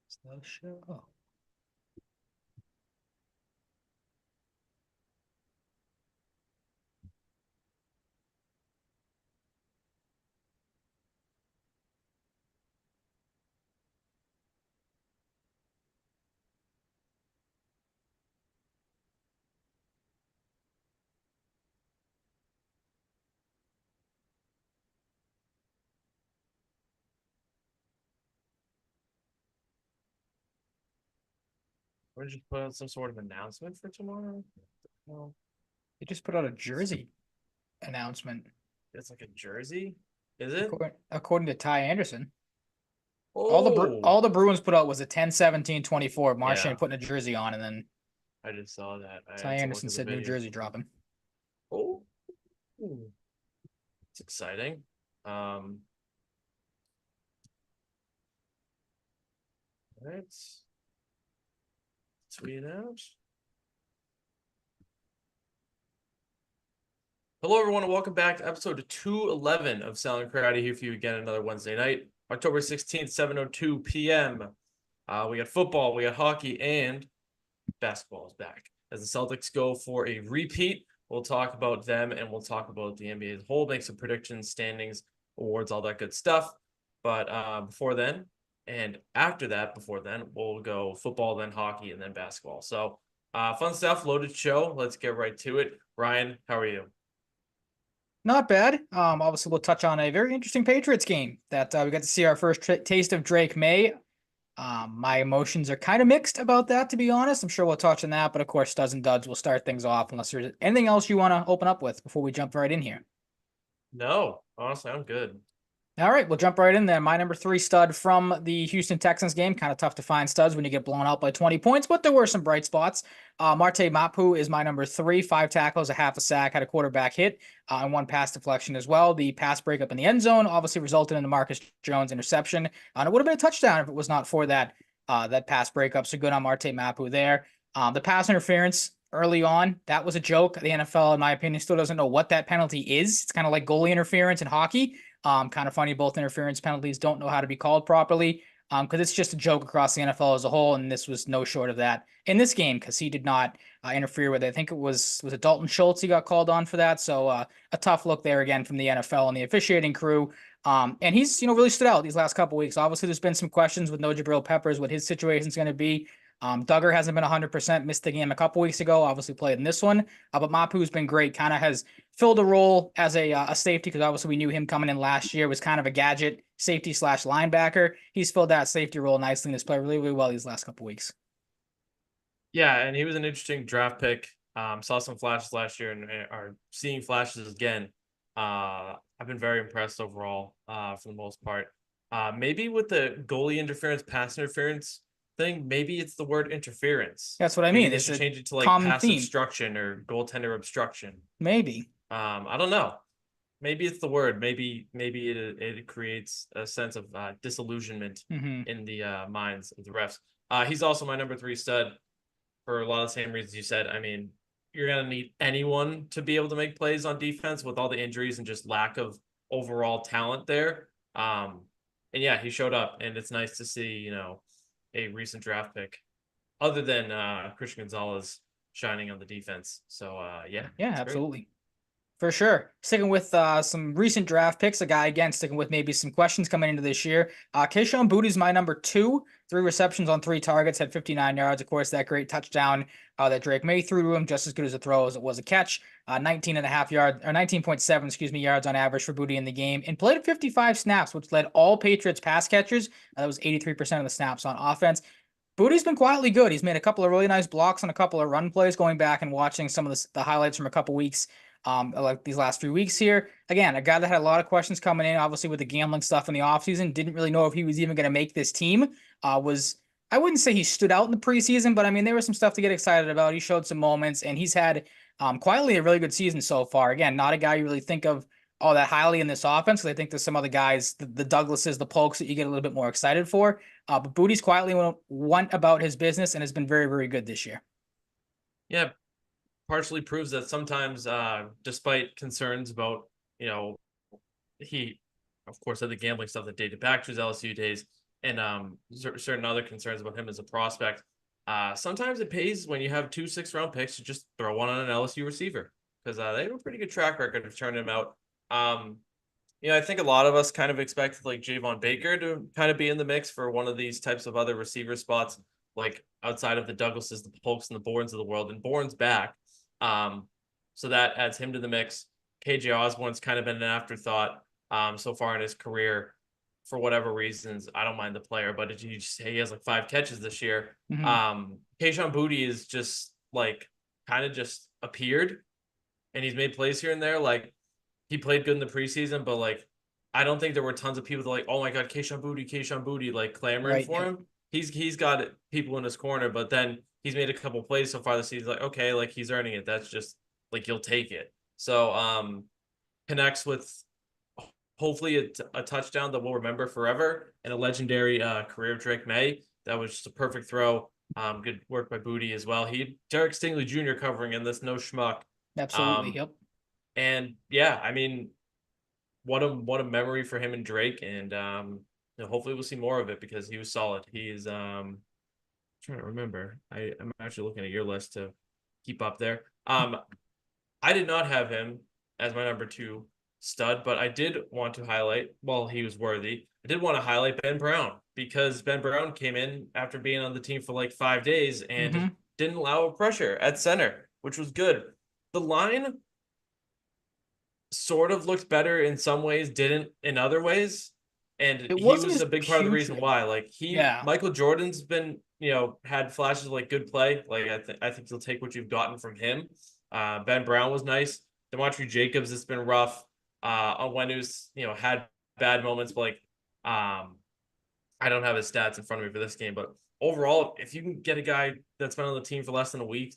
Slow show. Oh. Or did you put out some sort of announcement for tomorrow? Well, They just put out a jersey announcement. it's like a jersey, is it? According to Ty Anderson. Oh, All the Bruins put out was a 10-17-24. yeah, Marchand putting a jersey on, and then I just saw that. I Ty had to look Anderson at the said New video. Jersey dropping. Oh, it's exciting. Um, let's tweet out. Hello, everyone, and welcome back to episode 211 of Salvaggio and Cratty here for you again another Wednesday night, October 16th, 7:02 p.m. We got football, we got hockey, and basketball is back. As the Celtics go for a repeat, we'll talk about them and we'll talk about the NBA as a whole, make some predictions, standings, awards, all that good stuff. But before then, and after that, before then, we'll go football, then hockey, and then basketball. So fun stuff, loaded show. Let's get right to it. Ryan, how are you? Not bad. Obviously, we'll touch on a very interesting Patriots game that we got to see our first taste of Drake May. My emotions are kind of mixed about that, to be honest. I'm sure we'll touch on that, but of course, studs and duds will start things off unless there's anything else you want to open up with before we jump right in here. No, honestly, I'm good. All right, we'll jump right in there. My number 3 stud from the Houston Texans game. Kind of tough to find studs when you get blown out by 20 points, but there were some bright spots. Marte Mapu is my number 3, 5 tackles, a half a sack, had a quarterback hit, and 1 pass deflection as well. The pass breakup in the end zone obviously resulted in the Marcus Jones interception, and it would have been a touchdown if it was not for that pass breakup. So good on Marte Mapu there. The pass interference early on, that was a joke. The NFL, in my opinion, still doesn't know what that penalty is. It's kind of like goalie interference in hockey. Kind of funny, both interference penalties don't know how to be called properly because it's just a joke across the NFL as a whole, and this was no short of that in this game because he did not interfere with it. I think it was it Dalton Schultz he got called on for that, so a tough look there again from the NFL and the officiating crew. And he's really stood out these last couple weeks. Obviously, there's been some questions with no Jabril Peppers, what his situation is going to be. Duggar hasn't been 100%, missed the game a couple weeks ago, obviously played in this one. But Mapu's been great, kind of has filled a role as a safety because obviously we knew him coming in last year was kind of a gadget safety slash linebacker. He's filled that safety role nicely and has played really, really well these last couple weeks. Yeah, and he was an interesting draft pick. Saw some flashes last year and are seeing flashes again. I've been very impressed overall, for the most part. Maybe with the goalie interference, pass interference thing, maybe it's the word interference. That's what I Maybe mean. they It's should a change it to like common pass theme. obstruction or goaltender obstruction. Maybe. I don't know. Maybe it's the word. Maybe it creates a sense of disillusionment Mm-hmm. in the minds of the refs. He's also my number 3 stud for a lot of the same reasons you said. I mean, you're going to need anyone to be able to make plays on defense with all the injuries and just lack of overall talent there. And yeah, he showed up, and it's nice to see, a recent draft pick other than Christian Gonzalez shining on the defense. So, yeah, Yeah, it's great. absolutely. For sure. Sticking with some recent draft picks, a guy again sticking with maybe some questions coming into this year. Kayshon Boutte's my number 2, 3 receptions on 3 targets, had 59 yards. Of course, that great touchdown that Drake May threw to him, just as good as a throw as it was a catch. 19 and a half yards, or 19.7, excuse me, yards on average for Boutte in the game, and played 55 snaps, which led all Patriots pass catchers. That was 83% of the snaps on offense. Boutte's been quietly good. He's made a couple of really nice blocks on a couple of run plays, going back and watching some of the highlights from a couple weeks like these last few weeks here. Again, a guy that had a lot of questions coming in, obviously with the gambling stuff in the offseason, didn't really know if he was even going to make this team. I wouldn't say he stood out in the preseason, but I mean, there was some stuff to get excited about. He showed some moments, and he's had quietly a really good season so far. Again, not a guy you really think of all that highly in this offense. I think there's some other guys, the Douglases, the Polks, that you get a little bit more excited for. But Boutte's quietly went about his business and has been very, very good this year. Yeah, partially proves that sometimes, despite concerns about, he, of course, had the gambling stuff that dated back to his LSU days. and certain other concerns about him as a prospect. Sometimes it pays when you have 2 6-round picks to just throw one on an LSU receiver, because they have a pretty good track record of turning him out. I think a lot of us kind of expect like Javon Baker to kind of be in the mix for one of these types of other receiver spots, like outside of the Douglases, the Polks, and the Bournes of the world. And Bourne's back, so that adds him to the mix. KJ Osborne's kind of been an afterthought so far in his career. For whatever reasons, I don't mind the player, but did you just say he has like 5 catches this year? Kayshon Boutte is just like kind of just appeared, and he's made plays here and there. Like, he played good in the preseason, but like, I don't think there were tons of people that like, oh my God, Kayshon Boutte, like clamoring for him. He's got people in his corner, but then he's made a couple plays so far this season. Like, okay, like he's earning it. That's just like, you'll take it. So connects with hopefully a touchdown that we'll remember forever, and a legendary career of Drake May. That was just a perfect throw. Good work by Boutte as well. Derek Stingley Jr. covering in this, no schmuck. Absolutely. Yep. And yeah, I mean, what a memory for him and Drake, and hopefully we'll see more of it because he was solid. He's trying to remember. I'm actually looking at your list to keep up there. I did not have him as my number 2 stud, but I did want to highlight, well, he was worthy. I did want to highlight Ben Brown, because Ben Brown came in after being on the team for like 5 days and didn't allow pressure at center, which was good. The line sort of looked better in some ways, didn't in other ways. And he was a big part of the reason why. Like, Michael Jordan's been, had flashes of like good play. Like, I think you'll take what you've gotten from him. Ben Brown was nice. Demontre Jacobs, it's been rough. Onwenu's, had bad moments, but like, I don't have his stats in front of me for this game, but overall, if you can get a guy that's been on the team for less than a week,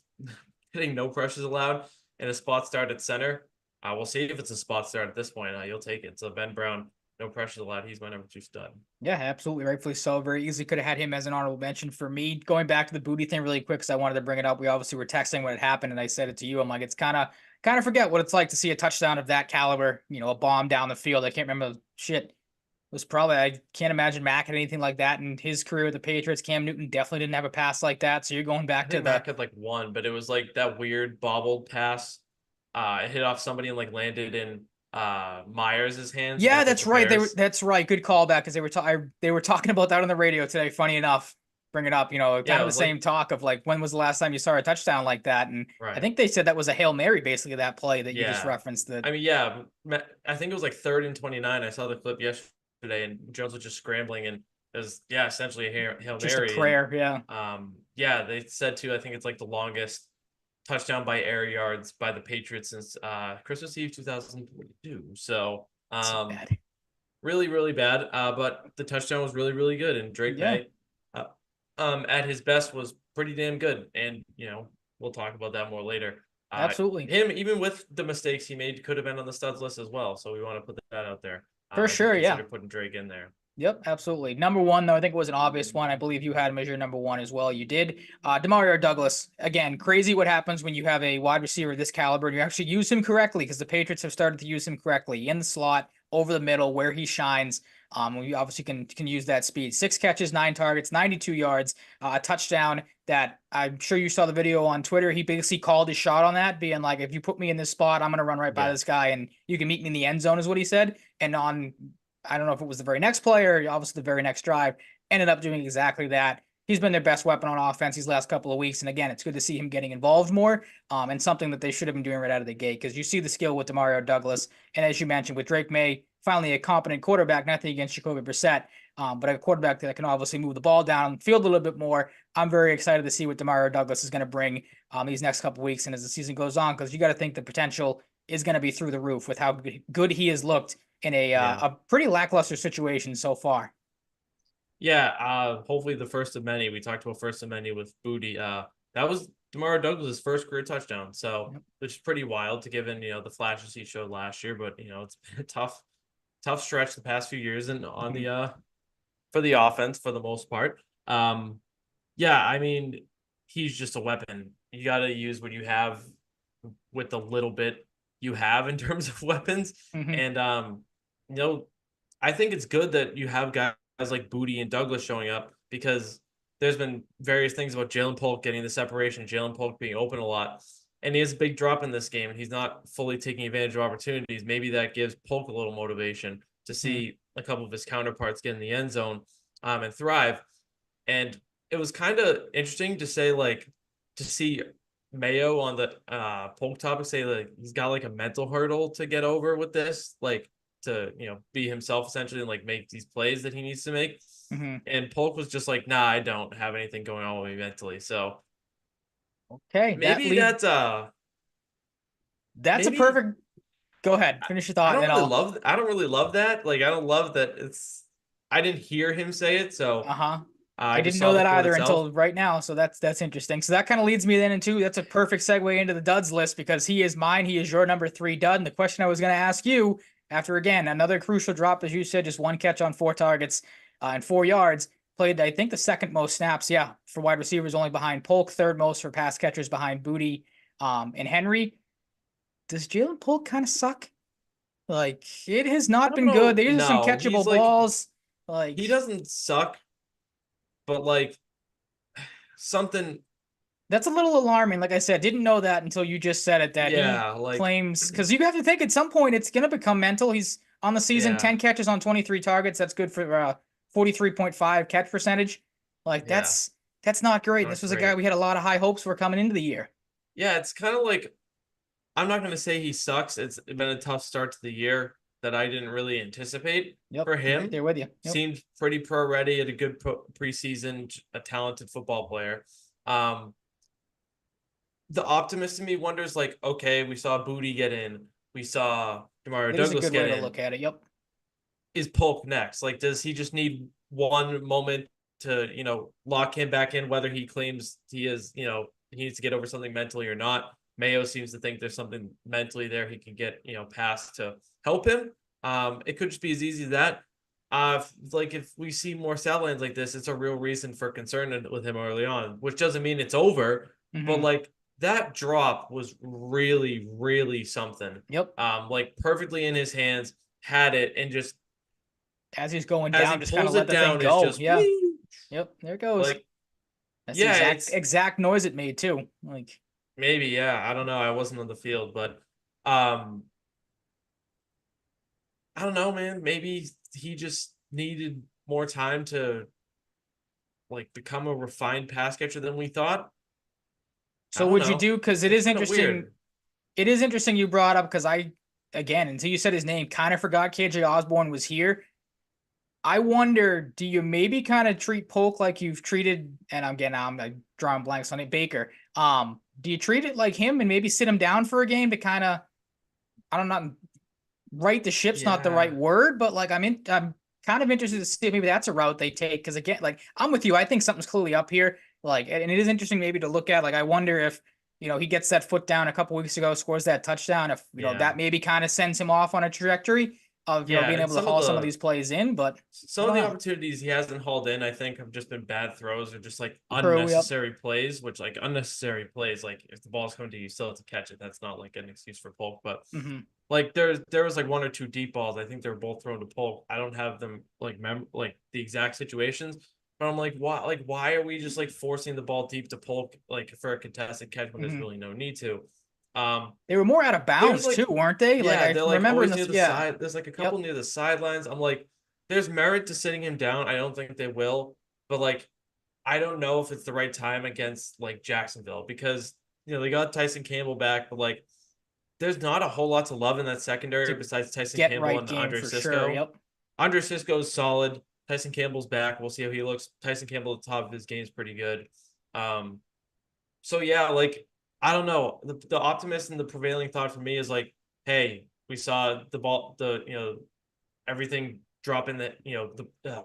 getting no pressures allowed, and a spot start at center, we'll see if it's a spot start at this point. You'll take it. So Ben Brown, no pressures allowed. He's my number 2 stud. Yeah, absolutely. Rightfully so. Very easily could have had him as an honorable mention for me. Going back to the Boutte thing really quick, because I wanted to bring it up. We obviously were texting when it happened, and I said it to you. I'm like, it's kind of forget what it's like to see a touchdown of that caliber, a bomb down the field. I can't remember shit. It was probably, I can't imagine Mac had anything like that in his career with the Patriots. Cam Newton definitely didn't have a pass like that. So you're going back to Mac had like one, but it was like that weird bobbled pass. It hit off somebody and like landed in Myers' hands. Yeah, that's right. That's right. Good callback, because they were talking about that on the radio today. Funny enough, bring it up. Kind of the same talk of like, when was the last time you saw a touchdown like that? And I think they said that was a Hail Mary, basically, that play that you just referenced. That I mean, yeah, I think it was like 3rd and 29. I saw the clip yesterday, and Jones was just scrambling, and it was essentially a Hail Mary. Just a prayer, yeah. They said too, I think it's like the longest touchdown by air yards by the Patriots since Christmas Eve 2022. So bad. Really, really bad. But the touchdown was really, really good. And Drake May at his best was pretty damn good. And we'll talk about that more later. Absolutely. Him, even with the mistakes he made, could have been on the studs list as well. So we want to put that out there. For sure, yeah. Putting Drake in there. Yep, absolutely. Number 1, though, I think it was an obvious one. I believe you had him as your number 1 as well. You did. Demario Douglas. Again, crazy what happens when you have a wide receiver of this caliber and you actually use him correctly, because the Patriots have started to use him correctly in the slot, over the middle, where he shines. We obviously can use that speed. 6 catches, 9 targets, 92 yards, a touchdown that I'm sure you saw the video on Twitter. He basically called his shot on that, being like, if you put me in this spot, I'm going to run right by this guy, and you can meet me in the end zone, is what he said. And I don't know if it was the very next play or obviously the very next drive, ended up doing exactly that. He's been their best weapon on offense these last couple of weeks. And again, it's good to see him getting involved more, and something that they should have been doing right out of the gate, because you see the skill with Demario Douglas. And as you mentioned, with Drake May, finally a competent quarterback, nothing against Jacoby Brissett, but a quarterback that can obviously move the ball down field a little bit more. I'm very excited to see what Demario Douglas is going to bring these next couple of weeks and as the season goes on, because you got to think the potential is going to be through the roof with how good he has looked in a pretty lackluster situation so far. Yeah, hopefully the first of many. We talked about first of many with Boutte. That was Demario Douglas' first career touchdown, so which is pretty wild to given the flashes he showed last year. But it's been a tough stretch the past few years, and on the for the offense for the most part. Yeah, I mean, he's just a weapon. You got to use what you have with the little bit you have in terms of weapons, and I think it's good that you have guys like Booty and Douglas showing up, because there's been various things about Jalen Polk getting the separation, Jalen Polk being open a lot. And he has a big drop in this game, and he's not fully taking advantage of opportunities. Maybe that gives Polk a little motivation to see a couple of his counterparts get in the end zone and thrive. And it was kind of interesting to say, like, to see Mayo on the Polk topic say, like, he's got like a mental hurdle to get over with this, like, to, be himself essentially and like make these plays that he needs to make. Mm-hmm. And Polk was just like, nah, I don't have anything going on with me mentally. So Okay, maybe that's a maybe perfect. Go ahead, finish your I thought, and don't then really I'll. love I don't really love that. Like, I don't love that I didn't hear him say it, so Uh-huh. I I just didn't saw know the that quote either itself. until right now, so that's interesting. So that kind of leads me then into that's a perfect segue into the duds list because he is mine. He is your number 3 dud. And the question I was going to ask you after again another crucial drop, as you said, just one catch on 4 targets and 4 yards. Played I think the second most snaps, yeah, for wide receivers, only behind Polk. Third most for pass catchers behind Booty and Henry. Does Jalen Polk kind of suck? Like it has I not don't been good. know. These are some No, he's catchable like, balls. Like he doesn't suck, but like something, that's a little alarming. Like I said, didn't know that until you just said it that he yeah, like, claims because you have to think at some point it's gonna become mental. He's on the season, yeah, 10 catches on 23 targets. That's good for 43.5 catch percentage. Like yeah, that's not great. not This was a guy great. we had a lot of high hopes for coming into the year. Yeah, it's kind of like, I'm not going to say he sucks. It's been a tough start to the year that I didn't really anticipate Yep, for I'm right him. there with you. Yep. Seemed pretty pro ready, at a good preseason, a talented football player. Um, the optimist in me wonders, like, okay, we saw Booty get in, we saw Demario It is a Douglas good get way to in. look at it. Yep. Is Polk next? Like, does he just need one moment to, lock him back in, whether he claims he is, he needs to get over something mentally or not? Mayo seems to think there's something mentally there he can get, past to help him. It could just be as easy as that. Like, if we see more Southlands like this, it's a real reason for concern with him early on, which doesn't mean it's over, but Mm-hmm. like that drop was really, really something. Yep. Like perfectly in his hands, had it, and just As he's going as he down, just kind of pulls let it the thing down is go. just Yeah. whee! Yep. There it goes. Like, That's the yeah, it's exact noise it made too. Like maybe, yeah, I don't know, I wasn't on the field, but um I don't know, man, maybe he just needed more time to like become a refined pass catcher than we thought. I so don't would you know, do because it it's is kind of interesting. weird. It is interesting you brought up because I again until you said his name kind of forgot KJ Osborne was here. I wonder, do you maybe kind of treat Polk like you've treated, and again, I'm drawing blanks on it, Baker. Do you treat it like him and maybe sit him down for a game to kind of, I don't know, right the ship's not the right Yeah, word, but like I'm kind of interested to see if maybe that's a route they take. Because again, like I'm with you. I think something's clearly up here. Like, and it is interesting maybe to look at. Like, I wonder if he gets that foot down a couple weeks ago, scores that touchdown. If yeah, that maybe kind of sends him off on a trajectory of yeah, being and able to haul some of these plays in. But I some of don't the know. opportunities he hasn't hauled in, I think, have just been bad throws or just like True. Yep. unnecessary plays, which, like, unnecessary plays, like if the ball's coming to you, you still have to catch it. That's not like an excuse for Polk, but Mm-hmm. like there was like one or two deep balls. I think they were both thrown to Polk. I don't have them like like the exact situations, but I'm like, why are we just like forcing the ball deep to Polk like for a contested catch when there's Mm-hmm. really no need to? Um, They were more out of there's bounds too, like, weren't they? Like yeah, I they're like remember in always this. near the Yeah. side. There's like a couple Yep. near the sidelines. I'm like, there's merit to sitting him down. I don't think they will, but like, I don't know if it's the right time against like Jacksonville, because they got Tyson Campbell back, but like there's not a whole lot to love in that secondary To besides Tyson get Campbell right and game Andre for sure. Cisco. Yep. Andre Cisco is solid. Tyson Campbell's back. We'll see how he looks. Tyson Campbell at the top of his game is pretty good. Um, so yeah, like, I don't know. The optimist and the prevailing thought for me is like, hey, we saw the ball, everything drop in the,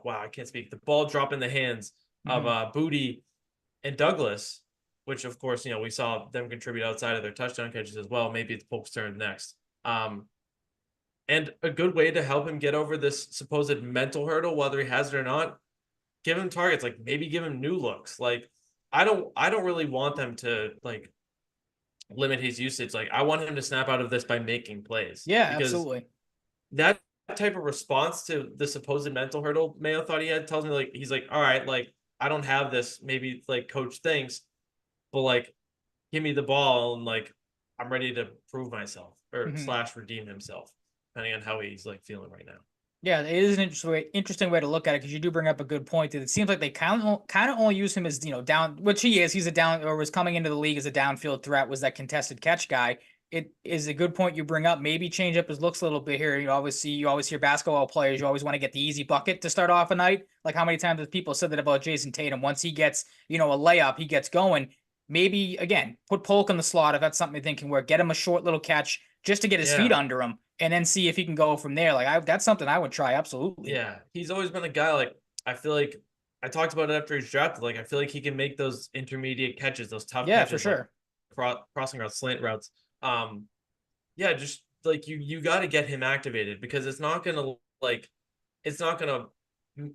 wow, I can't speak. The ball drop in the hands of Mm-hmm. Booty and Douglas, which of course, we saw them contribute outside of their touchdown catches as well. Maybe it's Polk's turn next. And a good way to help him get over this supposed mental hurdle, whether he has it or not, give him targets, like maybe give him new looks. Like, I don't really want them to like limit his usage. Like, I want him to snap out of this by making plays, Yeah. because Absolutely. that type of response to the supposed mental hurdle Mayo thought he had tells me like he's like, all right, like I don't have this. Maybe like coach thinks, but like give me the ball and like I'm ready to prove myself or Mhm. slash redeem himself, depending on how he's like feeling right now. Yeah, it is an interesting way to look at it because you do bring up a good point that it seems like they kind of only use him as down, which he is. He's a down or was coming into the league as a downfield threat, was that contested catch guy. It is a good point you bring up. Maybe change up his looks a little bit here. You always hear basketball players. You always want to get the easy bucket to start off a night. Like how many times have people said that about Jason Tatum? Once he gets a layup, he gets going. Maybe again put Polk in the slot if that's something you're thinking. Where get him a short little catch just to get his feet Yeah. under him and then see if he can go from there. Like that's something I would try absolutely. Yeah. He's always been a guy like I feel like I talked about it after he's drafted. Like I feel like he can make those intermediate catches, those tough Yeah, for catches, like sure. crossing routes, slant routes. Um, yeah, just like you got to get him activated because it's not gonna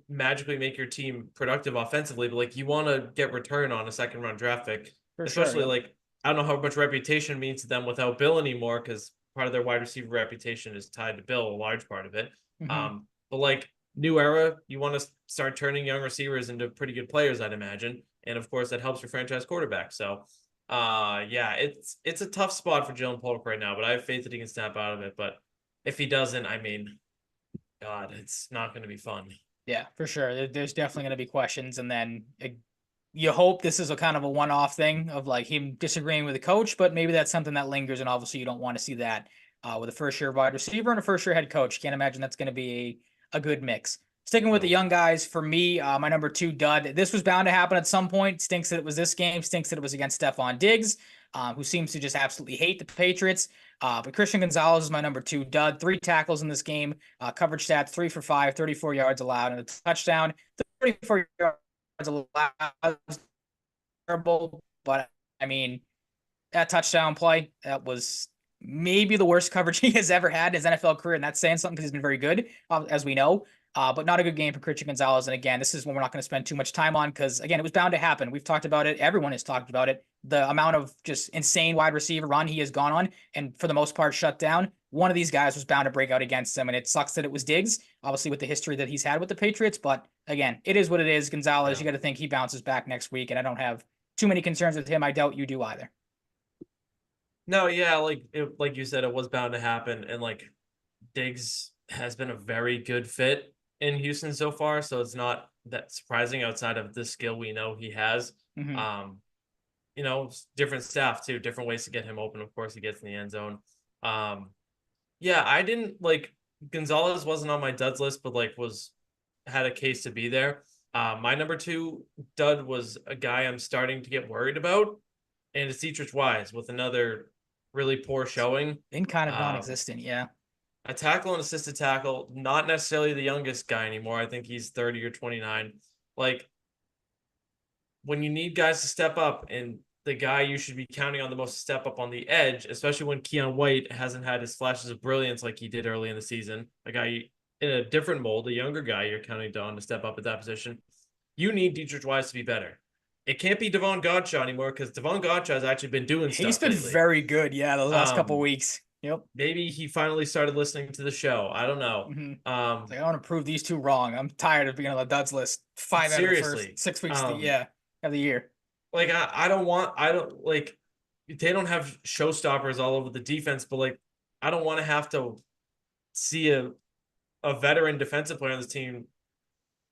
magically make your team productive offensively, but like you want to get return on a second round draft pick, For sure. especially Yep. like I don't know how much reputation means to them without Bill anymore because part of their wide receiver reputation is tied to Bill, a large part of it. Hmm. But like new era, you want to start turning young receivers into pretty good players, I'd imagine, and of course that helps your franchise quarterback. So yeah, it's a tough spot for Jalen Polk right now, but I have faith that he can snap out of it. But if he doesn't, I mean, God, it's not going to be fun. Yeah, for sure. There's definitely going to be questions, and then you hope this is a kind of a one-off thing of like him disagreeing with the coach, but maybe that's something that lingers, and obviously you don't want to see that with a first-year wide receiver and a first-year head coach. Can't imagine that's going to be a good mix. Sticking with the No. young guys, for me, my number two dud. This was bound to happen at some point. Stinks that it was this game. Stinks that it was against Stephon Diggs, who seems to just absolutely hate the Patriots. But Christian Gonzalez is my number two dud. 3 tackles in this game. Coverage stats: 3 for 5, 34 yards allowed, and a touchdown. 34 yards allowed is terrible, but I mean that touchdown play that was maybe the worst coverage he has ever had in his NFL career, and that's saying something because he's been very good, as we know. But not a good game for Christian Gonzalez. And again, this is one we're not going to spend too much time on because, again, it was bound to happen. We've talked about it. Everyone has talked about it. The amount of just insane wide receiver run he has gone on and for the most part shut down. One of these guys was bound to break out against him. And it sucks that it was Diggs, obviously, with the history that he's had with the Patriots. But again, it is what it is. Gonzalez, Yeah. you got to think he bounces back next week. And I don't have too many concerns with him. I doubt you do either. No, yeah, like you said, it was bound to happen, and like Diggs has been a very good fit in Houston so far, so it's not that surprising outside of the skill we know he has. Mm-hmm. Um, different staff too, different ways to get him open. Of course, he gets in the end zone. Um, yeah, I didn't like Gonzalez wasn't on my duds list, but like was had a case to be there. My number two dud was a guy I'm starting to get worried about, and it's Dietrich Wise with another really poor showing. Been kind of Um, non-existent, yeah. a tackle and assisted tackle, not necessarily the youngest guy anymore. I think he's 30 or 29. Like when you need guys to step up and the guy you should be counting on the most to step up on the edge, especially when Keon White hasn't had his flashes of brilliance like he did early in the season, a guy in a different mold, a younger guy you're counting on to step up at that position, you need Dietrich Wise to be better. It can't be Devon Godshaw anymore because Devon Godshaw has actually been doing He's stuff been lately. very good, yeah, those last couple Um, weeks. Yep. maybe he finally started listening to the show. I don't know. Mm-hmm. Like, I want to prove these two wrong. I'm tired of being on the duds list 5 out of the first Seriously. 6 weeks Um, of the year. like I don't like they don't have showstoppers all over the defense, but like I don't want to have to see a veteran defensive player on this team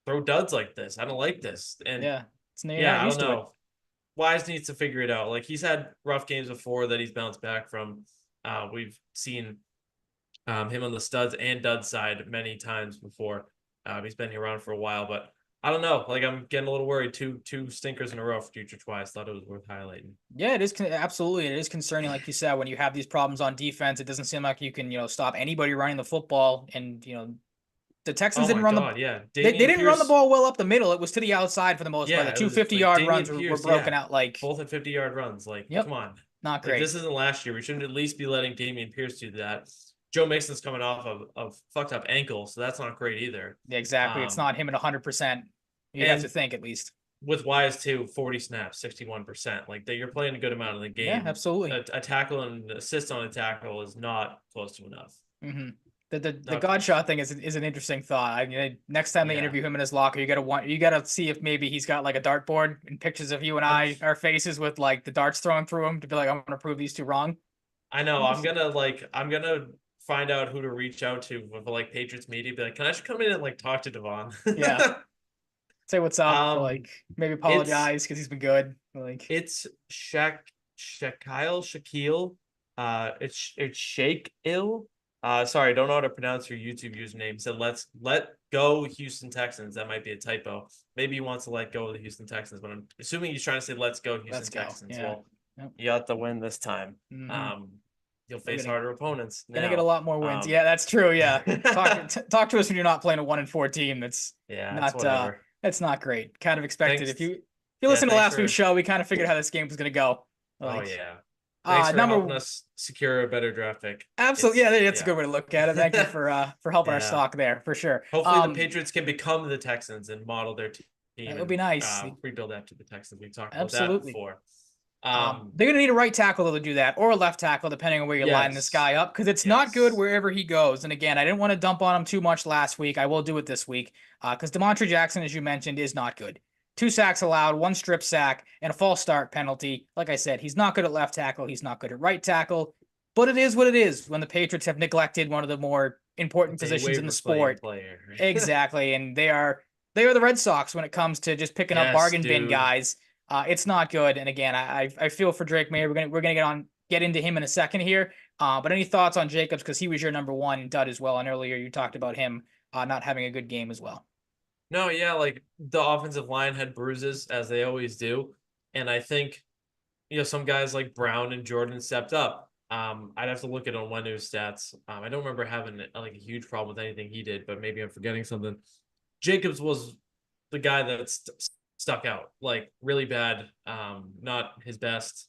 throw duds like this. I don't like this. And Yeah, you're yeah, not I don't used to it. know. Wise needs to figure it out. Like he's had rough games before that he's bounced back from. We've seen him on the studs and duds side many times before. He's been here around for a while, but I don't know. Like I'm getting a little worried. Two stinkers in a row for future twice. Thought it was worth highlighting. Yeah, it is absolutely. It is concerning, like you said, when you have these problems on defense. It doesn't seem like you can, stop anybody running the football. And the Texans Oh didn't my run the God, yeah. they Damian didn't run the Pierce. ball well up the middle. It was to the outside for the most part. The Yeah, it two was like 50-yard runs Damian were Pierce. broken Yeah, out like, both at 50-yard runs. Like, yep, come on. not Like great. this isn't last year. We shouldn't at least be letting Damian Pierce do that. Joe Mixon's coming off of fucked up ankle, so that's not great either. Yeah, exactly. It's Um, not him at 100%. You'd have to and think at least. with Wise too, 40 snaps, 61%. Like that, you're playing a good amount of the Yeah, game. absolutely. A tackle and assist on a tackle is not close to enough. Mm-hmm. The Okay. Godshot thing is an interesting thought. I mean, next time they Yeah. interview him in his locker, you gotta see if maybe he's got like a dartboard and pictures of you and I, That's our faces with like the darts thrown through him to be like, I'm gonna prove these two wrong. I know. I'm gonna find out who to reach out to with like Patriots media. Be like, can I just come in and like talk to Devon? Yeah, say what's up, um, like maybe it's apologize because he's been good. Like it's Shaquille. It's Shake Ill. Sorry, I don't know how to pronounce your YouTube username. So let go Houston Texans. That might be a typo. Maybe he wants to let go of the Houston Texans, but I'm assuming he's trying to say let's go let's Houston go. Texans. Yeah. Well, Yep. you got to win this time. Mm-hmm. You'll We're face harder opponents gonna get a now. lot more wins. Yeah, that's true. Yeah. Yeah, Talk to us when you're not playing a 1-4 team. it's Not whatever. that's not great. Kind of expected. Thanks. If you Yeah, listen to thanks last week's for. show, we kind of figured how this game was gonna go. Oh Like yeah, thanks for helping number us secure a better draft pick. absolutely, It's yeah, that's a yeah, good way to look at it. Thank you for helping our yeah. stock there for sure. Hopefully the Patriots can become the Texans and model their team That would be and nice. rebuild after the Texans. We talked about that Absolutely. before. They're gonna need a right tackle to do that, or a left tackle, depending on where you line this Yes, guy up, because it's not good yes. wherever he goes. And again, I didn't want to dump on him too much last week. I will do it this week, because Demontre Jackson, as you mentioned, is not good. 2 sacks allowed, 1 strip sack, and a false start penalty. Like I said, he's not good at left tackle. He's not good at right tackle. But it is what it is when the Patriots have neglected one of the more important It's a positions in the waiver claim sport. player. Exactly, and they are the Red Sox when it comes to just picking up Yes, bargain bin dude. guys. It's not good. And again, I feel for Drake May. We're gonna get into him in a second here. But any thoughts on Jacobs, because he was your number one dud as well, and earlier you talked about him not having a good game as well. No, yeah, like the offensive line had bruises as they always do, and I think some guys like Brown and Jordan stepped up. I'd have to look at Onwenu's stats. I don't remember having like a huge problem with anything he did, but maybe I'm forgetting something. Jacobs was the guy that stuck out like really bad. Not his best.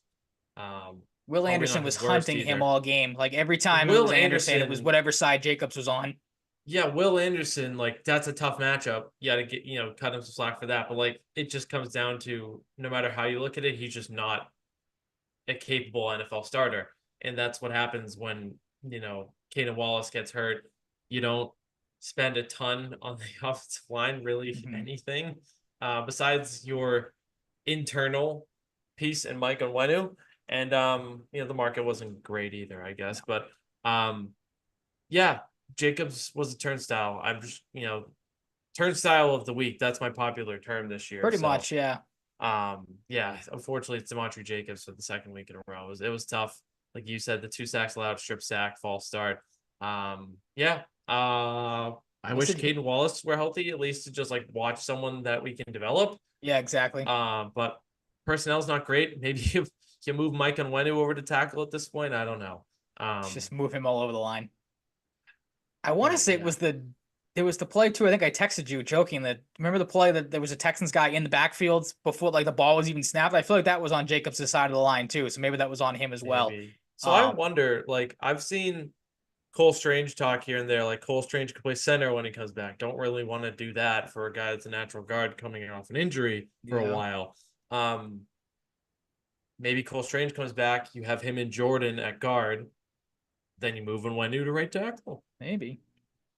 Will Probably Anderson not was his worst hunting him either. all game. Like every time it Will was Anderson, it was Anderson, whatever side Jacobs was on. yeah, Will Anderson, like that's a tough matchup. You got to get cut him some slack for that. But like it just comes down to no matter how you look at it, he's just not a capable NFL starter. And that's what happens when, Caden Wallace gets hurt. You don't spend a ton on the offensive line, really Mhm. anything, besides your internal piece and Mike Onwenu. And the market wasn't great either, I guess. But yeah, Jacobs was a turnstile. I'm just, turnstile of the week. That's my popular term this year. Pretty So much, yeah. yeah, unfortunately it's Demontre Jacobs for the second week in a row. It was tough. Like you said, the 2 sacks allowed, strip sack, false start. Yeah. I wish Listen, Caden Wallace were healthy, at least to just like watch someone that we can develop. yeah, exactly. But personnel's not great. Maybe you move Mike Onwenu over to tackle at this point. I don't know. Just move him all over the line. I want to But say yeah. it was the play too. I think I texted you joking that remember the play that there was a Texans guy in the backfields before like the ball was even snapped. I feel like that was on Jacobs' side of the line too, so maybe that was on him as well. Maybe. So I Um, wonder, like, I've seen Cole Strange talk here and there. Like, Cole Strange could play center when he comes back. Don't really want to do that for a guy that's a natural guard coming off an injury for a yeah, while. Maybe Cole Strange comes back. You have him and Jordan at guard. Then you move Nwenu to right tackle. maybe.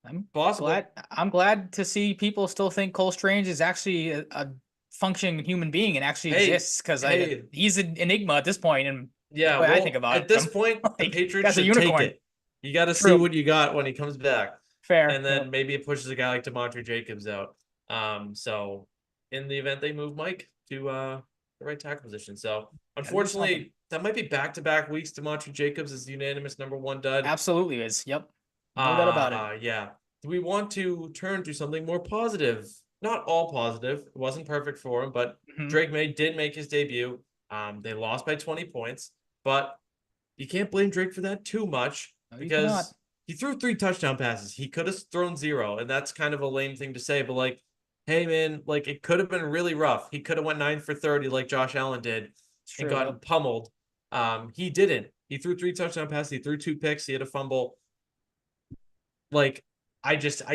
I'm Possible. I'm glad to see people still think Cole Strange is actually a functioning human being and actually Hey, exists because hey, he's an enigma at this point, and the yeah. way I think Well, about at this him, point, the like Patriots guy's a should take unicorn. it. You got to see True, what you got when he comes back. fair. And Yep. then maybe it pushes a guy like Demontre Jacobs out. So in the event they move Mike to the right tackle position. So Gotta do something. unfortunately, that might be back-to-back weeks. Demontre Jacobs is the unanimous number one dud. Absolutely is. Yep. No doubt about it. Yeah. Do we want to turn to something more positive? Not all positive. It wasn't perfect for him, but Mhm. Drake May did make his debut. They lost by 20 points, but you can't blame Drake for that too much No, you cannot. because he threw 3 touchdown passes. He could have thrown 0, and that's kind of a lame thing to say, but like, hey man, like it could have been really rough. He could have went 9 for 30 like Josh Allen did It's and true. gotten Yep. pummeled. He didn't. He threw 3 touchdown passes. He threw 2 picks. He had a fumble. Like, I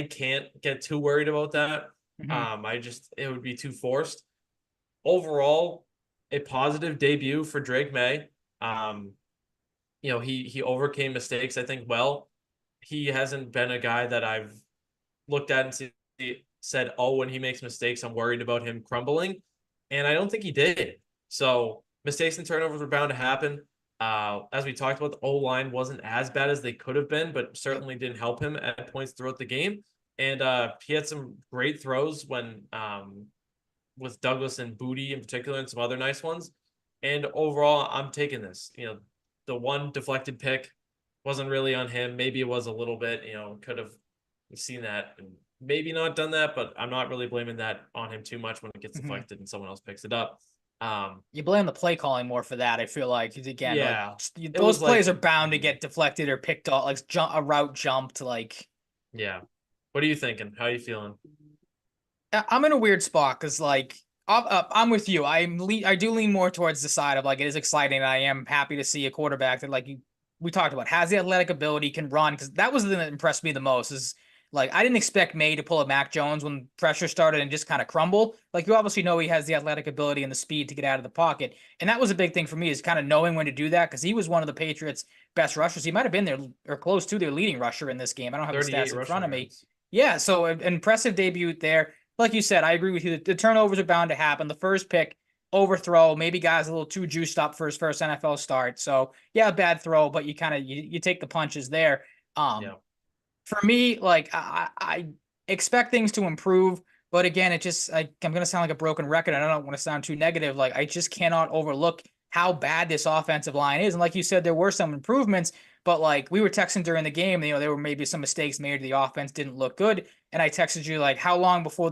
can't get too worried about that. Mhm. It would be too forced. Overall, a positive debut for Drake May. He overcame mistakes, I think, well. he hasn't been a guy that I've looked at and said, oh, when he makes mistakes, I'm worried about him crumbling. And I don't think he did. So mistakes and turnovers were bound to happen. As we talked about, the O-line wasn't as bad as they could have been, but Yep. certainly didn't help him at points throughout the game. And he had some great throws when with Douglas and Booty in particular, and some other nice ones. And overall, I'm taking this. The one deflected pick wasn't really on him. Maybe it was a little bit. Could have seen that and maybe not done that, but I'm not really blaming that on him too much when it gets Mhm. deflected and someone else picks it up. You blame the play calling more for that. I feel like again, like Yeah, it those was plays like, are bound to get deflected or picked off, like a route jumped. Like yeah. What are you thinking? How are you feeling? I'm in a weird spot because like I'm with you. I do lean more towards the side of like it is exciting. And I am happy to see a quarterback that we talked about has the athletic ability, can run, because that was the thing that impressed me the most. Is like I didn't expect May to pull a Mac Jones when pressure started and just kind of crumble. Like you obviously know he has the athletic ability and the speed to get out of the pocket, and that was a big thing for me is kind of knowing when to do that because he was one of the Patriots' best rushers. He might have been there or close to their leading rusher in this game. I don't have the 38 stats in rushing front of me. yards. Yeah, so an impressive debut there. Like you said, I agree with you. The turnovers are bound to happen. The first pick, overthrow, maybe guys a little too juiced up for his first NFL start. So yeah, bad throw, but you kind of you take the punches there. Yeah. For me, like I expect things to improve, but again, I'm gonna sound like a broken record. I don't want to sound too negative. Like I just cannot overlook how bad this offensive line is. And like you said, there were some improvements, but like we were texting during the game, there were maybe some mistakes made. The offense didn't look good, and I texted you like, how long before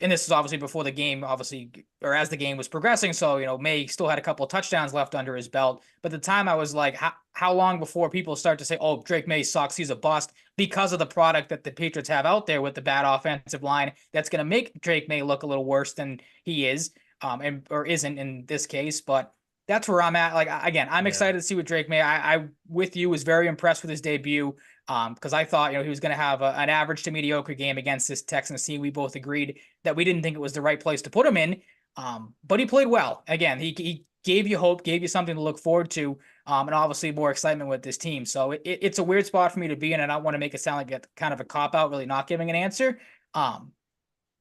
and this is obviously before the game, obviously, or as the game was progressing. So, May still had a couple of touchdowns left under his belt. But at the time I was like, how long before people start to say, oh, Drake May sucks, he's a bust, because of the product that the Patriots have out there with the bad offensive line that's going to make Drake May look a little worse than he is, and or isn't in this case. But that's where I'm at. Like again, I'm Yeah. excited to see what Drake May. I with you was very impressed with his debut. Because I thought he was going to have an average to mediocre game against this Texans team. We both agreed that we didn't think it was the right place to put him in. But he played well. Again, he gave you hope, gave you something to look forward to, and obviously more excitement with this team. So it's a weird spot for me to be in. And I don't want to make it sound like a kind of a cop out, really not giving an answer. Um,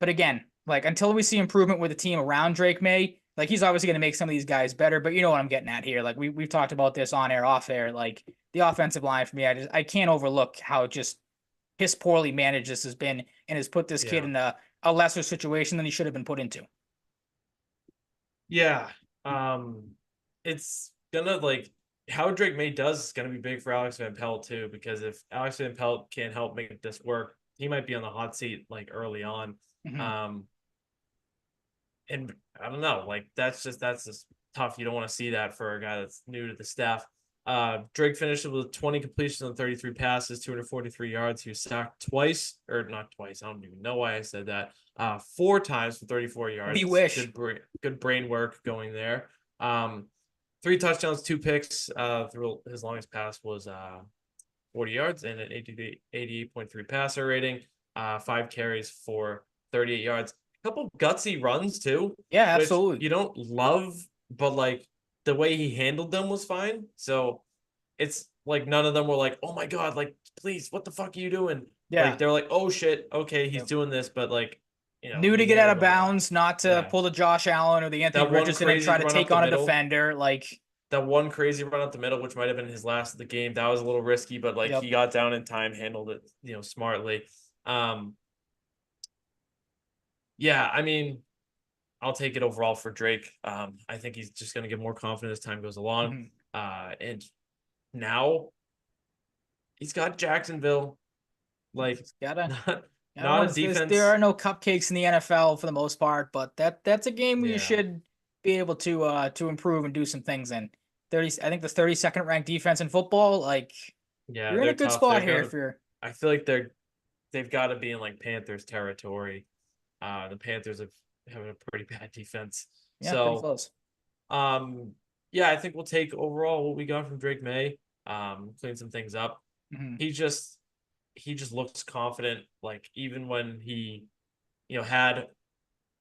but again, like until we see improvement with the team around Drake May, like he's obviously going to make some of these guys better. But you know what I'm getting at here. Like we've talked about this on air, off air. Like the offensive line for me, I can't overlook how just piss poorly managed this has been and has put this kid Yeah. in a lesser situation than he should have been put into. Yeah. Um, it's gonna like how Drake May does is gonna be big for Alex Van Pelt too, because if Alex Van Pelt can't help make this work, he might be on the hot seat like early on. Mm-hmm. Um, and I don't know, like that's just tough. You don't want to see that for a guy that's new to the staff. Drake finished with 20 completions on 33 passes, 243 yards. He was sacked twice, or not twice. I don't even know why I said that. Four times for 34 We yards. wish. Good brain work going there. Three touchdowns, two picks. Through his longest pass was 40 yards and an 88.3 passer rating. Five carries for 38 yards. A couple gutsy runs too, Yeah, which absolutely. you don't love, but like the way he handled them was fine. So it's like none of them were like, oh my God, like please, what the fuck are you doing? Like Yeah. they're like, oh shit, okay, he's Yep. doing this, but like, Knew to he get out handled of them well. bounds, not to Yeah. pull the Josh Allen or the Anthony That one Richardson and crazy try to run up take the on a middle, defender. Like, that one crazy run up the middle, which might have been his last of the game. That was a little risky, but like yep. he got down in time, handled it, smartly. Um, yeah, I mean, I'll take it overall for Drake. I think he's just going to get more confident as time goes along. Mm-hmm. And now he's got Jacksonville, like Just gotta. not I don't not want a to. There defense. are no cupcakes in the NFL for the most part, but that's a game where you Yeah, should be able to improve and do some things in. 30, I think the 32nd ranked defense in football. Like yeah, you're in a they're good tough. They're spot here gonna. if you're. I feel like they've got to be in like Panthers territory. The Panthers have a pretty bad defense. Yeah, pretty So, close. um, yeah, I think we'll take overall what we got from Drake May. Clean some things up. Mm-hmm. He just he just looks confident. Like even when he, had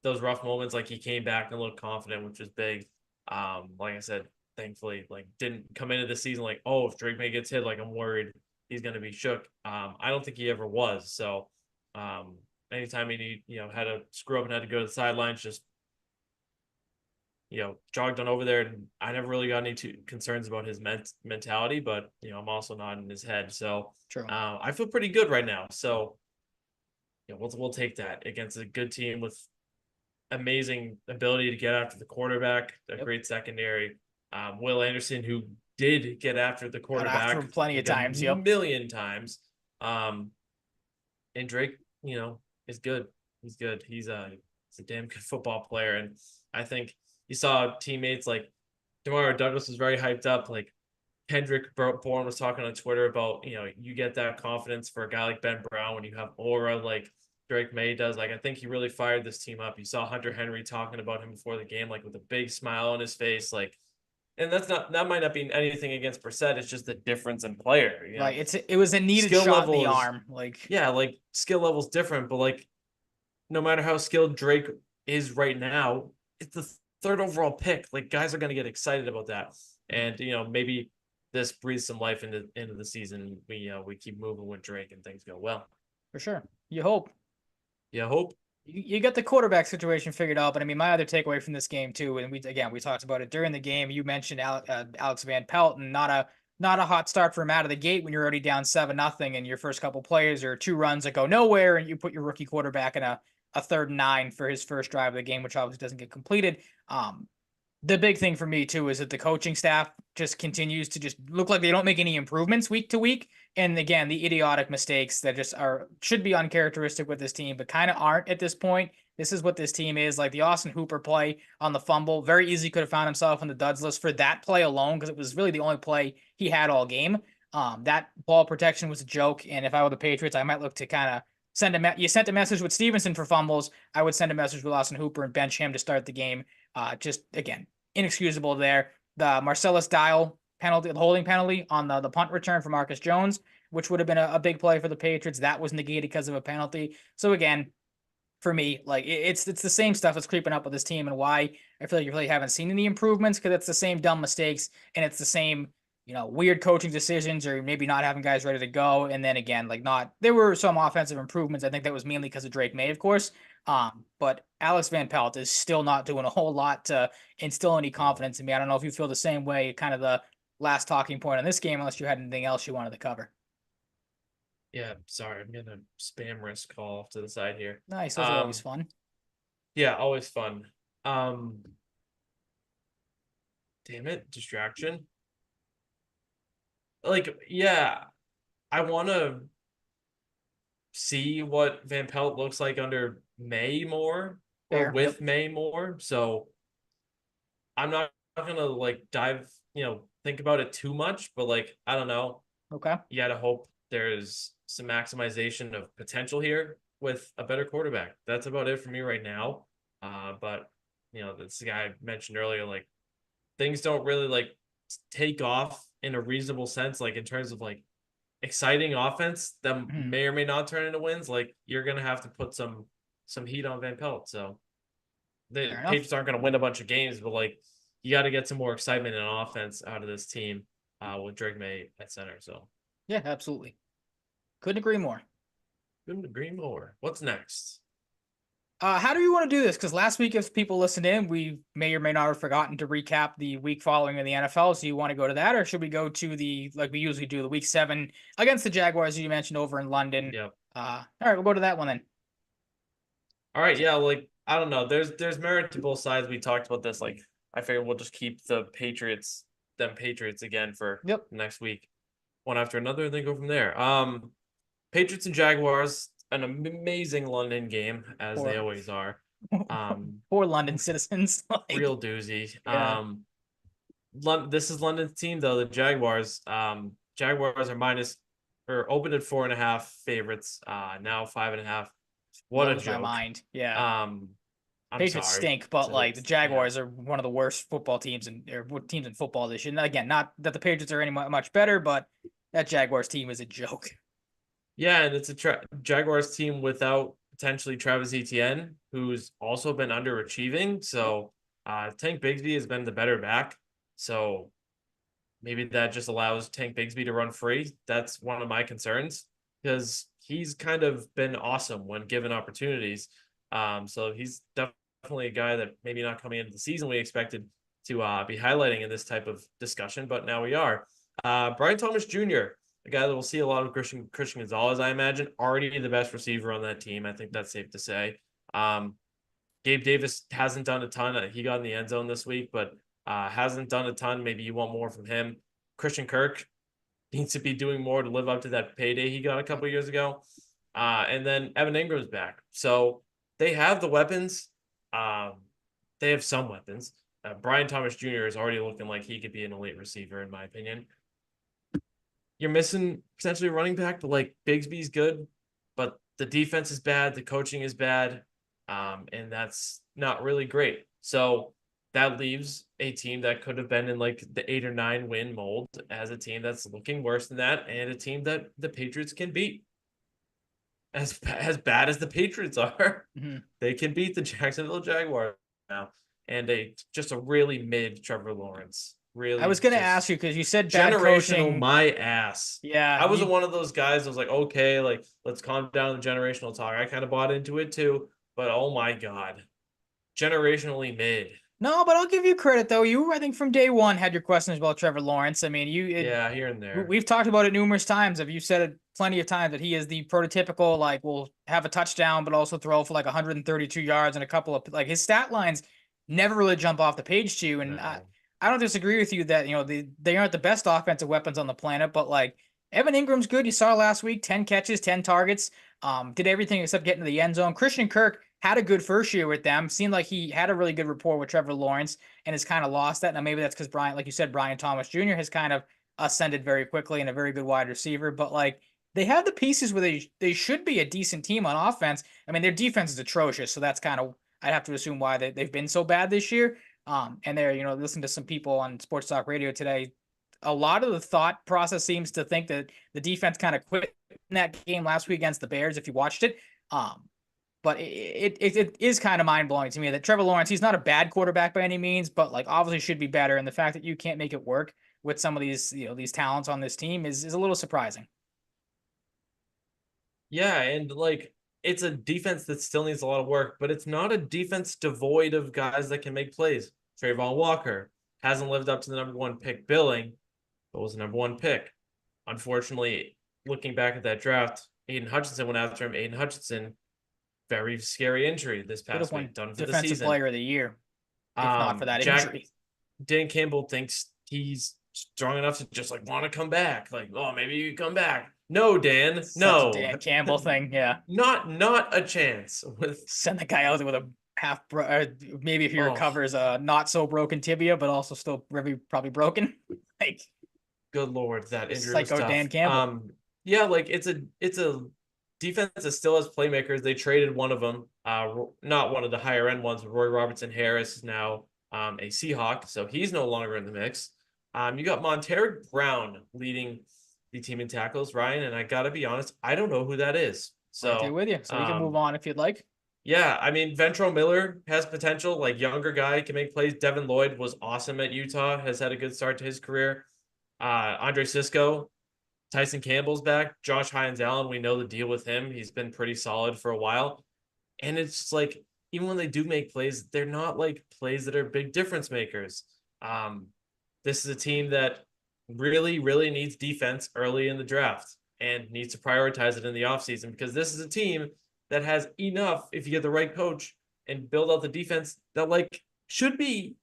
those rough moments, like he came back and looked confident, which is big. Like I said, thankfully, like didn't come into the season like, oh, if Drake May gets hit, like I'm worried. he's going to be shook. I don't think he ever was. So anytime he had to screw up and had to go to the sidelines, just jogged on over there, and I never really got any concerns about his mentality, but I'm also not in his head. So True. I feel pretty good right now. So we'll take that against a good team with amazing ability to get after the quarterback, a great secondary. Will Anderson, who did get after the Got after quarterback him plenty of like a times. Yep. million times. And Drake, is good. He's good. He's a damn good football player. And I think you saw teammates like Demario Douglas was very hyped up. Like Kendrick Bourne was talking on Twitter about, you get that confidence for a guy like Ben Brown when you have aura like Drake May does. Like, I think he really fired this team up. You saw Hunter Henry talking about him before the game, like with a big smile on his face. Like, and that might not be anything against Brissett. It's just the difference in player, Right. It was a needed skill shot in the level is, arm. Like, yeah, like skill level's different, but like no matter how skilled Drake is right now, it's the third overall pick. Like guys are going to get excited about that. And, maybe this breathes some life into the season. We keep moving with Drake and things go well. for sure. You hope. Yeah, hope. You get the quarterback situation figured out, but I mean, my other takeaway from this game too, and we talked about it during the game. You mentioned Alex Van Pelt, and not a hot start for him out of the gate when you're already down 7-0, and your first couple plays are 2 runs that go nowhere, and you put your rookie quarterback in a 3rd and 9 for his first drive of the game, which obviously doesn't get completed. The big thing for me too is that the coaching staff just continues to just look like they don't make any improvements week to week. And again, the idiotic mistakes that just should be uncharacteristic with this team, but kind of aren't at this point. This is what this team is. Like the Austin Hooper play on the fumble, very easy could have found himself on the duds list for that play alone, because it was really the only play he had all game. That ball protection was a joke. And if I were the Patriots, I might look to kind of you sent a message with Stevenson for fumbles. I would send a message with Austin Hooper and bench him to start the game. Just again, inexcusable there. The Marcellus Dial penalty, the holding penalty on the punt return for Marcus Jones, which would have been a big play for the Patriots, that was negated because of a penalty. So again, for me, like it's the same stuff that's creeping up with this team, and why I feel like you really haven't seen any improvements, because it's the same dumb mistakes and it's the same weird coaching decisions, or maybe not having guys ready to go. And then again, like there were some offensive improvements. I think that was mainly because of Drake May, of course. But Alex Van Pelt is still not doing a whole lot to instill any confidence in me. I don't know if you feel the same way, kind of the last talking point on this game, unless you had anything else you wanted to cover. Yeah, sorry, I'm getting a spam risk call off to the side here. Nice, those are always fun. Yeah, always fun. Damn it, distraction. Like, yeah, I want to see what Van Pelt looks like under May more, or Fair, with yep. May more. So I'm not gonna like dive, think about it too much, but like I don't know. Okay. You gotta hope there's some maximization of potential here with a better quarterback. That's about it for me right now. But this guy I mentioned earlier, like things don't really like take off in a reasonable sense, like in terms of like exciting offense that may or may not turn into wins. Like you're gonna have to put some heat on Van Pelt. So the Patriots aren't gonna win a bunch of games, but like you got to get some more excitement and offense out of this team with Drake May at center. So yeah, absolutely. Couldn't agree more. Couldn't agree more. What's next? How do you want to do this? Because last week, if people listened in, we may or may not have forgotten to recap the week following in the NFL. So you want to go to that, or should we go to like we usually do, the week 7 against the Jaguars you mentioned over in London? Yep. All right, we'll go to that one then. All right, yeah, like I don't know. There's merit to both sides. We talked about this. Like I figured we'll just keep the Patriots again for next week, one after another, and then go from there. Patriots and Jaguars, an amazing London game, as they always are. Poor London citizens. Real doozy. Yeah. This is London's team though, the Jaguars. Jaguars are minus or opened at 4.5 favorites. Now 5.5. What a joke. My mind. Yeah. I'm Patriots sorry. stink, but like the Jaguars are one of the worst football teams teams in football this year. And again, not that the Patriots are any much better, but that Jaguars team is a joke. Yeah, and it's a Jaguars team without potentially Travis Etienne, who's also been underachieving. So Tank Bigsby has been the better back. So maybe that just allows Tank Bigsby to run free. That's one of my concerns because he's kind of been awesome when given opportunities. So he's definitely a guy that maybe not coming into the season we expected to be highlighting in this type of discussion, but now we are. Brian Thomas Jr., a guy that will see a lot of Christian Gonzalez, I imagine, already the best receiver on that team. I think that's safe to say. Gabe Davis hasn't done a ton. He got in the end zone this week, but hasn't done a ton. Maybe you want more from him. Christian Kirk needs to be doing more to live up to that payday he got a couple years ago. And then Evan Ingram's back. So they have the weapons. They have some weapons. Brian Thomas Jr. is already looking like he could be an elite receiver, in my opinion. You're missing potentially a running back, but like Bigsby's good, but the defense is bad. The coaching is bad. And that's not really great. So that leaves a team that could have been in like the 8 or 9 win mold as a team that's looking worse than that, and a team that the Patriots can beat. As bad as the Patriots are, they can beat the Jacksonville Jaguars now, and just a really mid Trevor Lawrence. Really, I was going to ask you because you said bad generational coaching. my ass. Yeah, I wasn't one of those guys. I was like, okay, like let's calm down the generational talk. I kind of bought into it too, but oh my god, generationally mid. No, but I'll give you credit though. You, I think, from day one had your questions about Trevor Lawrence. I mean, Yeah, here and there. we've talked about it numerous times. Have you said it plenty of times that he is the prototypical, like, will have a touchdown, but also throw for like 132 yards and a couple of, like, his stat lines never really jump off the page to you. And No. I don't disagree with you that, they aren't the best offensive weapons on the planet, but like Evan Ingram's good. You saw last week, 10 catches, 10 targets, did everything except get into the end zone. Christian Kirk had a good first year with them. Seemed like he had a really good rapport with Trevor Lawrence and has kind of lost that. Now, maybe that's because Brian, like you said, Brian Thomas Jr. has kind of ascended very quickly and a very good wide receiver. But like they have the pieces where they should be a decent team on offense. I mean, their defense is atrocious, so that's kind of, I'd have to assume why they've been so bad this year. And they're, listening to some people on Sports Talk Radio today, a lot of the thought process seems to think that the defense kind of quit in that game last week against the Bears, if you watched it. But it is kind of mind blowing to me that Trevor Lawrence, he's not a bad quarterback by any means, but like obviously should be better. And the fact that you can't make it work with some of these, these talents on this team is a little surprising. Yeah, and like it's a defense that still needs a lot of work, but it's not a defense devoid of guys that can make plays. Trayvon Walker hasn't lived up to the #1 pick billing, but was the #1 pick. Unfortunately, looking back at that draft, Aiden Hutchinson went after him. Aiden Hutchinson, very scary injury this past week, done for the Defensive season. Player of the Year, if not for that injury. Dan Campbell thinks he's strong enough to just like want to come back. Like, oh, maybe you come back. No, Dan. No. Dan Campbell thing, yeah. Not a chance. Send the guy out there with a maybe if he recovers a not so broken tibia, but also still probably broken. Like, good lord, that injury was tough. Dan Campbell. Yeah, like it's a defense that still has playmakers. They traded one of them, not one of the higher end ones. Roy Robertson Harris is now a Seahawk, so he's no longer in the mix. You got Monterey Brown leading the team in tackles, Ryan, and I gotta be honest, I don't know who that is. So right there with you. So we can move on if you'd like. Yeah, I mean, Ventrell Miller has potential, like younger guy, can make plays. Devin Lloyd was awesome at Utah, has had a good start to his career. Andre Cisco, Tyson Campbell's back. Josh Hines-Allen, we know the deal with him. He's been pretty solid for a while. And it's just like, even when they do make plays, they're not like plays that are big difference makers. This is a team that really, really needs defense early in the draft and needs to prioritize it in the offseason, because this is a team that has enough, if you get the right coach and build out the defense, that like should be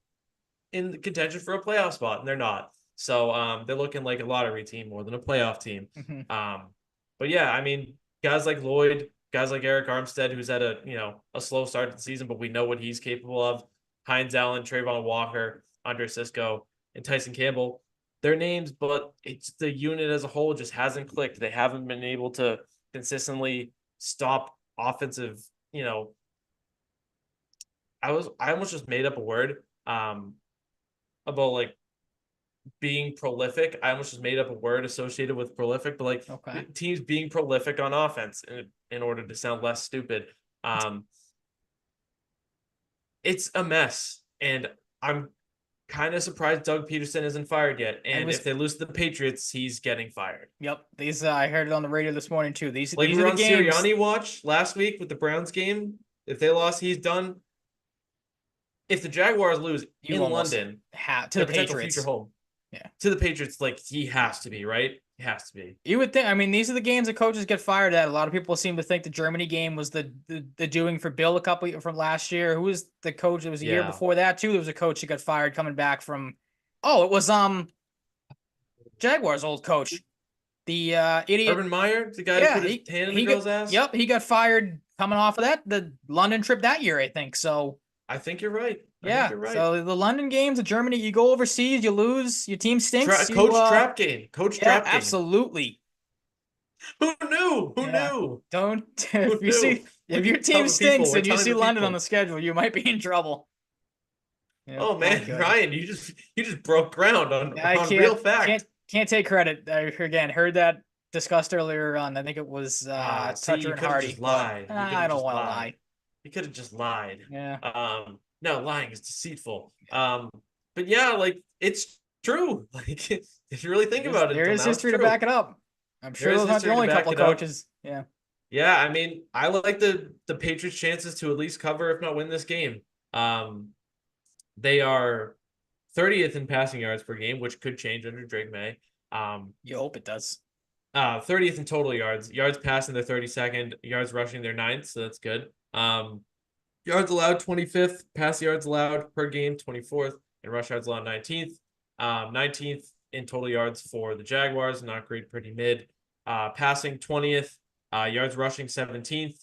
in the contention for a playoff spot, and they're not. So they're looking like a lottery team more than a playoff team. But yeah, I mean, guys like Lloyd, guys like Eric Armstead, who's had a slow start to the season, but we know what he's capable of. Hines-Allen, Trayvon Walker, Andre Cisco, and Tyson Campbell. Their names, but it's the unit as a whole just hasn't clicked. They haven't been able to consistently stop offensive, I almost just made up a word about like being prolific. I almost just made up a word associated with prolific, but like teams being prolific on offense in order to sound less stupid. It's a mess, and I'm kind of surprised Doug Peterson isn't fired yet. I And was if they lose to the Patriots, he's getting fired. Yep. These I heard it on the radio this morning too. These Like these we are were the on games. Sirianni watch last week with the Browns game. If they lost, he's done. If the Jaguars lose You in almost London, have to their the potential future Patriots. home, Yeah. to the Patriots, like he has to be, right? He has to be. You would think. I mean, these are the games that coaches get fired at. A lot of people seem to think the Germany game was the doing for Bill a couple from last year. Who was the coach? It was a year Yeah. before that too. There was a coach that got fired coming back from. Oh, it was Jaguars old coach, the idiot. Urban Meyer, the guy who Yeah, put his hand in the he got girl's ass. yep he got fired coming off of the London trip that year, I think. So I think you're right. I think yeah, you're right. so the London games, the Germany, you go overseas, you lose, your team stinks. You Coach Trap Game. Coach yeah, Trap Game. absolutely. Who knew? Who Yeah. knew? Don't Who if you knew? see if your team Telling people. stinks We're and you telling see the London on people. the schedule, you might be in trouble. Yep, Oh not man, good. Ryan, you just broke ground on I real fact. can't take credit. I again heard that discussed earlier on. I think it was See, Toucher you and could have Hardy, just but lied. You could I have don't just want to lied. lie. You could have just lied. Yeah. No, lying is deceitful. But yeah, like it's true. Like if you really think about it There until is now, it's history to true. back it up. I'm There sure is those aren't the history to only back couple of it up. coaches. Yeah. Yeah, I mean, I like the Patriots' chances to at least cover, if not win this game. They are 30th in passing yards per game, which could change under Drake May. You hope it does. 30th in total yards. Yards passing, they're 32nd. Yards rushing, they're 9th, so that's good. Yards allowed, 25th. Pass yards allowed per game, 24th. And rush yards allowed, 19th. 19th in total yards for the Jaguars. Not great, pretty mid. Passing, 20th. Yards rushing, 17th.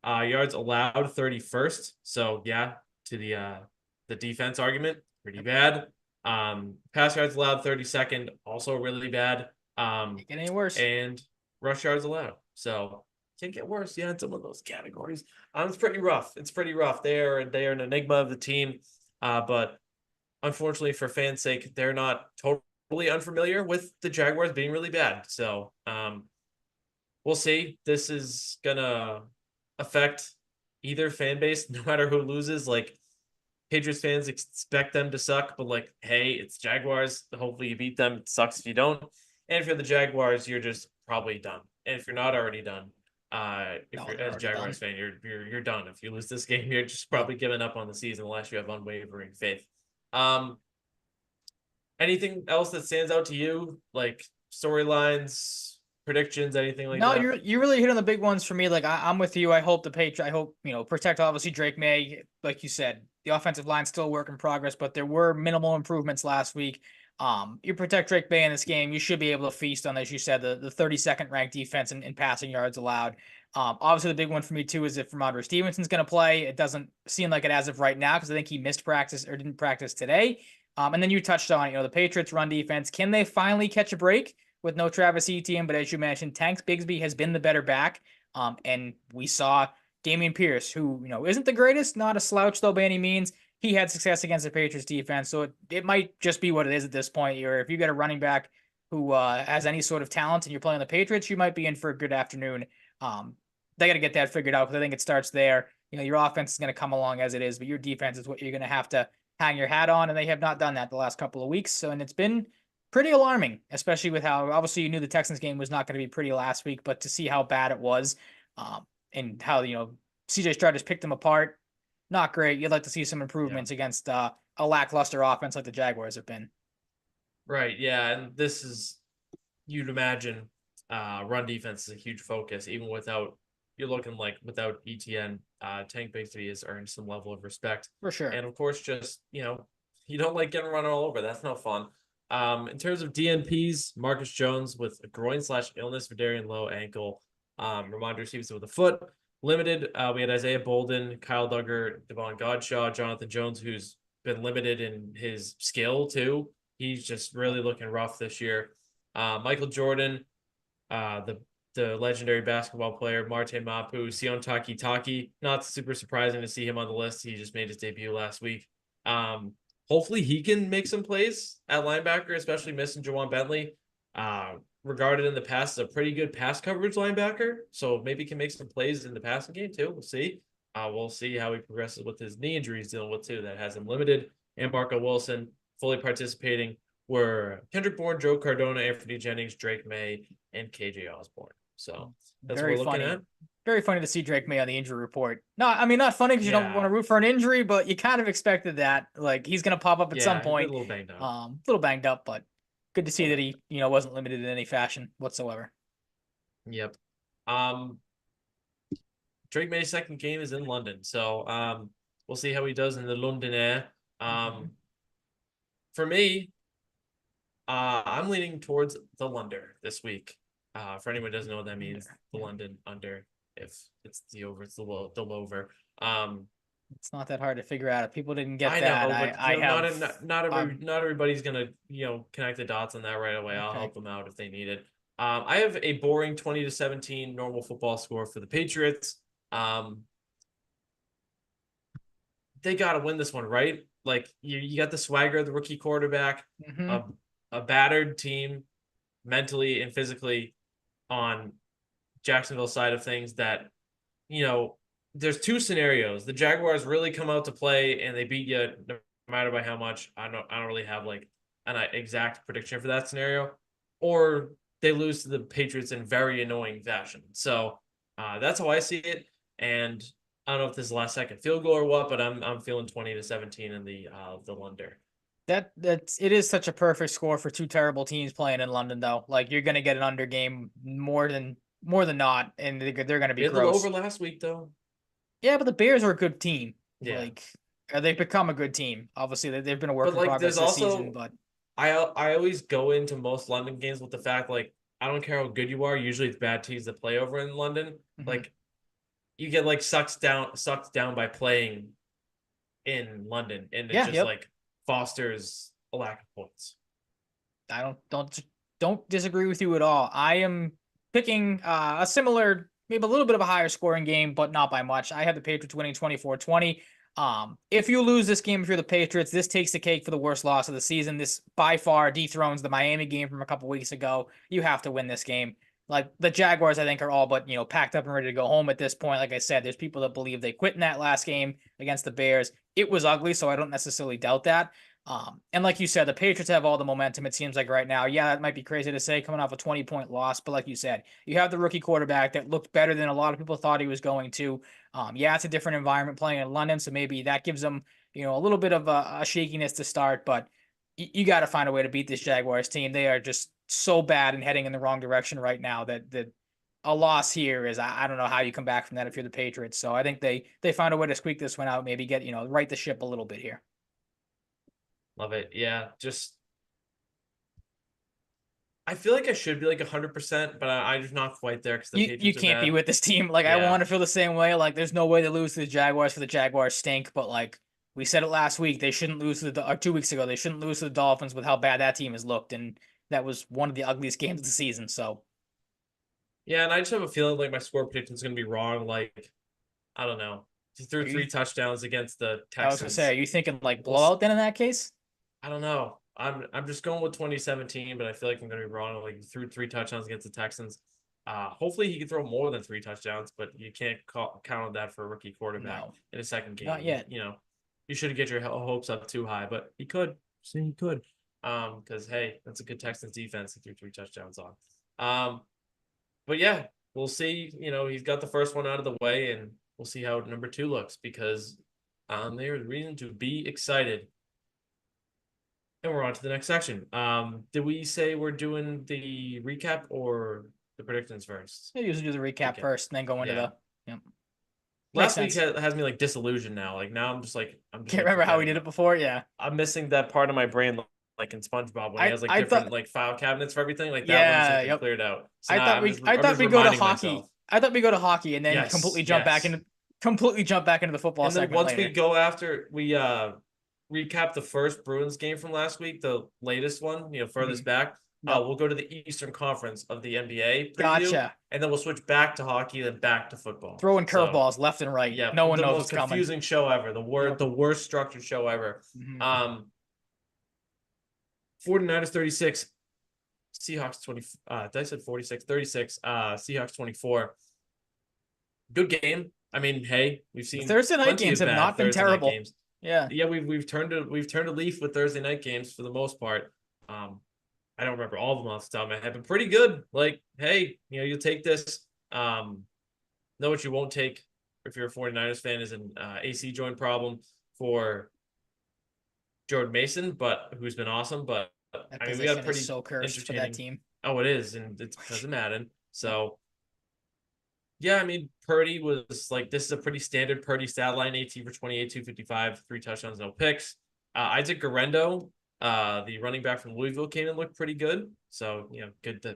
Yards allowed, 31st. So, yeah, to the defense argument, pretty bad. Pass yards allowed, 32nd. Also really bad. Can't get any worse. And rush yards allowed. So can't get worse. Yeah, in some of those categories. It's pretty rough. It's pretty rough. They are an enigma of the team. But unfortunately, for fans' sake, they're not totally unfamiliar with the Jaguars being really bad. So we'll see. This is gonna affect either fan base, no matter who loses. Like Patriots fans expect them to suck, but like, hey, it's Jaguars. Hopefully you beat them. It sucks if you don't. And if you're the Jaguars, you're just probably done. And if you're not already done, if No, you're they're as a already Jaguars done. fan, you're done. If you lose this game, you're just probably giving up on the season unless you have unwavering faith. Anything else that stands out to you, like storylines, predictions, anything like No, that? you really hit on the big ones for me. Like I'm with you. I hope I hope protect obviously Drake May. Like you said, the offensive line's still a work in progress, but there were minimal improvements last week. You protect Drake May in this game, you should be able to feast on, as you said, the 32nd ranked defense in passing yards allowed. Obviously the big one for me too is if Ramondre Stevenson's going to play. It doesn't seem like it as of right now because I think he missed practice or didn't practice today. And then you touched on the Patriots run defense. Can they finally catch a break with no Travis Etienne? But as you mentioned, Tank Bigsby has been the better back. And we saw Dameon Pierce, who isn't the greatest, not a slouch though by any means. He had success against the Patriots defense, so it might just be what it is at this point. Or if you got a running back who has any sort of talent and you're playing the Patriots, you might be in for a good afternoon. They got to get that figured out because I think it starts there. Your offense is going to come along as it is, but your defense is what you're going to have to hang your hat on, and they have not done that the last couple of weeks. So, and it's been pretty alarming, especially with how obviously you knew the Texans game was not going to be pretty last week, but to see how bad it was, and how CJ Stroud just picked them apart. Not great. You'd like to see some improvements against a lackluster offense like the Jaguars have been. Right. Yeah. And this is, you'd imagine, run defense is a huge focus, even without, you're looking like without ETN, Tank Bigsby has earned some level of respect. For sure. And of course, just, you don't like getting run all over. That's no fun. In terms of DNPs, Marcus Jones with a groin/illness, Vidarian low ankle, Ramondre Stevenson with a foot. Limited, we had Isaiah Bolden, Kyle Duggar, Devon Godshaw, Jonathan Jones, who's been limited in his skill too. He's just really looking rough this year. Michael Jordan, the legendary basketball player, Marte Mapu, Sion Taki. Not super surprising to see him on the list. He just made his debut last week. Hopefully he can make some plays at linebacker, especially missing Jawan Bentley. Regarded in the past as a pretty good pass coverage linebacker, so maybe can make some plays in the passing game too. We'll see. We'll see how he progresses with his knee injuries dealing with too. That has him limited. And Marco Wilson, fully participating were Kendrick Bourne, Joe Cardona, Anthony Jennings, Drake May, and KJ Osborne. So that's what Very we're looking funny. at. Very funny to see Drake May on the injury report. No, I mean, not funny because you don't want to Yeah, root for an injury, but you kind of expected that. Like, he's going to pop up at some yeah, he's been a point. little banged up. A little banged up, but good to see that Okay. he, wasn't limited in any fashion whatsoever. Yep. Um, Drake May's second game is in London, so we'll see how he does in the London air. Mhm. For me, I'm leaning towards the Lunder this week. For anyone who doesn't know what that means, the Yeah. London under. If it's the over, it's the lower. Um, It's not that hard to figure out. If people didn't get I that, know, but I have. not everybody's gonna connect the dots on that right away. I'll Okay. help them out if they need it. I have a boring 20-17 normal football score for the Patriots. Um, they got to win this one, right? Like you got the swagger of the rookie quarterback, Hmm. a a battered team mentally and physically on Jacksonville side of things that you know there's two scenarios. The Jaguars really come out to play and they beat you no matter by how much. I don't really have like an exact prediction for that scenario, or they lose to the Patriots in very annoying fashion. So that's how I see it. And I don't know if this is the last second field goal or what, but I'm feeling 20-17 in the Lunder. That's it is such a perfect score for two terrible teams playing in London, though. Like, you're gonna get an under game more than not, and they're gonna be We had the over gross. last week though. Yeah, but the Bears are a good team. Yeah, Like, they've become a good team. Obviously, they've been a work but in like progress there's this season, also but I always go into most London games with the fact like I don't care how good you are. Usually it's bad teams that play over in London. mhm. Like you get like sucked down by playing in London, and it Yeah, just yep. like fosters a lack of points. I don't disagree with you at all. I am picking a similar, maybe a little bit of a higher scoring game, but not by much. I have the Patriots winning 24-20. If you lose this game, if you're the Patriots, this takes the cake for the worst loss of the season. This by far dethrones the Miami game from a couple weeks ago. You have to win this game. Like, the Jaguars, I think, are all but packed up and ready to go home at this point. Like I said, there's people that believe they quit in that last game against the Bears. It was ugly, so I don't necessarily doubt that. And like you said, the Patriots have all the momentum, it seems like right now. Yeah, that might be crazy to say coming off a 20-point loss, but like you said, you have the rookie quarterback that looked better than a lot of people thought he was going to. Yeah, it's a different environment playing in London, so maybe that gives them, a little bit of a shakiness to start, but you got to find a way to beat this Jaguars team. They are just so bad and heading in the wrong direction right now that a loss here is, I don't know how you come back from that if you're the Patriots. So I think they find a way to squeak this one out, maybe get, right the ship a little bit here. Love it. Yeah, just I feel like I should be like 100%, but I'm just not quite there because the You Patriots are can't be bad. with this team. Like, I Yeah, want to feel the same way. Like, there's no way to lose to the Jaguars for the Jaguars stink. But like we said it last week, they shouldn't lose to or 2 weeks ago. They shouldn't lose to the Dolphins with how bad that team has looked, and that was one of the ugliest games of the season. So yeah, and I just have a feeling like my score prediction is going to be wrong. Like I don't know. He threw are you? three touchdowns against the I was gonna say, are Texans. you thinking like We'll blowout then in that case? I don't know. I'm just going with 2017, but I feel like I'm going to be wrong. Like he threw three touchdowns against the Texans. Hopefully he can throw more than three touchdowns, but you can't count on that for a rookie quarterback No, in a second not game. yet. You shouldn't get your hopes up too high, but he could. See, he could. Because hey, that's a good Texans defense he threw three touchdowns on. But yeah, we'll see. He's got the first one out of the way, and we'll see how number two looks because there's reason to be excited. And we're on to the next section. Did we say we're doing the recap or the predictions first? Maybe usually do the recap Recap. first, and then go into Yeah. the. Yep. Makes Last week sense. has me like disillusioned now. Like now I'm just Can't like remember how we forgetting did them. it before. Yeah, I'm missing that part of my brain like in SpongeBob when he I has like I different thought. like file cabinets for everything. Like that one's Yeah, just been yep. cleared out. So I now thought I'm we just I I'm thought just we go to reminding hockey. myself. I thought we go to hockey and then Yes, yes. completely jump back into the football And then segment once we later. go after we recap the first Bruins game from last week, the latest one, Hmm. furthest back, Yep. we'll go to the Eastern Conference of the NBA preview, Gotcha. and then we'll switch back to hockey, then back to football. Throwing So curveballs left and right. yeah, No one the knows most what's coming. confusing show ever, Yep. the worst structured show ever. Hmm. 49ers 36, Seahawks 20. Did I said 46, 36, Seahawks 24. Good game. I mean, hey, we've The seen Thursday night plenty games of have bad not been Thursday night terrible. games. Yeah. yeah, we've turned a leaf with Thursday night games for the most part. I don't remember all of them off the top of my head, but pretty good. Like, hey, you'll take this. Know what you won't take if you're a 49ers fan is an AC joint problem for Jordan Mason, but who's been awesome. But That I mean, we got a position is pretty so cursed for that entertaining. team. Oh, it is, and it's because of Madden. Yep. So yeah, I mean, Purdy was like this is a pretty standard Purdy stat line: 18 for 28, 255, 3 touchdowns, no picks. Isaac Guerrero, the running back from Louisville, came and looked pretty good. So good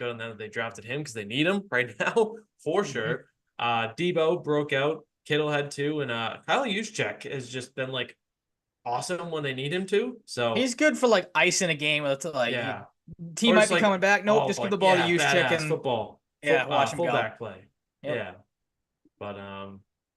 on them that they drafted him because they need him right now for sure. Debo broke out. Kittle had two, and Kyle Juszczyk has just been like awesome when they need him to. So He's good for like ice in a game. It's like yeah, team or might just be like coming back. Nope, just give the ball to yeah, Juszczyk badass and football, yeah, watch him go. fullback play. Yep. Yeah, but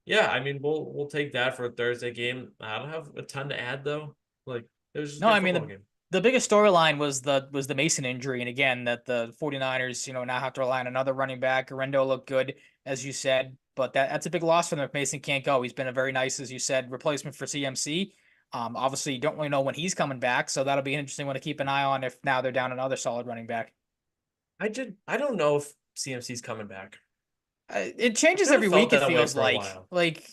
yeah, I mean we'll take that for a Thursday game. I don't have a ton to add though. Like it was just a No, good I mean football game. the biggest storyline was the Mason injury, and again that the 49ers, now have to rely on another running back. Guerrero looked good, as you said, but that's a big loss for them if Mason can't go. He's been a very nice, as you said, replacement for CMC. Obviously, you don't really know when he's coming back, so that'll be an interesting one to keep an eye on if now they're down another solid running back. I don't know if CMC's coming back. It I changes kind of every felt week. It that way feels for a like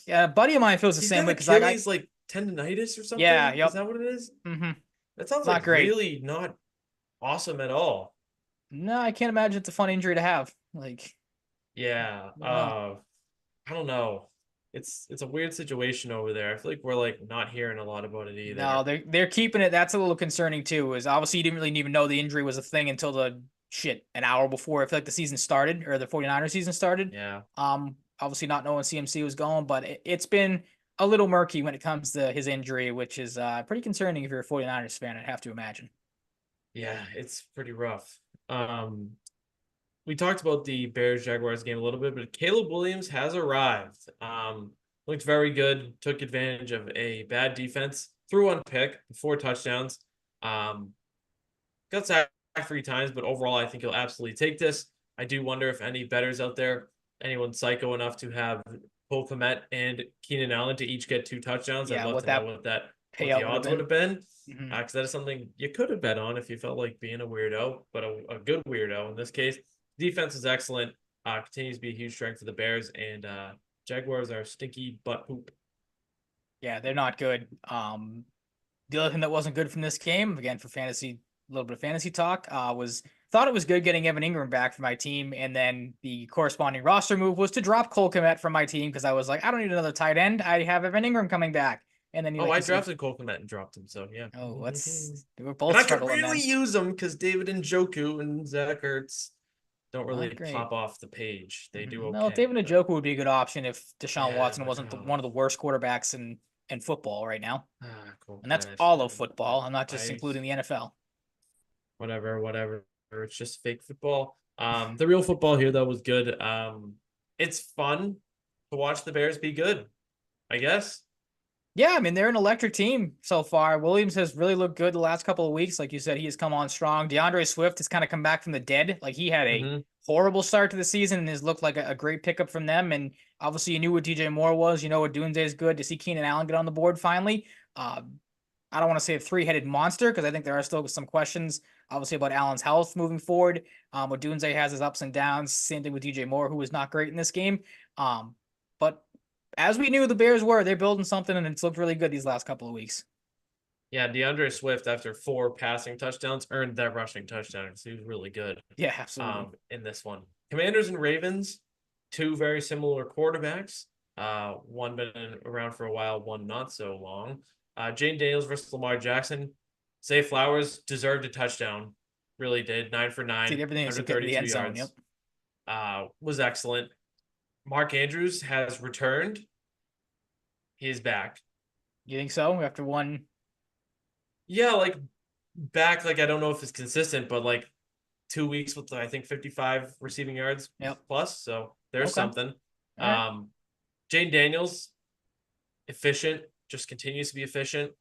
while. a buddy of mine feels the He's same got way because like I Achilles like tendonitis or yeah, something. Is yep, that what it is? mm-hmm, That sounds not like great. really not awesome at all. No, I can't imagine it's a fun injury to have. Like, Yeah. I don't know. I don't know. It's a weird situation over there. I feel like we're like not hearing a lot about it No, either. they're keeping it. That's a little concerning too. Is obviously you didn't really even know the injury was a thing until an hour before. I feel like the season started or the 49ers season started. Yeah. Obviously not knowing CMC was going, but it's been a little murky when it comes to his injury, which is pretty concerning if you're a 49ers fan, I'd have to imagine. Yeah, it's pretty rough. Um, we talked about the Bears Jaguars game a little bit, but Caleb Williams has arrived. Looked very good, took advantage of a bad defense, threw one pick, 4 touchdowns. Got sacked 3 times, but overall, I think he'll absolutely take this. I do wonder if any bettors out there, anyone psycho enough to have Cole Kmet and Keenan Allen to each get 2 touchdowns. I'd Yeah, love what to know that what the payout would have odds would been. have been. Mm-hmm. Because that is something you could have bet on if you felt like being a weirdo, but a good weirdo in this case. Defense is excellent. Continues to be a huge strength for the Bears, and Jaguars are stinky butt poop. Yeah, they're not good. The other thing that wasn't good from this game, again for fantasy, a little bit of fantasy talk, was thought it was good getting Evan Ingram back for my team, and then the corresponding roster move was to drop Cole Kmet from my team because I was like, I don't need another tight end. I have Evan Ingram coming back, and then Oh, like I you said, drafted Cole Kmet and dropped him, so yeah. oh, we were And both I could struggling really then. use him because David Njoku and Zach Ertz don't Not really great. pop off the page. They do No, okay, David but Njoku would be a good option if Deshaun yeah, Watson but wasn't one of the worst quarterbacks in football right now, Cole and that's Kmet. all of football. I'm not just I including the NFL. whatever. It's just fake football. The real football here though was good. It's fun to watch the Bears be good, I guess. Yeah, I mean, they're an electric team so far. Williams has really looked good the last couple of weeks. Like you said, he has come on strong. DeAndre Swift has kind of come back from the dead. Like he had a Mm-hmm. horrible start to the season and has looked like a great pickup from them. And obviously, you knew what DJ Moore was. You know what Dunze is good. To see Keenan Allen get on the board finally. I don't want to say a three-headed monster because I think there are still some questions, obviously, about Allen's health moving forward. What Dunze has his ups and downs. Same thing with DJ Moore, who was not great in this game. But as we knew the Bears were, they're building something, and it's looked really good these last couple of weeks. Yeah, DeAndre Swift, after 4 passing touchdowns, earned that rushing touchdown because he was really good Yeah, absolutely. in this one. Commanders and Ravens, two very similar quarterbacks. One been around for a while, one not so long. Jane Daniels versus Lamar Jackson. Zay Flowers deserved a touchdown. Really did. 9 for 9, Did everything to get in the 132 end zone. Yep. yards. Was excellent. Mark Andrews has returned. He is back. You think so? After one, Yeah, like back, like I don't know if it's consistent, but like 2 weeks with I think 55 receiving yards yep. plus. So there's Okay. something. All right. Jane Daniels, efficient, just continues to be efficient.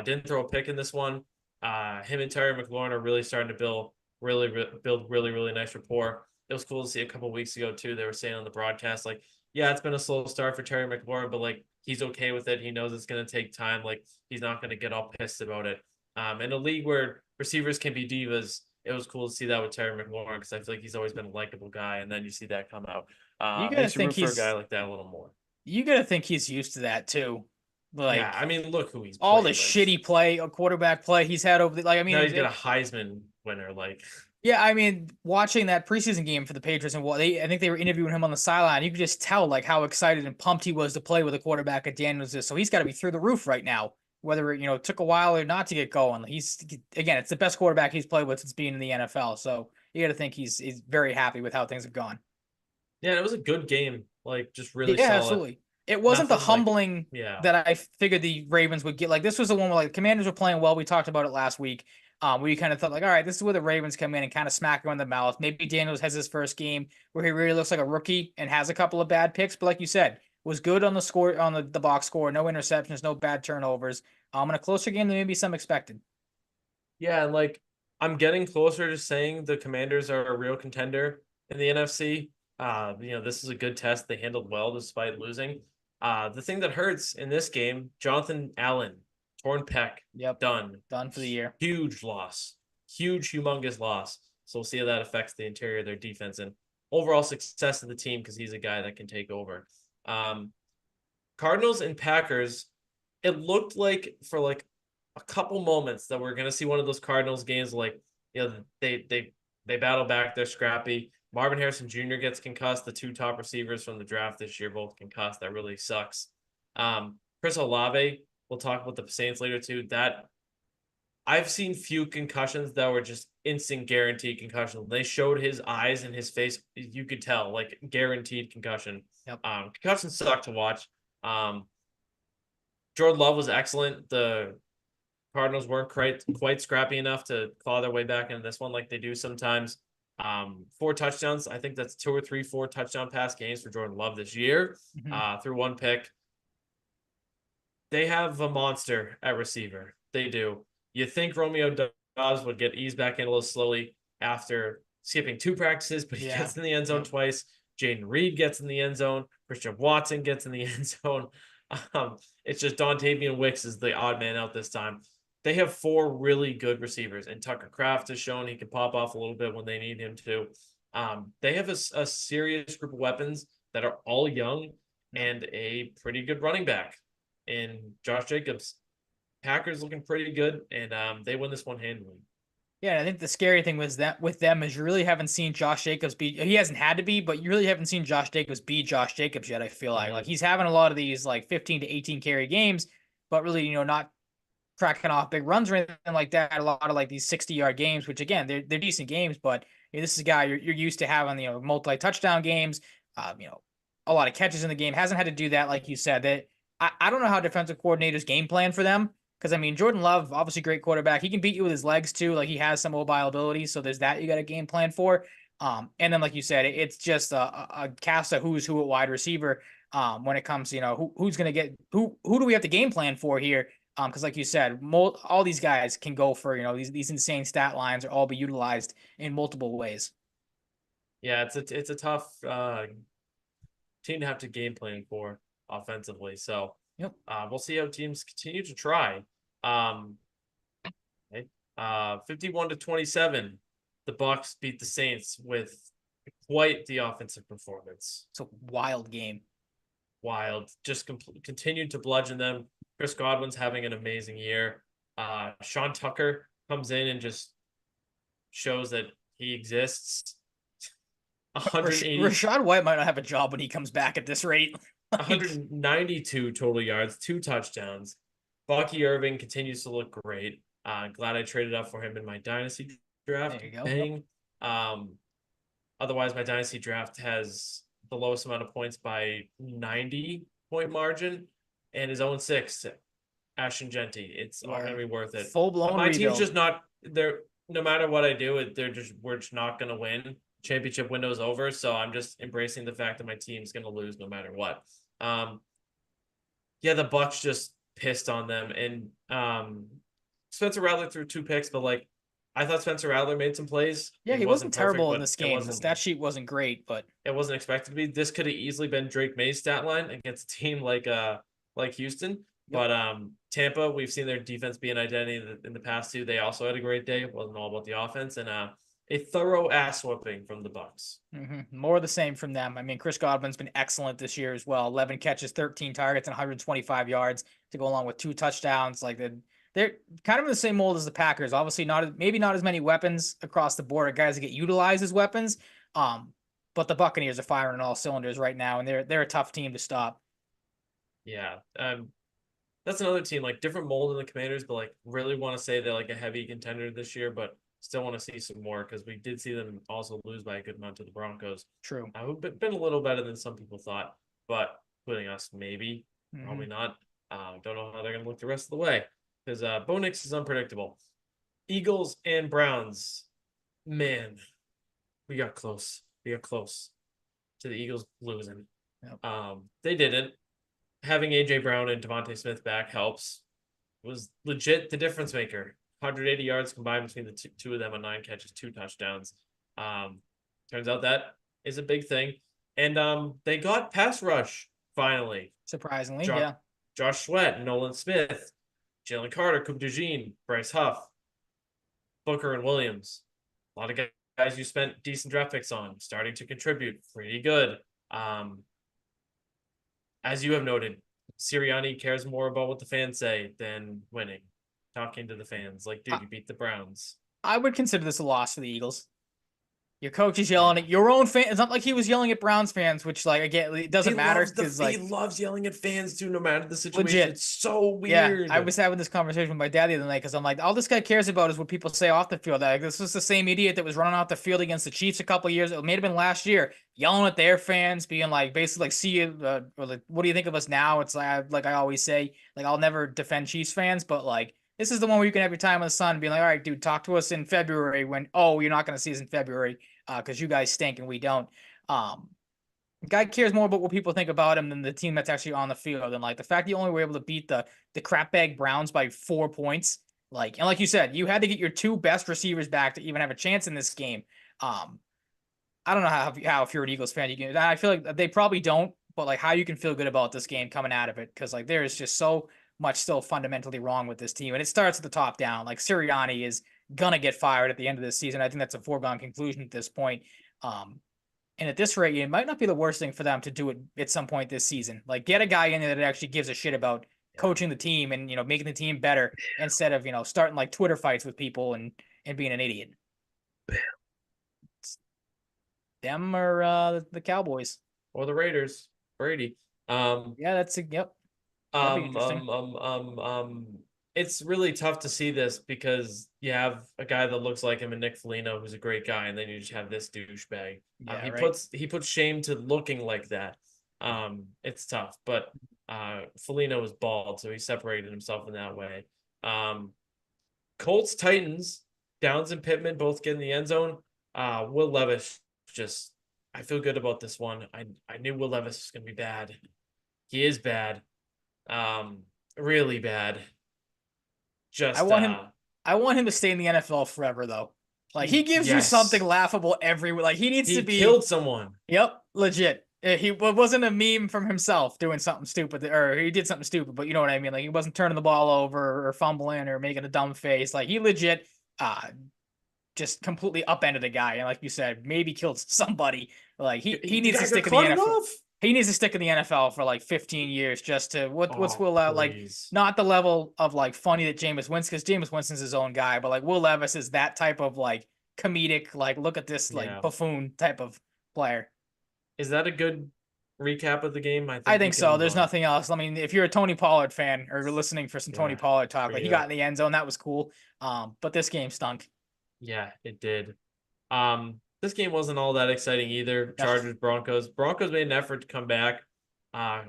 Didn't throw a pick in this one. Him and Terry McLaurin are really starting to build really nice rapport. it was cool to see a couple weeks ago too. They were saying on the broadcast, like, yeah, it's been a slow start for Terry McLaurin, but like he's okay with it. He knows it's gonna take time. Like he's not gonna get all pissed about it. In a league where receivers can be divas, it was cool to see that with Terry McLaurin because I feel like he's always been a likable guy, and then you see that come out. You gotta Makes you think root for a guy he's like that a little more. you gotta think he's used to that too. Yeah, Like I mean, look who he's all the played with. shitty play, quarterback play he's had over the like. I Now mean, he's got a Heisman winner. Like, yeah, I mean, watching that preseason game for the Patriots and I think they were interviewing him on the sideline. You could just tell like how excited and pumped he was to play with a quarterback at Daniels is. So he's got to be through the roof right now. Whether it took a while or not to get going, he's again, it's the best quarterback he's played with since being in the NFL. So you got to think he's very happy with how things have gone. yeah, it was a good game. Like, just really Yeah, solid. absolutely. It wasn't the Nothing like, humbling yeah, that I figured the Ravens would get. Like this was the one where like the Commanders were playing well. We talked about it last week. Where you kind of thought like, all right, this is where the Ravens come in and kind of smack her in the mouth. Maybe Daniels has his first game where he really looks like a rookie and has a couple of bad picks, but like you said, was good on the score on the box score, no interceptions, no bad turnovers. In a closer game than maybe some expected. yeah, and like I'm getting closer to saying the Commanders are a real contender in the NFC. This is a good test. They handled well despite losing. The thing that hurts in this game, Jonathan Allen, torn pec, Yep, done. done for the year. Huge loss. Huge, humongous loss. So we'll see how that affects the interior of their defense and overall success of the team because he's a guy that can take over. Um, Cardinals and Packers, it looked like for like a couple moments that we're gonna see one of those Cardinals games like they battle back, they're scrappy. Marvin Harrison Jr. gets concussed. The two top receivers from the draft this year both concussed. That really sucks. Chris Olave, we'll talk about the Saints later too. That I've seen few concussions that were just instant guaranteed concussions. They showed his eyes and his face. You could tell, like guaranteed concussion. Yep. Concussions suck to watch. Um, Jordan Love was excellent. The Cardinals weren't quite scrappy enough to claw their way back into this one like they do sometimes. 4 touchdowns. I think that's 2 or 3 4 touchdown pass games for Jordan Love this year. Through one pick. They have a monster at receiver. They do. You think Romeo Dobbs would get eased back in a little slowly after skipping 2 practices, but he gets in the end zone twice. Jaden Reed gets in the end zone. Christian Watson gets in the end zone. It's just Dontavian Wicks is the odd man out this time. They have 4 really good receivers, and Tucker Kraft has shown he can pop off a little bit when they need him to. They have a serious group of weapons that are all young and a pretty good running back in Josh Jacobs. Packers looking pretty good, and they win this one handily. Yeah, I think the scary thing was that with them is you really haven't seen Josh Jacobs be. He hasn't had to be, but you really haven't seen Josh Jacobs be Josh Jacobs yet. I feel like he's having a lot of these like 15 to 18 carry games, but really not cracking off big runs or anything like that. A lot of like these 60-yard games, which again they're decent games, but this is a guy you're used to having multi touchdown games. A lot of catches in the game. Hasn't had to do that like you said. That I don't know how defensive coordinators game plan for them. Because, I mean, Jordan Love, obviously great quarterback. He can beat you with his legs, too. Like, he has some mobile ability. So there's that you got a game plan for. And then, like you said, it's just a cast of who's who at wide receiver when it comes to, who's going to get – who do we have to game plan for here? Because, like you said, all these guys can go for, these insane stat lines or all be utilized in multiple ways. Yeah, it's a tough team to have to game plan for offensively. So Yep. We'll see how teams continue to try. 51-27, the Bucs beat the Saints with quite the offensive performance. It's a wild game. Wild, just continued to bludgeon them. Chris Godwin's having an amazing year. Sean Tucker comes in and just shows that he exists. 180. Rachaad White might not have a job when he comes back at this rate. 192 total yards, 2 touchdowns. Bucky Irving continues to look great. Glad I traded up for him in my dynasty draft. There you go. Bang. Otherwise, my dynasty draft has the lowest amount of points by 90-point margin and is 0-6. Ashton Genty. It's not going to be worth it. Full blown. My rebuild. team's just not there. No matter what I do, we're just not going to win. Championship window's over, so I'm just embracing the fact that my team's going to lose no matter what. The Bucs just pissed on them, and Spencer Rattler threw 2 picks, but like I thought Spencer Rattler made some plays. Yeah, It he wasn't wasn't perfect, terrible in but this game. The stat sheet wasn't great, but it wasn't expected to be. This could have easily been Drake May's stat line against a team like Houston. yep. But Tampa, we've seen their defense be an identity in the past too. They also had a great day. It wasn't all about the offense, and a thorough ass whooping from the Bucks. More of the same from them. I mean, Chris Godwin's been excellent this year as well. 11 catches, 13 targets, and 125 yards to go along with 2 touchdowns. Like they're kind of in the same mold as the Packers. Obviously, maybe not as many weapons across the board, guys that get utilized as weapons. But the Buccaneers are firing on all cylinders right now, and they're a tough team to stop. Yeah, that's another team like different mold than the Commanders, but like really want to say they're like a heavy contender this year, but still want to see some more because we did see them also lose by a good amount to the Broncos. True. Who've been a little better than some people thought, but including us, maybe, probably not. Don't know how they're going to look the rest of the way because Bo Nix is unpredictable. Eagles and Browns, man, we got close. We got close to the Eagles losing. Yep. They didn't. Having AJ Brown and Devontae Smith back helps. It was legit the difference maker. 180 yards combined between the two of them on 9 catches, 2 touchdowns. Turns out that is a big thing. And they got pass rush finally. Surprisingly, yeah. Josh Sweat, Nolan Smith, Jalen Carter, Coupe DeJean, Bryce Huff, Booker, and Williams. A lot of guys you spent decent draft picks on, starting to contribute pretty good. As you have noted, Sirianni cares more about what the fans say than winning. Talking to the fans, like, dude, you beat the Browns. I would consider this a loss for the Eagles. Your coach is yelling at your own fans. It's not like he was yelling at Browns fans, which, like, again, it doesn't matter because, like, he loves yelling at fans too, no matter the situation. Legit. It's so weird. Yeah, I was having this conversation with my dad the other night because I'm like, all this guy cares about is what people say off the field. Like, this was the same idiot that was running off the field against the Chiefs a couple of years. It may have been last year, yelling at their fans, being like, basically, like, see you, or like, what do you think of us now? It's like I always say, like, I'll never defend Chiefs fans, but like, this is the one where you can have your time in the sun, being like, all right, dude, talk to us in February when, you're not going to see us in February because you guys stink and we don't. Guy cares more about what people think about him than the team that's actually on the field. And like the fact you only were able to beat the crapbag Browns by 4 points, like, and like you said, you had to get your 2 best receivers back to even have a chance in this game. I don't know how if you're an Eagles fan, you can. I feel like they probably don't, but like how you can feel good about this game coming out of it because like there is just so much still fundamentally wrong with this team, and it starts at the top down. Like Sirianni is gonna get fired at the end of this season. I think that's a foregone conclusion at this point. And at this rate, it might not be the worst thing for them to do it at some point this season. Like get a guy in there that actually gives a shit about coaching the team and, making the team better instead of, starting like Twitter fights with people and being an idiot. It's them or the Cowboys. Or the Raiders. Brady. Yeah, that's yep. That'd be interesting. It's really tough to see this because you have a guy that looks like him and Nick Foligno, who's a great guy, and then you just have this douchebag. Yeah, he puts shame to looking like that. It's tough, but Foligno was bald, so he separated himself in that way. Colts Titans, Downs and Pittman both get in the end zone. Will Levis just I feel good about this one. I knew Will Levis was gonna be bad. He is bad. Really bad. Just I want him to stay in the NFL forever though. Like he gives you something laughable every like he needs to be killed someone. Yep, legit. He wasn't a meme from himself doing something stupid or he did something stupid, but you know what I mean? Like he wasn't turning the ball over or fumbling or making a dumb face. Like he legit just completely upended a guy and like you said, maybe killed somebody. Like he needs to stick in the NFL. He needs to stick in the NFL for like 15 years just to what's Will like not the level of like funny that Jameis Winston because Jameis Winston's his own guy, but like Will Levis is that type of like comedic like look at this like buffoon type of player. Is that a good recap of the game? I think so. There's nothing else. I mean, if you're a Tony Pollard fan or you're listening for some Tony Pollard talk, like he got in the end zone, that was cool. But this game stunk. Yeah, it did. This game wasn't all that exciting either. Chargers, Broncos. Broncos made an effort to come back.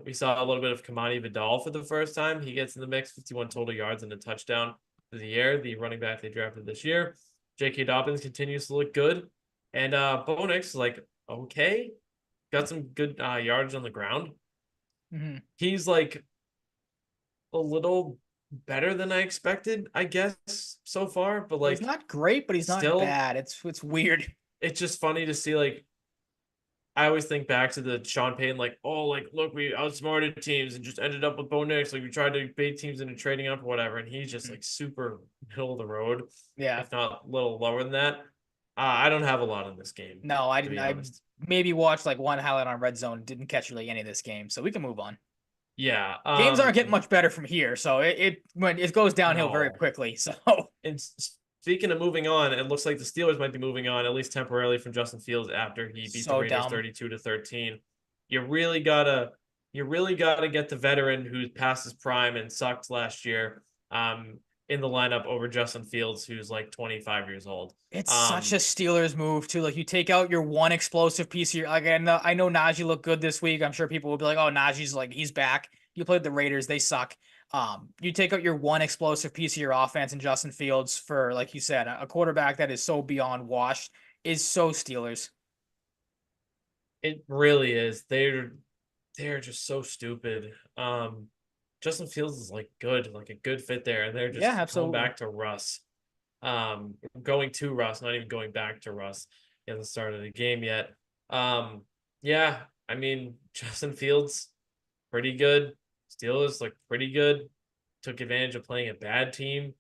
We saw a little bit of Kamani Vidal for the first time. He gets in the mix, 51 total yards and a touchdown for the year, the running back they drafted this year. J.K. Dobbins continues to look good. And Bo Nix is like, okay. Got some good yardage on the ground. Mm-hmm. He's like a little better than I expected, I guess, so far. But He's like, not great, but he's not still, bad. It's weird. it's just funny to see like I always think back to the Sean Payton, like, oh, like, look, we outsmarted teams and just ended up with Bo Nix. Like, we tried to bait teams into trading up or whatever. And he's just like super middle of the road, Yeah. if not a little lower than that. I don't have a lot in this game, No, I to didn't. be I honest. maybe watched like one highlight on Red Zone. Didn't catch really any of this game, so we can move on. Yeah. Games aren't getting much better from here, so it goes downhill very No. quickly. So And speaking of moving on, it looks like the Steelers might be moving on, at least temporarily, from Justin Fields after he beat the so Raiders dumb. 32-13. You really gotta you really gotta get the veteran who's past his prime and sucked last year in the lineup over Justin Fields, who's like 25 years old. It's such a Steelers move too. Like you take out your one explosive piece of your like I know Najee looked good this week. I'm sure people will be like, oh, Najee's like he's back. You played the Raiders, they suck. You take out your one explosive piece of your offense and Justin Fields for, like you said, a quarterback that is so beyond washed is so Steelers. It really is. They're just so stupid. Justin Fields is like good, like a good fit there, and they're Yeah, just going absolutely. back to Russ. Going to Russ, not even going back to Russ. He hasn't started the game yet. Yeah, I mean Justin Fields, pretty good. Steelers look pretty good. Took advantage of playing a bad team,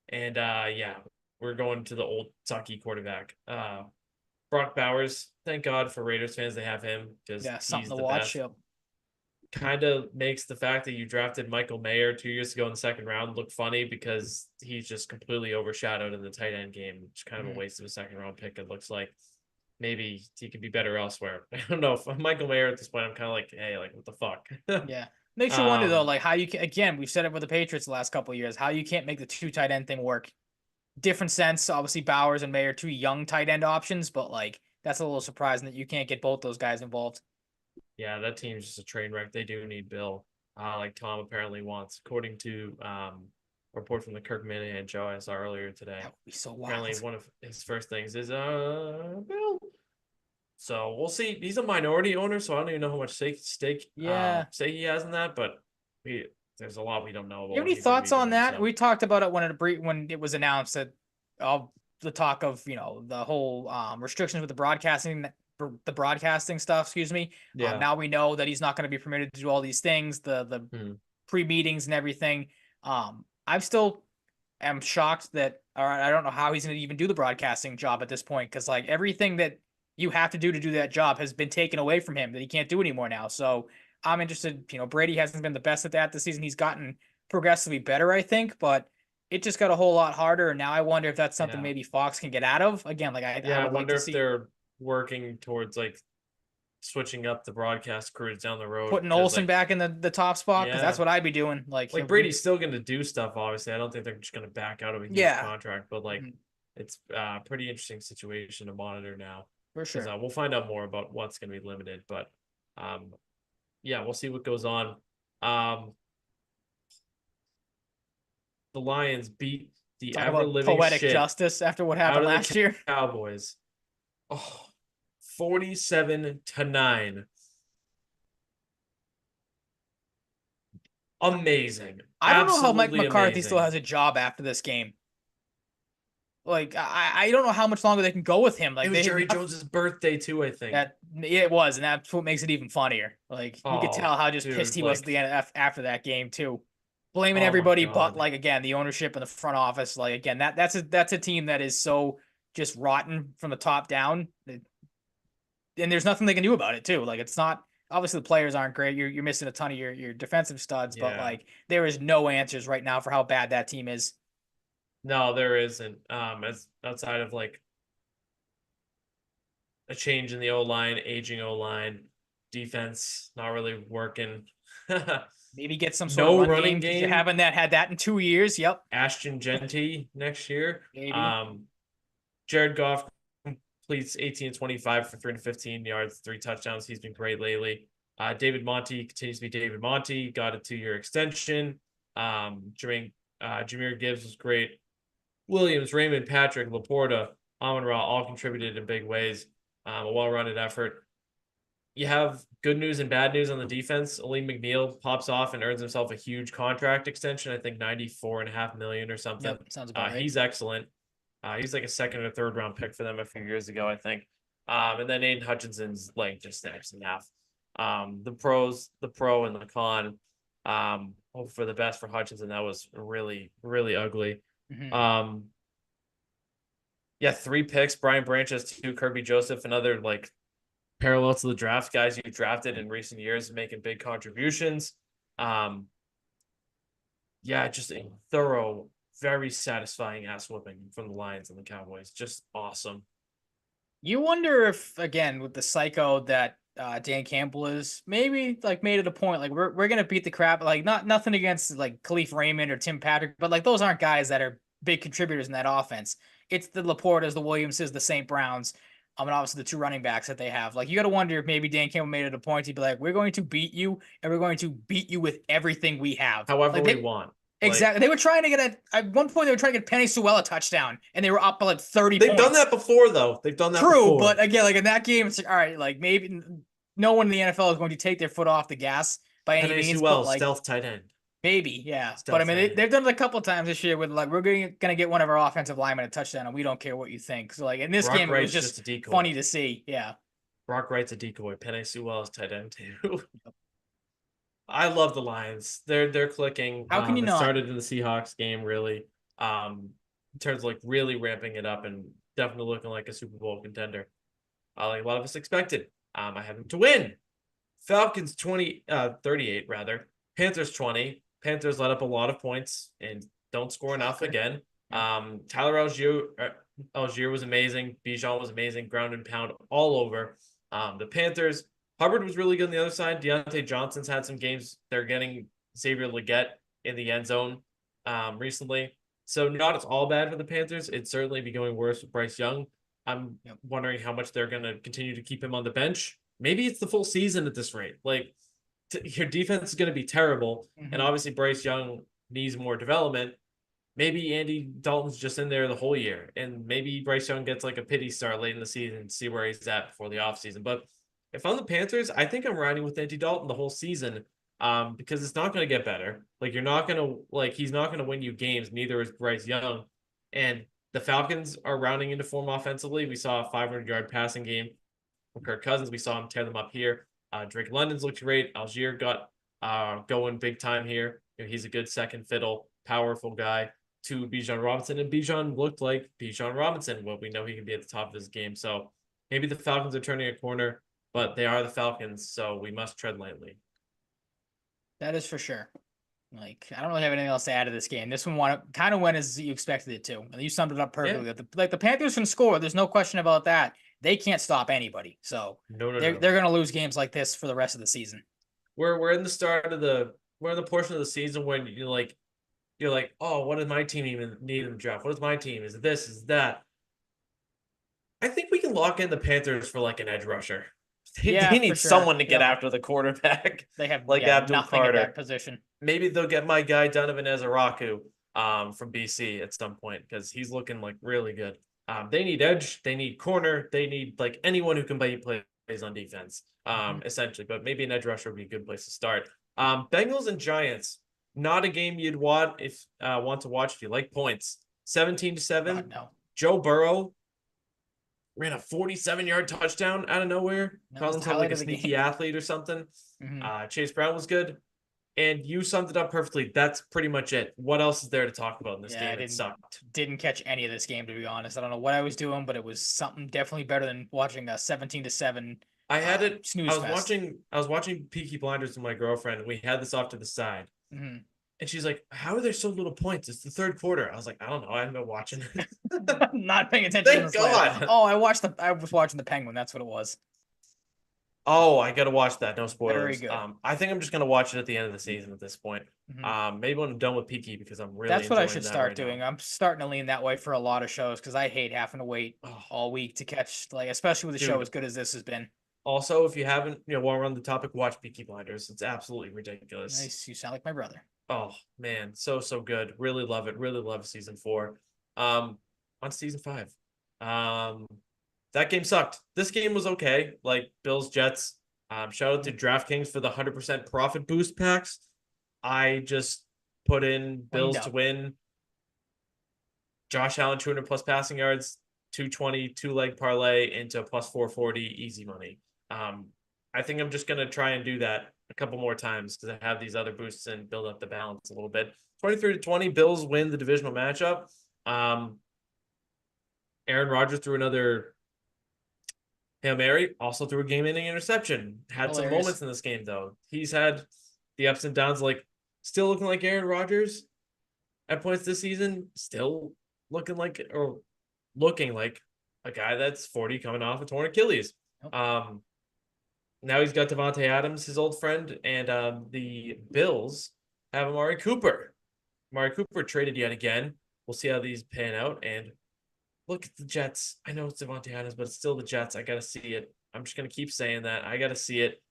and yeah, we're going to the old sucky quarterback. Brock Bowers. Thank God for Raiders fans they have him because Yeah, something he's to the watch. best. Yep. Kind of makes the fact that you drafted Michael Mayer 2 years ago in the second round look funny because he's just completely overshadowed in the tight end game. It's kind of a Mhm. waste of a second round pick. It looks like maybe he could be better elsewhere. I don't know. If I'm Michael Mayer at this point, I'm kind of like, hey, like what the fuck? Yeah. Makes you wonder though, um, like how you can, again, we've said it with the Patriots the last couple of years, how you can't make the two tight end thing work. Different sense. Obviously, Bowers and May are two young tight end options, but like that's a little surprising that you can't get both those guys involved. yeah, that team's just a train wreck. They do need Bill, like Tom apparently wants, according to a report from the Kirk Minahan show I saw earlier today. That would be so Apparently, wild. one of his first things is Bill. So we'll see. He's a minority owner, so I don't even know how much stake Yeah. say he has in that, but we there's a lot we don't know about You have what any he's going to be thoughts on doing. that? So We talked about it when it was announced that all the talk of the whole restrictions with the broadcasting stuff. Excuse me. yeah, Now we know that he's not going to be permitted to do all these things. The hmm. pre meetings and everything. I'm still am shocked that, all right, I don't know how he's going to even do the broadcasting job at this point because like everything that you have to do that job has been taken away from him that he can't do anymore now. So I'm interested. Brady hasn't been the best at that this season. He's gotten progressively better, I think, but it just got a whole lot harder. And now I wonder if that's something Yeah, maybe Fox can get out of. Again, like I yeah. I would like wonder to if see they're working towards like switching up the broadcast crews down the road putting because Olsen like back in the top spot because that's yeah, what I'd be doing. Like like we, Brady's still going to do stuff. Obviously, I don't think they're just going to back out of a huge yeah, contract, but like mhm, it's pretty interesting situation to monitor now for because sure. we'll find out more about what's going to be limited. But um, yeah, we'll see what goes on. Um, the Lions beat the Talk ever about living poetic shit justice after what out happened of the last year. Cowboys. Oh, 47-9. Amazing. I don't know how Mike Absolutely McCarthy still amazing. has a job after this game. Like I don't know how much longer they can go with him. It Like was they have Jerry not, Jones's birthday too, I think. that it was, and that's what makes it even funnier. Like you could Oh, tell how just pissed dude, he was like, at the end after that game too, blaming oh my everybody but God. like again the ownership and the front office. Like again that's a team that is so just rotten from the top down, and there's nothing they can do about it too. Like it's not, obviously the players aren't great. You're missing a ton of your defensive studs, but Yeah. like there is no answers right now for how bad that team is. No, there isn't. As outside of like a change in the O line, aging O line, defense not really working. Maybe get some sort of No run running game because you game. haven't had that in 2 years. Yep, Ashton Genty next year. maybe. Jared Goff completes 18-25 for 315 yards, 3 touchdowns. He's been great lately. David Monty continues to be David Monty. Got a 2-year extension. Jameer Gibbs was great. Williams, Raymond, Patrick, Laporta, Amon Ra all contributed in big ways. A well-rounded effort. you have good news and bad news on the defense. Aleem McNeil pops off and earns himself a huge contract extension. I think 94.5 million or something. Yep, sounds about right. He's excellent. He's like a second or third round pick for them a few years ago, I think. And then Aiden Hutchinson's like just snaps in half. The pro and the con. Hope for the best for Hutchinson. That was really, really ugly. Mm-hmm. Yeah, 3 picks. Brian Branch has 2. Kirby Joseph, another like parallel to the draft guys you drafted in recent years, making big contributions. Yeah, just a thorough, very satisfying ass whooping from the Lions and the Cowboys. Just awesome. You wonder if, again, with the psycho that Dan Campbell is, maybe like made it a point, like we're gonna beat the crap, like nothing against like Khalif Raymond or Tim Patrick, but like those aren't guys that are big contributors in that offense. It's the Laportas, the Williamses, the St. Browns, and obviously the 2 running backs that they have. Like you got to wonder if maybe Dan Campbell made it a point to be like, we're going to beat you, and we're going to beat you with everything we have, However like we want. Exactly. They were trying to get at one point they were trying to get Penny Sewell a touchdown, and they were up by like 30 They've points. done that before, though. They've done that True, before. but again, like in that game, it's like, all right, like maybe no one in the NFL is going to take their foot off the gas by any Penny means. Sewell, But like stealth tight end. maybe, yeah. Stealth But I mean, tight end. they've done it a couple of times this year with like we're going to get one of our offensive linemen a touchdown, and we don't care what you think. So like in this Brock game, it Wright's was just a decoy. funny to see. Yeah. Brock Wright's a decoy. Penny Sewell is tight end too. I love the Lions. They're clicking. How can you It not? started in the Seahawks game, really. In terms of like really ramping it up and definitely looking like a Super Bowl contender. Like a lot of us expected. I have them to win. Falcons 38 rather. Panthers 20. Panthers let up a lot of points and don't score enough again. Tyler Algier was amazing. Bijan was amazing. Ground and pound all over. The Panthers, Hubbard was really good on the other side. Deontay Johnson's had some games. They're getting Xavier Legette in the end zone recently. So not all bad for the Panthers. It'd certainly be going worse with Bryce Young. I'm wondering how much they're going to continue to keep him on the bench. Maybe it's the full season at this rate. Like your defense is going to be terrible. And obviously Bryce Young needs more development. Maybe Andy Dalton's just in there the whole year. And maybe Bryce Young gets like a pity start late in the season to see where he's at before the offseason. But if I'm the Panthers, I think I'm riding with Andy Dalton the whole season because it's not going to get better. Like he's not going to win you games. Neither is Bryce Young. And the Falcons are rounding into form offensively. We saw a 500-yard passing game from Kirk Cousins. We saw him tear them up here. Drake London's looked great. Algier got going big time here. He's a good second fiddle, powerful guy to Bijan Robinson. And Bijan looked like Bijan Robinson. Well, we know he can be at the top of his game. So maybe the Falcons are turning a corner, but they are the Falcons. So we must tread lightly. That is for sure. Like, I don't really have anything else to add to this game. This one kind of went as you expected it to. You summed it up perfectly. Yeah. The Panthers can score. There's no question about that. They can't stop anybody. So they're going to lose games like this for the rest of the season. We're in the portion of the season when you're like, oh, what does my team even need in the draft? What is my team? Is it this? Is it that? I think we can lock in the Panthers for like an edge rusher. They need someone to get after the quarterback. They have like Abdul nothing Carter. at that position. Maybe they'll get my guy Donovan Ezaraku from BC at some point because he's looking like really good. They need edge. They need corner. They need like anyone who can play plays on defense, essentially. But maybe an edge rusher would be a good place to start. Bengals and Giants, not a game you'd want to watch if you like points. 17-7. No. Joe Burrow ran a 47-yard touchdown out of nowhere. Calls himself like a sneaky athlete or something. Chase Brown was good. And you summed it up perfectly. That's pretty much it. What else is there to talk about in this game? It sucked. Didn't catch any of this game, to be honest. I don't know what I was doing, but it was something definitely better than watching a 17-7. I had it. Snooze fest. I was watching Peaky Blinders with my girlfriend. And we had this off to the side. And she's like, how are there so little points? It's the third quarter. I was like, I don't know. I haven't been watching it. Not paying attention. Thank God. Oh, I was watching the Penguin. That's what it was. Oh, I got to watch that. No spoilers. Very good. I think I'm just going to watch it at the end of the season at this point. Maybe when I'm done with Peaky because I'm really That's what I should start right doing. now. I'm starting to lean that way for a lot of shows because I hate having to wait all week to catch, like, especially with a show as good as this has been. Also, if you haven't, while we're on the topip, watch Peaky Blinders. It's absolutely ridiculous. Nice. You sound like my brother. Oh, man. So good. Really love it. Really love season 4. On season 5. That game sucked. This game was okay. Like Bills, Jets, Shout out to DraftKings for the 100% profit boost packs. I just put in Bills to win. Josh Allen 200 plus passing yards, 220 2-leg parlay into plus 440 easy money. I think I'm just gonna try and do that a couple more times because I have these other boosts and build up the balance a little bit. 23-20, Bills win the divisional matchup. Aaron Rodgers threw another Hail Mary, also threw a game-ending interception. Had some moments in this game though. He's had the ups and downs, like still looking like Aaron Rodgers at points this season, still looking like a guy that's 40 coming off a torn Achilles. Now he's got Devontae Adams, his old friend, and the Bills have Amari Cooper. Amari Cooper traded yet again. We'll see how these pan out. And look at the Jets. I know it's Devontae Adams, but it's still the Jets. I got to see it. I'm just going to keep saying that. I got to see it.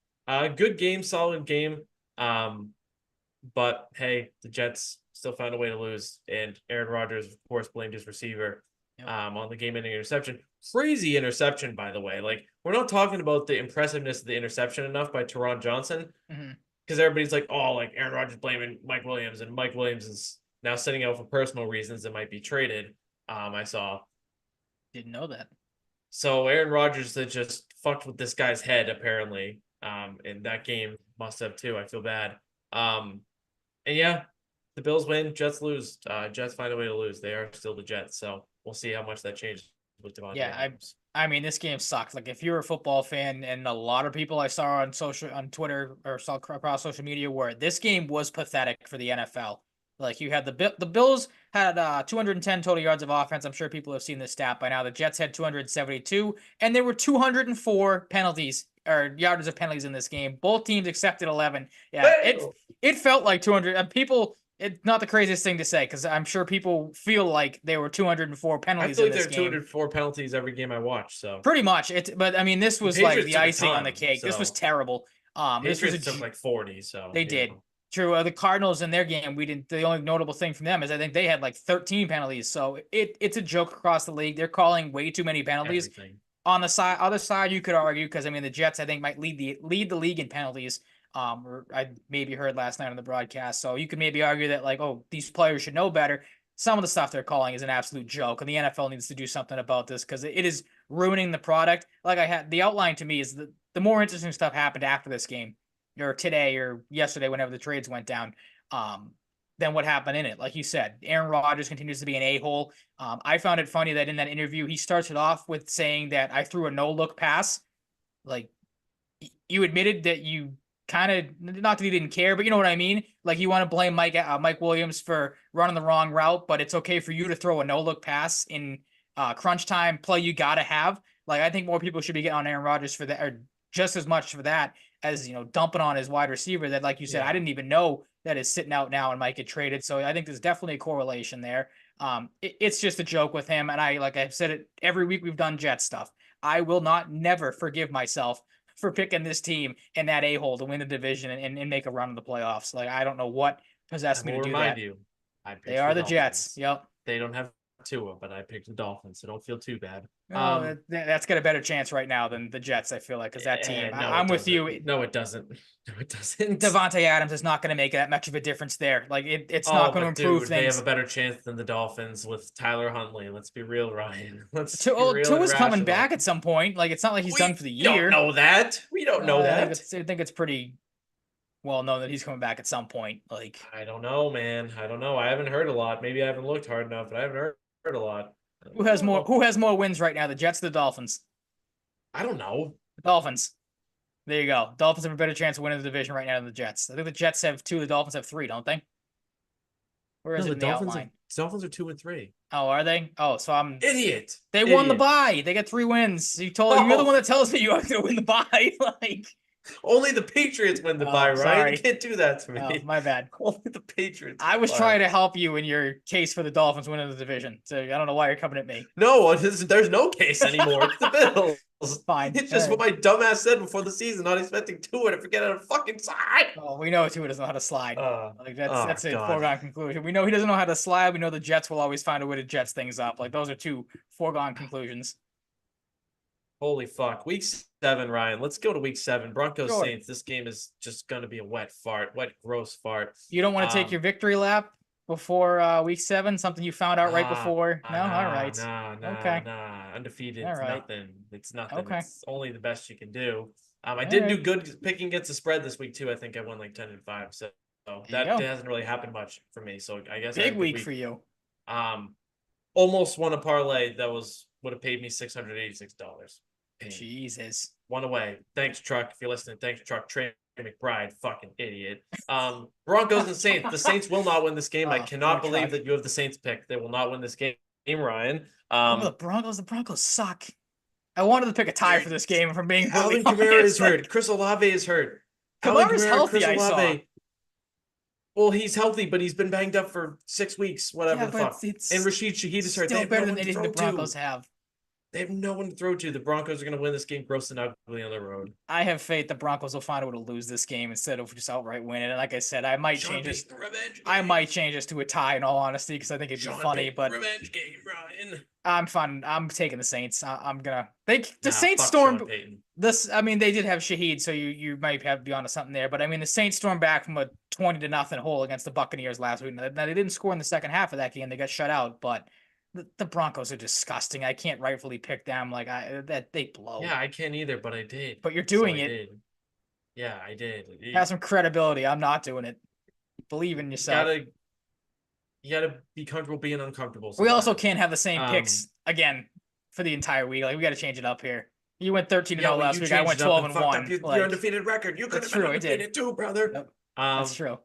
Good game, solid game. But hey, the Jets still found a way to lose. And Aaron Rodgers, of course, blamed his receiver on the game-ending interception. Crazy interception, by the way. Like, we're not talking about the impressiveness of the interception enough by Teron Johnson. Because everybody's like, oh, like Aaron Rodgers blaming Mike Williams, and Mike Williams is now sitting out for personal reasons that might be traded. I saw. Didn't know that. So Aaron Rodgers had just fucked with this guy's head, apparently. And that game must have too. I feel bad. And yeah, the Bills win, Jets lose. Jets find a way to lose. They are still the Jets. So we'll see how much that changes with Devontae Adams. I mean, this game sucked. Like, if you're a football fan, and a lot of people I saw on Twitter or saw across social media, where this game was pathetic for the NFL. Like, you had the Bills had 210 total yards of offense. I'm sure people have seen this stat by now. The Jets had 272, and there were 204 penalties or yards of penalties in this game. Both teams accepted 11. Yeah, it felt like 200. People. It's not the craziest thing to say, because I'm sure people feel like there were 204 penalties in this game. I feel like there are 204 penalties every game I watch. So pretty much, but I mean, this was like the icing on the cake. This was terrible. This was took like 40. So they did. True. The Cardinals in their game, we didn't. The only notable thing from them is I think they had like 13 penalties. So it's a joke across the league. They're calling way too many penalties. Everything. On the other side, you could argue, because I mean, the Jets I think might lead the league in penalties. Or I maybe heard last night on the broadcast. So you could maybe argue that, like, oh, these players should know better. Some of the stuff they're calling is an absolute joke, and the NFL needs to do something about this, because it is ruining the product. Like, I had the outline to me is the more interesting stuff happened after this game, or today or yesterday, whenever the trades went down, than what happened in it. Like you said, Aaron Rodgers continues to be an a-hole. I found it funny that in that interview, he starts it off with saying that I threw a no-look pass. Like, you admitted that you kind of, not that he didn't care, but you know what I mean? Like, you want to blame Mike Williams for running the wrong route, but it's okay for you to throw a no-look pass in crunch time play you got to have. Like, I think more people should be getting on Aaron Rodgers for that, or just as much for that as, dumping on his wide receiver that, like you said, I didn't even know that is sitting out now and might get traded. So I think there's definitely a correlation there. It's just a joke with him. And I've said it every week we've done Jet stuff. I will never forgive myself for picking this team and that a-hole to win the division and make a run in the playoffs. Like, I don't know what possessed me to do that. They are the Jets. Yep. They don't have Tua, but I picked the Dolphins, so don't feel too bad. That's got a better chance right now than the Jets, I feel like, because that team. I'm with you. No, it doesn't. No, it doesn't. Devontae Adams is not going to make that much of a difference there. Like, it's not going to improve things. They have a better chance than the Dolphins with Tyler Huntley. Let's be real, Ryan. Tua's coming back at some point. Like, it's not like he's done for the year. We don't know that. We don't know that. I think it's pretty well known that he's coming back at some point. Like, I don't know, man. I don't know. I haven't heard a lot. Maybe I haven't looked hard enough, but I haven't heard a lot. Who has more wins right now, the Jets or the Dolphins? I don't know. The Dolphins. There you go. Dolphins have a better chance of winning the division right now than the Jets. I think the Jets have 2, the Dolphins have 3, don't they? Where is it in the outline? The Dolphins are 2 and 3. Oh, are they? Oh, so I'm idiot. They won the bye. They got 3 wins. You're the one that tells me you are going to win the bye. Like, only the Patriots win the bye, right? Sorry. You can't do that to me. Oh, my bad. Only the Patriots. I was trying to help you in your case for the Dolphins winning the division. So I don't know why you're coming at me. No, there's no case anymore. It's the Bills. Fine. It's just what my dumbass said before the season, not expecting Tua to forget how to fucking slide. Oh, we know Tua doesn't know how to slide. That's a foregone conclusion. We know he doesn't know how to slide. We know the Jets will always find a way to Jets things up. Like, those are 2 foregone conclusions. Holy fuck. Week 7, Ryan. Let's go to week 7. Broncos Sure. Saints. This game is just gonna be a wet fart. Wet, gross fart. You don't want to take your victory lap before week 7? Something you found out right before? No? All right. Okay. Undefeated. All It's right. nothing. It's nothing. Okay. It's only the best you can do. I All did do right. good picking against the spread this week too. I think I won like 10-5. So There you that go. hasn't really happened much for me. So I guess I had Big a good week for week. you. Almost won a parlay that would have paid me $686. Jesus. One away. Thanks, Truck. If you're listening, thanks, Truck. Trey McBride, fucking idiot. Broncos and Saints. The Saints will not win this game. I cannot believe that you have the Saints pick. They will not win this game, Ryan. The Broncos. The Broncos suck. I wanted to pick a tie for this game. From being Alvin really Kamara honest. is hurt. Chris Olave is hurt. Kamara's healthy. I saw. Well, he's healthy, but he's been banged up for 6 weeks. Whatever Yeah, the but fuck. it's And Rashid Shaheed is hurt. They still have better no than one to anything throw the Broncos to. have. They have no one to throw to. The Broncos are going to win this game gross and ugly on the road. I have faith the Broncos will find a way to lose this game instead of just outright winning. And like I said, I might change this. I might change this to a tie in all honesty because I think it'd be funny. But revenge game, Ryan. I'm fun. I'm taking the Saints. I'm gonna. The Saints fuck stormed Sean Payton. this. I mean, they did have Shaheed, so you might have to be onto something there. But I mean, the Saints stormed back from a 20-0 hole against the Buccaneers last week. Now they didn't score in the second half of that game. They got shut out, but. The Broncos are disgusting. I can't rightfully pick them. Like that they blow. Yeah, I can't either, but I did. But you're doing so it. Did. Yeah, I did. Have some credibility. I'm not doing it. Believe in yourself. You gotta be comfortable being uncomfortable. Sometimes. We also can't have the same picks again for the entire week. Like we got to change it up here. You went 13-0 last week. I went 12-1. Your undefeated record. You could have been undefeated too, brother. Yep. That's true.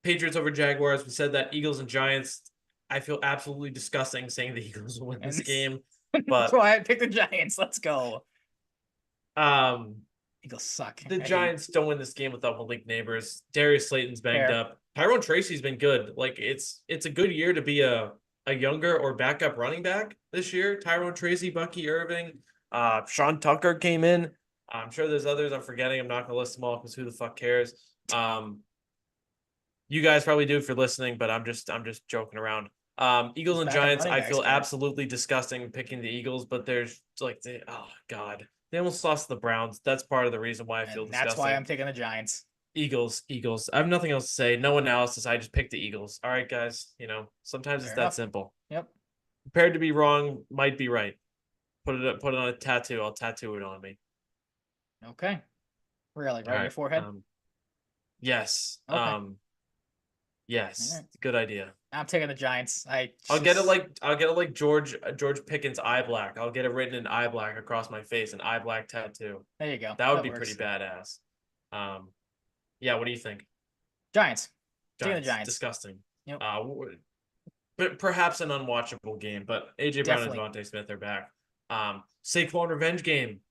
Patriots over Jaguars. We said that. Eagles and Giants. I feel absolutely disgusting saying the Eagles will win this game, but that's why I picked the Giants. Let's go. Eagles suck. The Giants don't win this game without Malik Neighbors. Darius Slayton's banged up. Tyrone Tracy's been good. Like it's a good year to be a younger or backup running back this year. Tyrone Tracy, Bucky Irving, Sean Tucker came in. I'm sure there's others I'm forgetting. I'm not gonna list them all because who the fuck cares? You guys probably do if you're listening, but I'm just joking around. Eagles and Giants, I feel absolutely disgusting picking the Eagles, but there's like oh god. They almost lost to the Browns. That's part of the reason why I feel disgusting. That's why I'm taking the Giants. Eagles. I have nothing else to say. No analysis. I just picked the Eagles. All right, guys. Sometimes it's that simple. Yep. Prepared to be wrong, might be right. Put it on a tattoo. I'll tattoo it on me. Okay. Really? Right on your forehead? Yes. Okay. Yes. Right. Good idea. I'm taking the Giants. I'll get it like George Pickens eye black. I'll get it written in eye black across my face, an eye black tattoo. There you go. That would be pretty badass. Yeah, what do you think? Giants. Taking the Giants. Disgusting. Yep. But perhaps an unwatchable game, but AJ Brown and Devontae Smith are back. Saquon revenge game.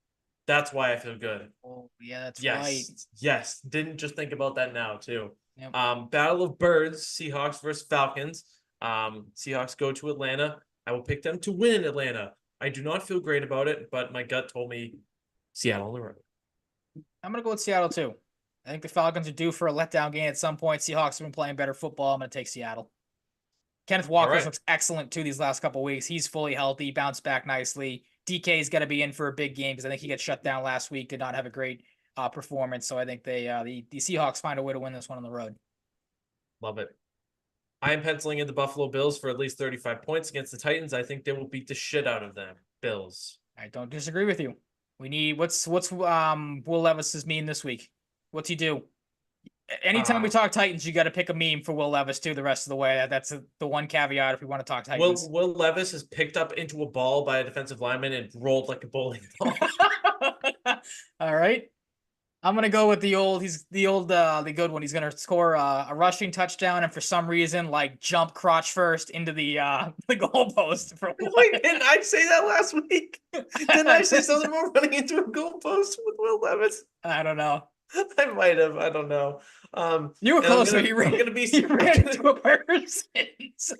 That's why I feel good. Oh, yeah, that's right. Yes. Didn't just think about that now, too. Yep. Battle of Birds, Seahawks versus Falcons. Seahawks go to Atlanta. I will pick them to win in Atlanta. I do not feel great about it, but my gut told me Seattle on the road. I'm going to go with Seattle, too. I think the Falcons are due for a letdown game at some point. Seahawks have been playing better football. I'm going to take Seattle. Kenneth Walker looks excellent, too, these last couple of weeks. He's fully healthy, bounced back nicely. DK's got to be in for a big game because I think he got shut down last week, did not have a great performance. So I think the Seahawks find a way to win this one on the road. Love it. I am penciling in the Buffalo Bills for at least 35 points against the Titans. I think they will beat the shit out of them. Bills. I don't disagree with you. We need what's Will Levis's meme this week? What's he do? Anytime we talk Titans, you got to pick a meme for Will Levis too. The rest of the way, that's the one caveat if we want to talk Titans. Will Levis is picked up into a ball by a defensive lineman and rolled like a bowling ball. All right. I'm gonna go with the good one. He's gonna score a rushing touchdown, and for some reason, like jump crotch first into the goalpost. Wait, didn't I say that last week? Didn't I say something about running into a goalpost with Will Levis? I don't know. I might have. I don't know. You were close. He ran into a person. So.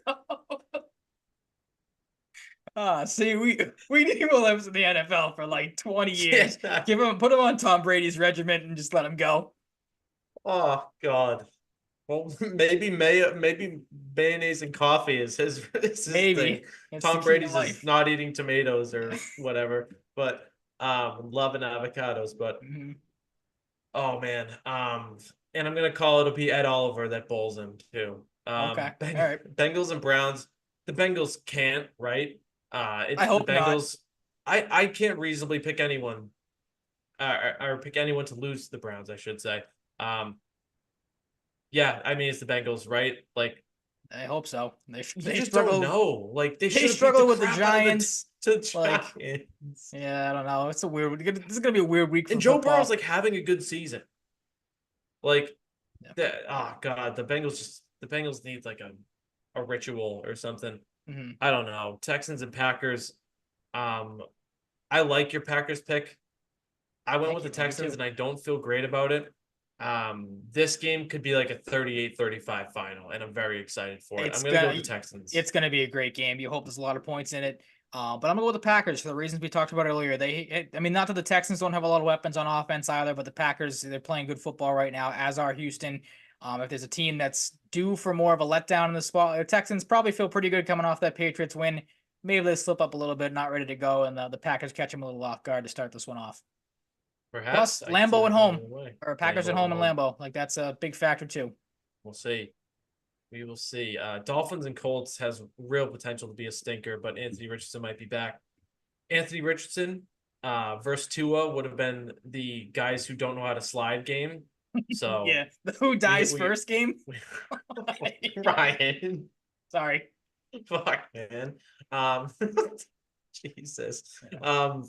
See, we need Will Levis in the NFL for like 20 years. Yeah. Put him on Tom Brady's regiment and just let him go. Oh God. Well, maybe mayonnaise and coffee is his thing. Tom Brady's is not eating tomatoes or whatever. But Loving avocados, but Mhm. oh man. And I'm gonna call it'll be Ed Oliver that bowls him too. Okay. All right. Bengals and Browns. The Bengals can't, right? I It's the hope not. Bengals. I can't reasonably pick anyone, or pick anyone to lose to the Browns, I should say. Um, yeah, I mean it's the Bengals, right? Like I hope so. you They just don't struggle. know. Like they They should have beat the struggle with the crap out of Giants. the Like, Giants. yeah, I don't know. It's a weird. This is gonna be a weird week for And Joe Burrow's football. like having a good season. Like Yeah. oh god, the Bengals need like a ritual or something. Hmm. I don't know. Texans and Packers. Um, I like your Packers pick. I went with Thank the you. I do Texans too. and I don't feel great about it. This game could be like a 38-35 final, and I'm very excited for it. I'm It's gonna go gonna with the Texans. it's gonna be a great game. You hope there's a lot of points in it. But I'm gonna go with the Packers for the reasons we talked about earlier. I mean, not that the Texans don't have a lot of weapons on offense either, but the Packers, they're playing good football right now, as are Houston. If there's a team that's due for more of a letdown in the spot, the Texans probably feel pretty good coming off that Patriots win. Maybe they slip up a little bit, not ready to go, and the Packers catch them a little off guard to start this one off. Perhaps Plus, I could see Lambeau at that going home, the other way. or Packers at Lambeau at home and home. Lambeau, like that's a big factor too. We'll see. We will see. Dolphins and Colts has real potential to be a stinker, but Anthony Richardson might be back. Anthony Richardson versus Tua would have been the guys who don't know how to slide game. So Yeah, the who we dies we, first game. we Ryan. Sorry. Fuck man. Um Jesus. Yeah.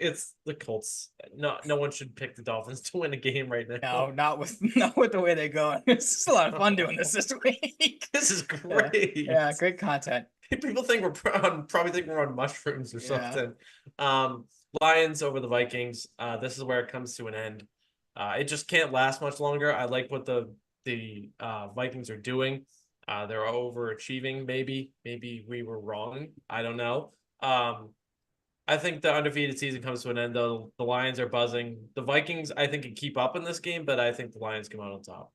It's the Colts. No one should pick the Dolphins to win a game right No, now. not with not with the way they're going. It's just a lot of fun doing this week. This is Yeah, great. yeah, great content. People think probably think we're on mushrooms or Yeah, something. Um, Lions over the Vikings. This is where it comes to an end. It just can't last much longer. I like what the Vikings are doing. They're overachieving. Maybe we were wrong. I don't know. I think the undefeated season comes to an end though. The Lions are buzzing. The Vikings, I think, can keep up in this game, but I think the Lions come out on top.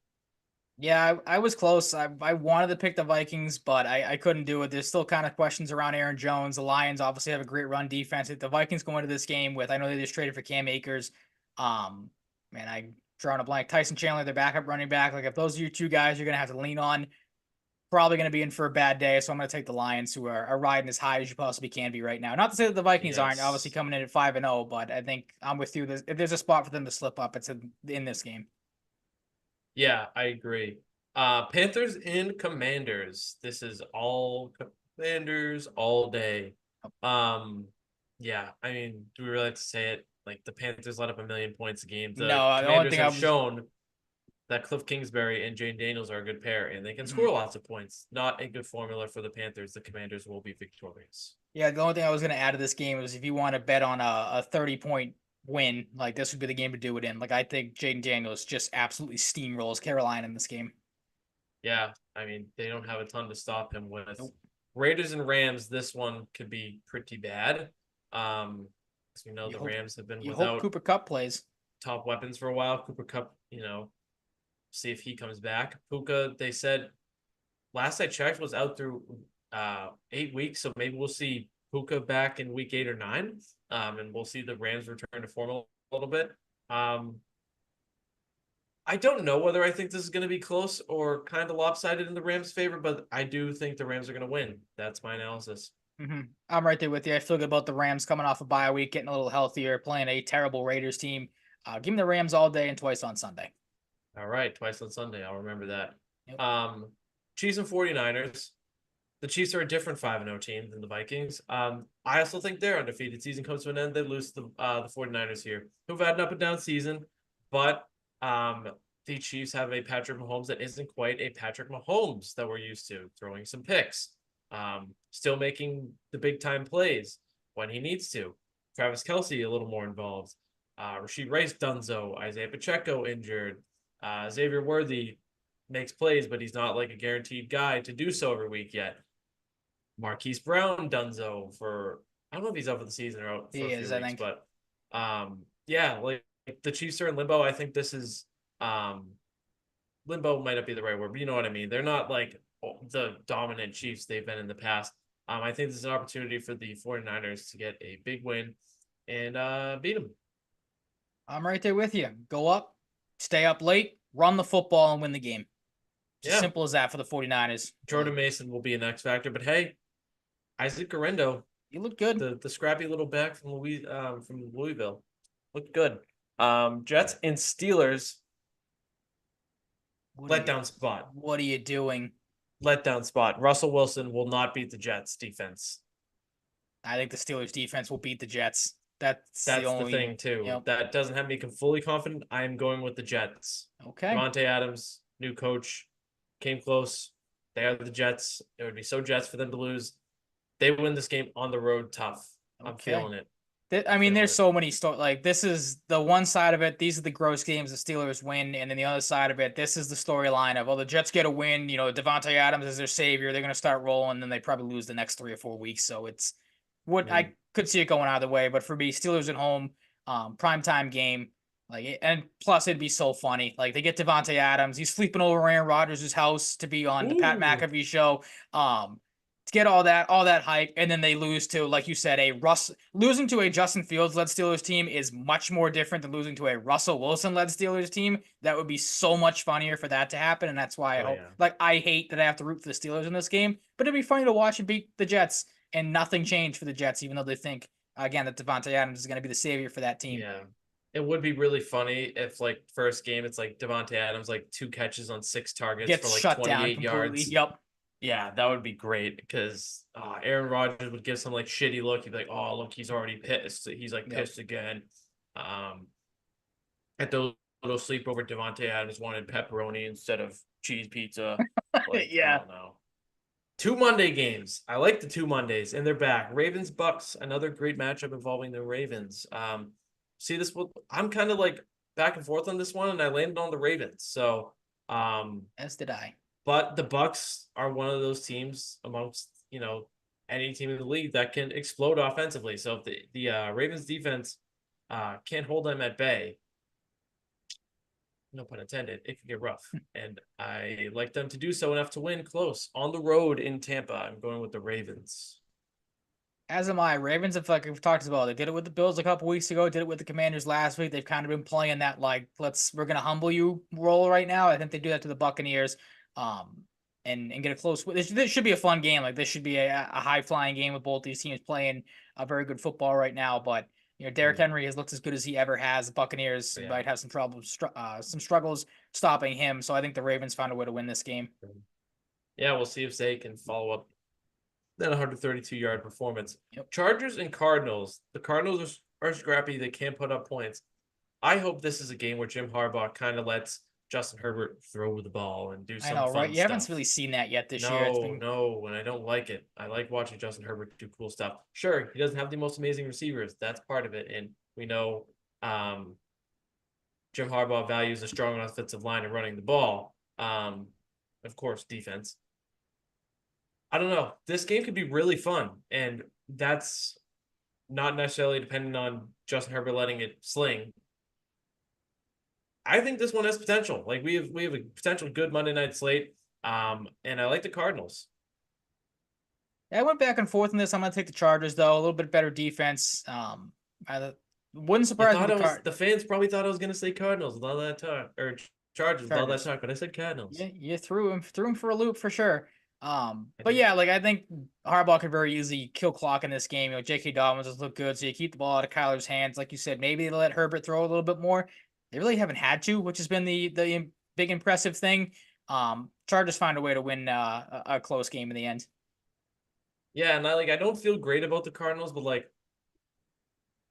yeah, I was close. I wanted to pick the Vikings, but I couldn't do it. There's still kind of questions around Aaron Jones. The Lions obviously have a great run defense. If the Vikings go into this game with, I know they just traded for Cam Akers. Man, I drawing a blank. Tyson Chandler, their backup running back. Like if those are your two guys, you're gonna have to lean on. Probably going to be in for a bad day. So I'm going to take the Lions, who are riding as high as you possibly can be right now. Not to say that the Vikings aren't obviously Yes. coming in at 5-0, but I think I'm with you. If there's a spot for them to slip up, it's in this game. Yeah, I agree. Panthers and Commanders. This is all Commanders all day. Um, yeah, I mean, do we really have to say it? Like the Panthers let up 1,000,000 points a game. The No, the only Commanders thing I have was, shown that Cliff Kingsbury and Jane Daniels are a good pair, and they can mhm. score lots of points. Not a good formula for the Panthers. The Commanders will be victorious. Yeah, the only thing I was going to add to this game is if you want to bet on a 30-point win, like this would be the game to do it in. Like I think Jaden Daniels just absolutely steamrolls Carolina in this game. Yeah, I mean, they don't have a ton to stop him with. Nope. Raiders and Rams, this one could be pretty bad. As we know, You the hope Rams have been you hope without Cooper Cup plays. top weapons for a while. Cooper Cup, see if he comes back. Puka, they said last I checked was out through 8 weeks, so maybe we'll see Puka back in week 8 or 9. And we'll see the Rams return to form a little bit. I don't know whether I think this is going to be close or kind of lopsided in the Rams' favor, but I do think the Rams are going to win. That's my analysis. I'm right there with you. I feel good about the Rams coming off a bye week, getting a little healthier, playing a terrible Raiders team. Give me the Rams all day and twice on Sunday. All right, twice on Sunday. I'll remember that. Yep. Chiefs and 49ers. The Chiefs are a different 5-0 team than the Vikings. I also think their undefeated season comes to an end. They lose to the 49ers here, who've had an up and down season, but the Chiefs have a Patrick Mahomes that isn't quite a Patrick Mahomes that we're used to, throwing some picks, still making the big time plays when he needs to. Travis Kelce a little more involved. Rashid Rice Dunzo, Isaiah Pacheco injured. Xavier Worthy makes plays, but he's not like a guaranteed guy to do so every week yet. Marquise Brown Dunzo for I don't know if he's out for the season or out for He a few is, I weeks, think. but yeah, like the Chiefs are in limbo. I think this is limbo might not be the right word, but you know what I mean. They're not like the dominant Chiefs they've been in the past. I think this is an opportunity for the 49ers to get a big win and beat them. I'm right there with you. Go up, stay up late, run the football, and win the game. It's as Yeah, simple as that for the 49ers. Jordan Mason will be an X factor, but hey, Isaac Garendo, You look good. the scrappy little back from Louisville, looked good. Jets and Steelers What are you letdown spot. what are you doing? Letdown spot. Russell Wilson will not beat the Jets defense. I think the Steelers defense will beat the Jets. That's the That's the only thing too. yep. That doesn't have me fully confident. I am going with the Jets. Okay. Devontae Adams, new coach, came close. They are the Jets. It would be so Jets for them to lose. They win this game on the road tough. I'm Okay. feeling it. I mean, Feeling there's it. so many like this is the one side of it. These are the gross games the Steelers win, and then the other side of it, this is the storyline of the Jets get a win. Devontae Adams is their savior. They're gonna start rolling, then they probably lose the next 3 or 4 weeks. So it's what Mm. I could see it going either way. But for me, Steelers at home, primetime game. And plus it'd be so funny. Like they get Devontae Adams, he's sleeping over Aaron Rodgers' house to be on the Pat Ooh. McAfee show. To get all that hype, and then they lose to, like you said, losing to a Justin Fields led Steelers team is much more different than losing to a Russell Wilson led Steelers team. That would be so much funnier for that to happen, and that's why I Oh hope. yeah. Like I hate that I have to root for the Steelers in this game, but it'd be funny to watch it beat the Jets, and nothing changed for the Jets, even though they think again that Devontae Adams is going to be the savior for that team. Yeah. It would be really funny if like first game it's like Devontae Adams like 2 catches on 6 targets for Gets like shut down 28 completely. yards. Yep. Yeah, that would be great because Aaron Rodgers would give some like shitty look. He'd be like, "Oh, look, he's already pissed. He's like Yep. pissed again." Um, at those little sleepover, Devontae Adams wanted pepperoni instead of cheese pizza. Like, I Yeah. don't know. 2 Monday games. I like the 2 Mondays, and they're back. Ravens Bucks, another great matchup involving the Ravens. See this? I'm kind of like back and forth on this one, and I landed on the Ravens. So, As did I. but the Bucks are one of those teams amongst any team in the league that can explode offensively. So if the Ravens defense can't hold them at bay, no pun intended, it could get rough. And I like them to do so enough to win close on the road in Tampa. I'm going with the Ravens. As am I. Ravens, if like we've talked about, they did it with the Bills a couple weeks ago, did it with the Commanders last week. They've kind of been playing that like we're gonna humble you role right now. I think they do that to the Buccaneers, and get a close. This should be a fun game. Like this should be a high flying game with both these teams playing a very good football right now. But Derrick Henry has looked as good as he ever has. The Buccaneers might have some problems, some struggles stopping him. So I think the Ravens found a way to win this game. Yeah, we'll see if they can follow up that 132-yard performance. Yep. Chargers and Cardinals. The Cardinals are scrappy. They can't put up points. I hope this is a game where Jim Harbaugh kind of lets Justin Herbert throw the ball and do some I know, fun right? You stuff. haven't really seen that yet this year. No, and I don't like it. I like watching Justin Herbert do cool stuff. Sure, he doesn't have the most amazing receivers. That's part of it, and we know Jim Harbaugh values a strong offensive line and running the ball. Of course, defense. I don't know. This game could be really fun, and that's not necessarily dependent on Justin Herbert letting it sling. I think this one has potential. Like we have a potential good Monday night slate. And I like the Cardinals. I went back and forth in this. I'm gonna take the Chargers though. A little bit better defense. I wouldn't surprise me. The fans probably thought I was gonna say Cardinals with all that talk, or Chargers with all that talk, but I said Cardinals. Yeah, you threw him for a loop for sure. But yeah, like I think Harbaugh could very easily kill clock in this game. J.K. Dobbins has looked good, so you keep the ball out of Kyler's hands. Like you said, maybe they let Herbert throw a little bit more. They really haven't had to, which has been the big impressive thing. Chargers find a way to win a close game in the end. Yeah, and I don't feel great about the Cardinals, but like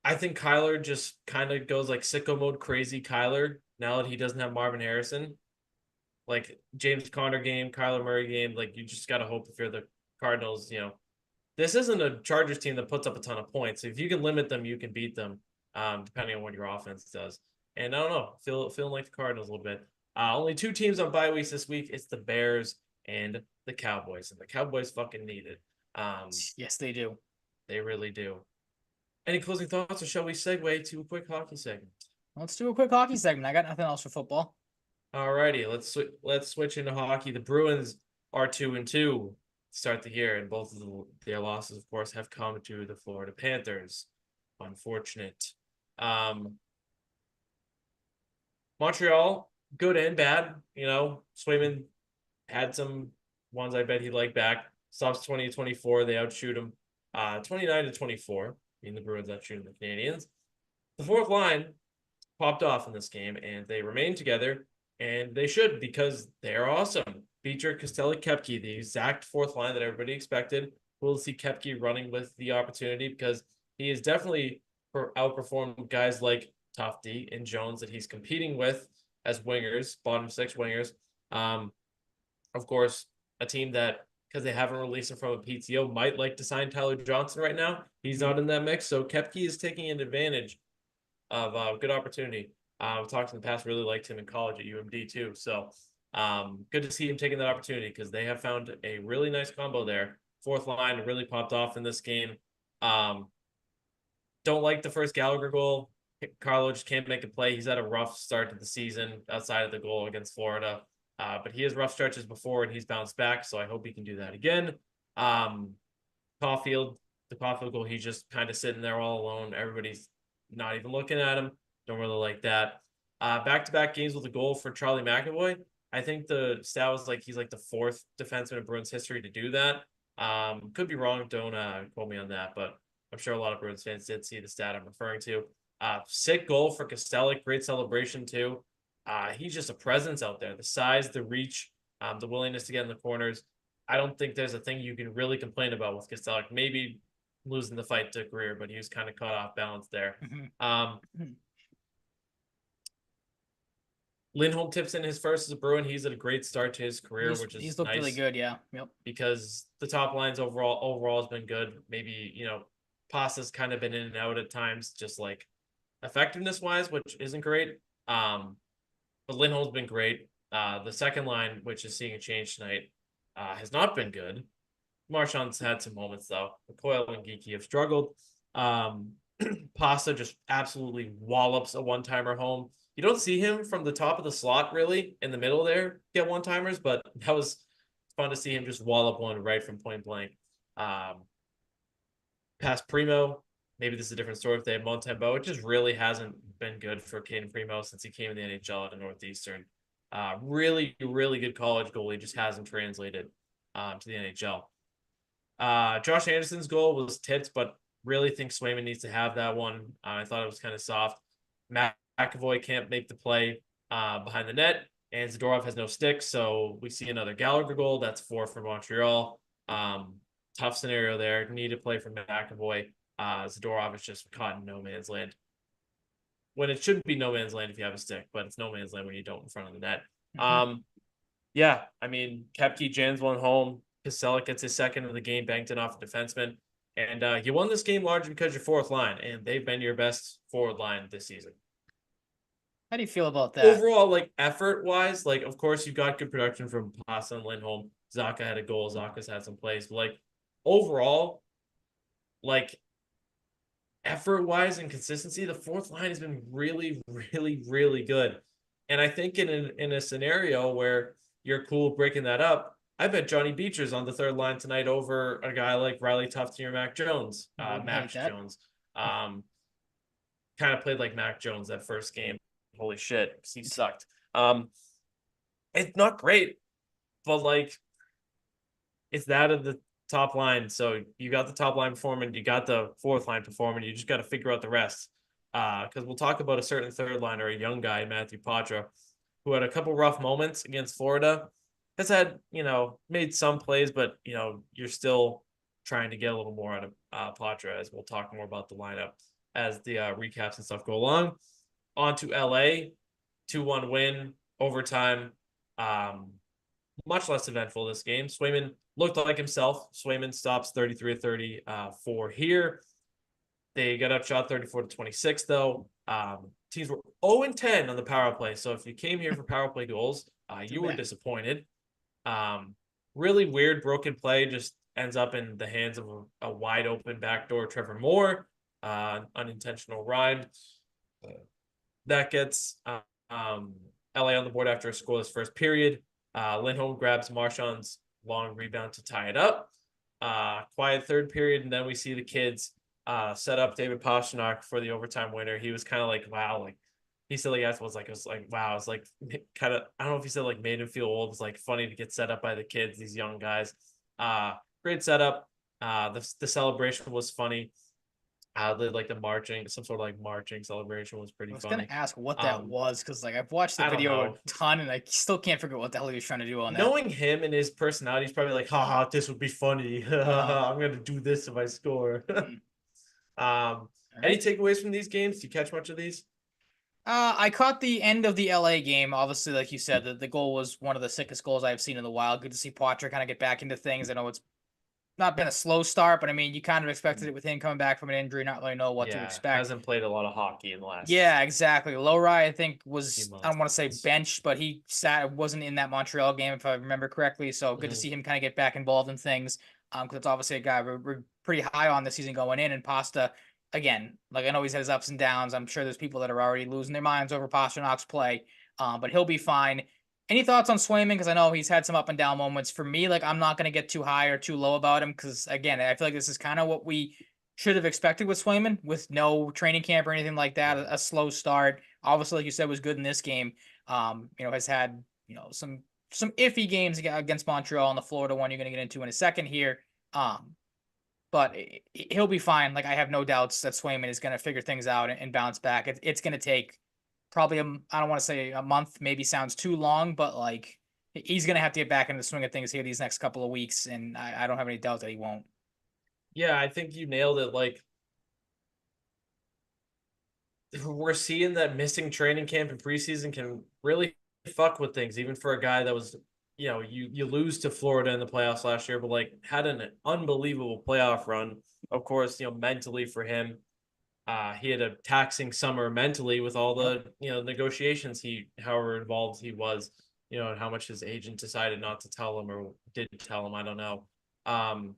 I think Kyler just kind of goes like sicko mode crazy Kyler now that he doesn't have Marvin Harrison. Like James Conner game, Kyler Murray game, like you just gotta hope if you're the Cardinals, this isn't a Chargers team that puts up a ton of points. If you can limit them, you can beat them, depending on what your offense does. And I don't know, feeling like the Cardinals a little bit. Only 2 teams on bye weeks this week. It's the Bears and the Cowboys, and the Cowboys fucking need it. Yes, they do. They really do. Any closing thoughts, or shall we segue to a quick hockey segment? Let's do a quick hockey segment. I got nothing else for football. Alrighty, let's switch into hockey. The Bruins are 2-2 to start the year, and both of their losses, of course, have come to the Florida Panthers. Unfortunate. Um, Montreal, good and bad. Swayman had some ones I bet he liked back. Stops 20-24. They outshoot him 29-24. The Bruins outshooting the Canadians. The fourth line popped off in this game, and they remain together, and they should because they're awesome. Beecher, Costelli, Kepke, the exact fourth line that everybody expected. We'll see Kepke running with the opportunity because he is definitely outperformed guys like Tufte and Jones that he's competing with as wingers, bottom six wingers. Of course, a team that, because they haven't released him from a PTO, might like to sign Tyler Johnson right now. He's not in that mix, so Kepke is taking an advantage of a good opportunity. I've talked in the past, really liked him in college at UMD too. So good to see him taking that opportunity because they have found a really nice combo there. Fourth line really popped off in this game. Don't like the first Gallagher goal. Carlo just can't make a play. He's had a rough start to the season outside of the goal against Florida. But he has rough stretches before and he's bounced back. So I hope he can do that again. Caulfield, the Caulfield goal, he's just kind of sitting there all alone. Everybody's not even looking at him. Don't really like that. Back-to-back games with a goal for Charlie McAvoy. I think the stat was like he's like the fourth defenseman in Bruins history to do that. Could be wrong. Don't quote me on that, but I'm sure a lot of Bruins fans did see the stat I'm referring to. Sick goal for Costelli. Great celebration too. He's just a presence out there. The size, the reach, the willingness to get in the corners. I don't think there's a thing you can really complain about with Costelli. Maybe losing the fight to Greer, but he was kind of caught off balance there. Lindholm tips in his first as a Bruin. He's at a great start to his career, which is he's looked nice really good. Yeah. Yep. because the top lines overall has been good. Maybe, Pasta's kind of been in and out at times, just like effectiveness wise, which isn't great. But Lindholm's been great. The second line, which is seeing a change tonight, has not been good. Marchand's had some moments though. McCoyle and Geeky have struggled. Pasta just absolutely wallops a one-timer home. You don't see him from the top of the slot really in the middle there get one-timers, but that was fun to see him just wallop one right from point blank. Past Primo, maybe this is a different story if they have Montembeau. It just really hasn't been good for Caden Primo since he came in the NHL at Northeastern. Really, really good college goalie, just hasn't translated to the NHL. Josh Anderson's goal was tipped, but really think Swayman needs to have that one. I thought it was kind of soft. McAvoy can't make the play behind the net, and Zadorov has no stick, so we see another Gallagher goal. That's 4 for Montreal. Tough scenario there. Need to play for McAvoy. Zadorov is just caught in no man's land. When it shouldn't be no man's land if you have a stick, but it's no man's land when you don't in front of the net. Yeah, I mean, Kepke jams one home. Kaselik gets his second of the game, banked it off a defenseman. And you won this game largely because your fourth line, and they've been your best forward line this season. How do you feel about that? Overall, like effort-wise, like of course you got good production from Pasta and Lindholm. Zaka had a goal. Zaka's had some plays. But like overall, like effort-wise and consistency, the fourth line has been really, really, really good. And I think in a scenario where you're cool breaking that up, I bet Johnny Beecher's on the third line tonight over a guy like Riley Tufte or Mac Jones. Max Jones. Kind of played like Mac Jones that first game. Holy shit, he sucked. It's not great, but like it's that of the top line. So you got the top line performing, you got the fourth line performing, you just got to figure out the rest. Because we'll talk about a certain third liner, a young guy, Matthew Poitras, who had a couple rough moments against Florida. Has had, made some plays, but, you're still trying to get a little more out of Poitras, as we'll talk more about the lineup as the recaps and stuff go along. On to LA, 2-1 win, overtime. Much less eventful this game. Swayman looked like himself. Swayman stops 33-30 here. They got outshot 34-26, though. Teams were 0-10 on the power play. So if you came here for power play goals, you were disappointed. Really weird broken play, just ends up in the hands of a wide open backdoor Trevor Moore. Unintentional rhyme. That gets LA on the board after a scoreless first period. Lindholm grabs Marchand's long rebound to tie it up. Quiet third period, and then we see the kids set up David Pastrnak for the overtime winner. He was kind of like, wow, like he said, like afterwards, like it was like, wow, it's like kind of, I don't know if he said like made him feel old. It's like funny to get set up by the kids, these young guys. Great setup. The celebration was funny. The marching, some sort of like marching celebration was I pretty was gonna funny. ask what that Um, was because like I've watched the I don't video a know. ton and I still can't figure out what the hell he was trying to do on that. Knowing him and his personality, he's probably like, haha, this would be funny. Uh, I'm gonna do this if I score. mhm. um, All any right. takeaways from these games? Do you catch much of these? I caught the end of the LA game. Obviously, like you said, the goal was one of the sickest goals I've seen in the wild. Good to see Poitras kind of get back into things. I know it's not been a slow start, but I mean, you kind of expected it with him coming back from an injury, not really know what to Yeah, expect. hasn't played a lot of hockey in the last Yeah, exactly. Lowry, I think, few was, I don't want to say months. benched, but he wasn't in that Montreal game, if I remember correctly. So good to Mhm. see him kind of get back involved in things. Because it's obviously a guy we're pretty high on this season going in. And Pasta, again, like I know he's had his ups and downs. I'm sure there's people that are already losing their minds over Pasternak's play, but he'll be fine. Any thoughts on Swayman? Because I know he's had some up and down moments. For me, like I'm not going to get too high or too low about him because again, I feel like this is kind of what we should have expected with Swayman with no training camp or anything like that. Yeah. A slow start. Obviously, like you said, was good in this game. Has had, some iffy games against Montreal and the Florida one you're going to get into in a second here. Um, but he'll be fine. Like I have no doubts that Swayman is going to figure things out and bounce back. It's going to take probably I don't want to say a month. Maybe sounds too long, but like he's going to have to get back into the swing of things here these next couple of weeks, and I don't have any doubt that he won't. Yeah, I think you nailed it. Like we're seeing that missing training camp and preseason can really fuck with things, even for a guy that was, you lose to Florida in the playoffs last year, but like had an unbelievable playoff run. Of course, mentally for him, he had a taxing summer mentally with all Yep. the negotiations however involved he was, and how much his agent decided not to tell him or did tell him. I don't know. Um,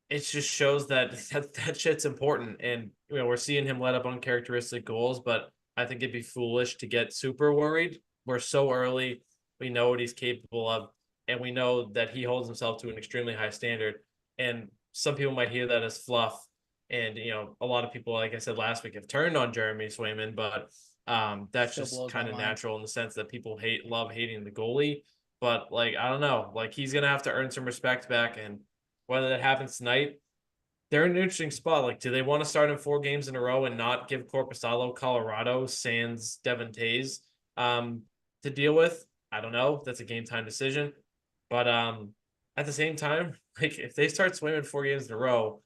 it just shows that that shit's important. And we're seeing him let up uncharacteristic goals, but I think it'd be foolish to get super worried. We're so early. We know what he's capable of, and we know that he holds himself to an extremely high standard. And some people might hear that as fluff. And a lot of people, like I said last week, have turned on Jeremy Swayman, but that's Still just blows my kind of mind. natural in the sense that people love hating the goalie. But like, I don't know, like he's gonna have to earn some respect back, and whether that happens tonight, they're in an interesting spot. Like, do they want to start in 4 games in a row and not give Corpusalo, Colorado, Sands, Devon Tays to deal with? I don't know. That's a game time decision. But at the same time, like if they start swimming 4 games in a row,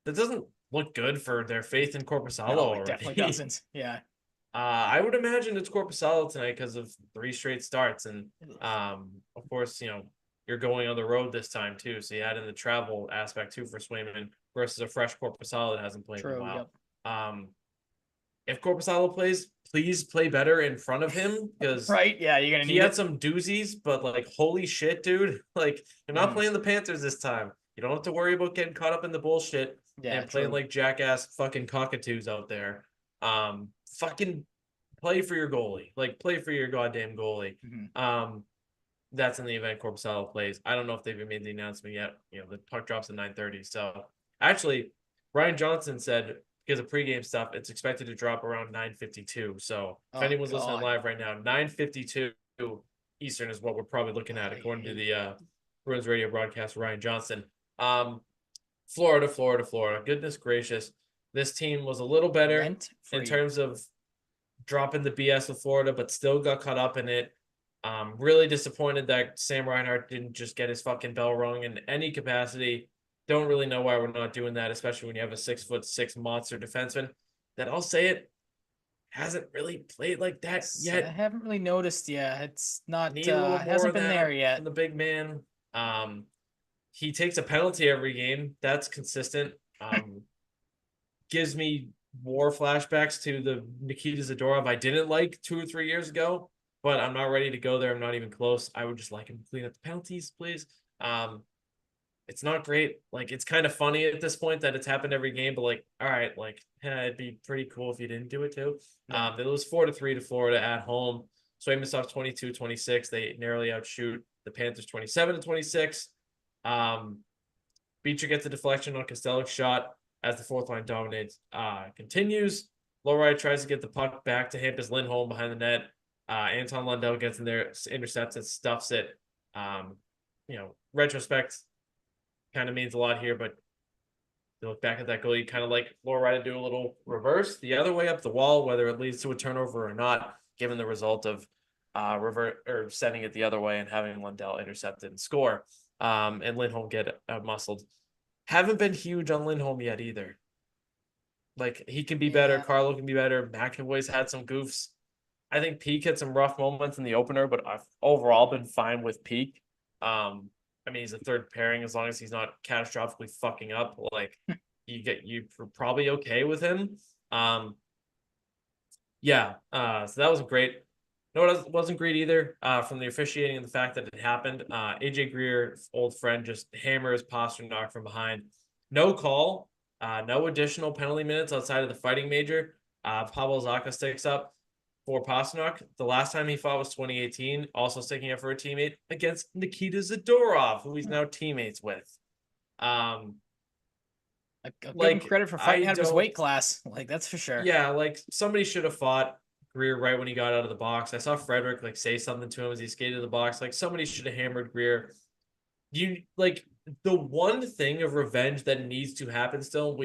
that doesn't look good for their faith in Corpusalo No, it definitely already. doesn't. Yeah. I would imagine it's Corpusalo tonight because of 3 straight starts, and of course, you're going on the road this time too, so you add in the travel aspect too for Swayman versus a fresh Corpusalo that hasn't played in a True. while. Yep. Um, if Corpusalo plays, please play better in front of him because Right. Yeah. You're gonna he need had it. some doozies, but like holy shit, dude! Like you're not Mm. playing the Panthers this time. You don't have to worry about getting caught up in the bullshit Yeah. and playing True. like jackass fucking cockatoos out there. Fucking play for your goalie. Like play for your goddamn goalie. Hmm. That's in the event Corpusalo plays. I don't know if they've made the announcement yet. The puck drops at 9:30. So actually, Ryan Johnson said because of pregame stuff, it's expected to drop around 9:52. So if Oh anyone's listening God. live right now, 9:52 Eastern is what we're probably looking at, I according to hate the Bruins radio broadcast, Ryan Johnson. Florida, Florida, Florida. Goodness gracious. This team was a little better rent in free. terms of dropping the BS with Florida, but still got caught up in it. Really disappointed that Sam Reinhart didn't just get his fucking bell rung in any capacity. Don't really know why we're not doing that, especially when you have a 6'6" monster defenseman that, I'll say it, hasn't really played like that I yet. haven't really noticed. Yeah, it's not. Need a little It more hasn't of been there that yet. from the big man. Um, he takes a penalty every game. That's consistent. Gives me more flashbacks to the Nikita Zadorov I didn't like 2 or 3 years ago, but I'm not ready to go there. I'm not even close. I would just like him to clean up the penalties, please. It's not great. Like it's kind of funny at this point that it's happened every game, but like, all right, like it'd be pretty cool if you didn't do it too. Yeah. They lose 4-3 to Florida at home. So off 22-26. They narrowly outshoot the Panthers 27-26. Beecher gets a deflection on Costello's shot. as the fourth line dominates continues. Lowry tries to get the puck back to Hampus Lindholm behind the net. Anton Lundell gets in there, intercepts it, stuffs it. Retrospect kind of means a lot here, but you look back at that goal, you kind of like Lowry to do a little reverse the other way up the wall, whether it leads to a turnover or not, given the result of revert or sending it the other way and having Lundell intercept it and score. And Lindholm get muscled. Haven't been huge on Lindholm yet either. Like, he can be better. Carlo can be better. McAvoy's had some goofs. I think Peak had some rough moments in the opener, but I've overall been fine with Peak. He's a third pairing as long as he's not catastrophically fucking up. Like, you're probably okay with him. So that wasn't great. No, it wasn't great either. From the officiating and the fact that it happened. AJ Greer, old friend, just hammers Pastrnak from behind. No call. No additional penalty minutes outside of the fighting major. Pavel Zacha sticks up for Pastrnak. The last time he fought was 2018, also sticking up for a teammate against Nikita Zadorov, who he's now teammates with. I'll give him credit for fighting out of his weight class. Like, that's for sure. Yeah, like, somebody should have fought Greer right when he got out of the box. I saw Frederick say something to him as he skated to the box. Like, somebody should have hammered Greer. The one thing of revenge that needs to happen still,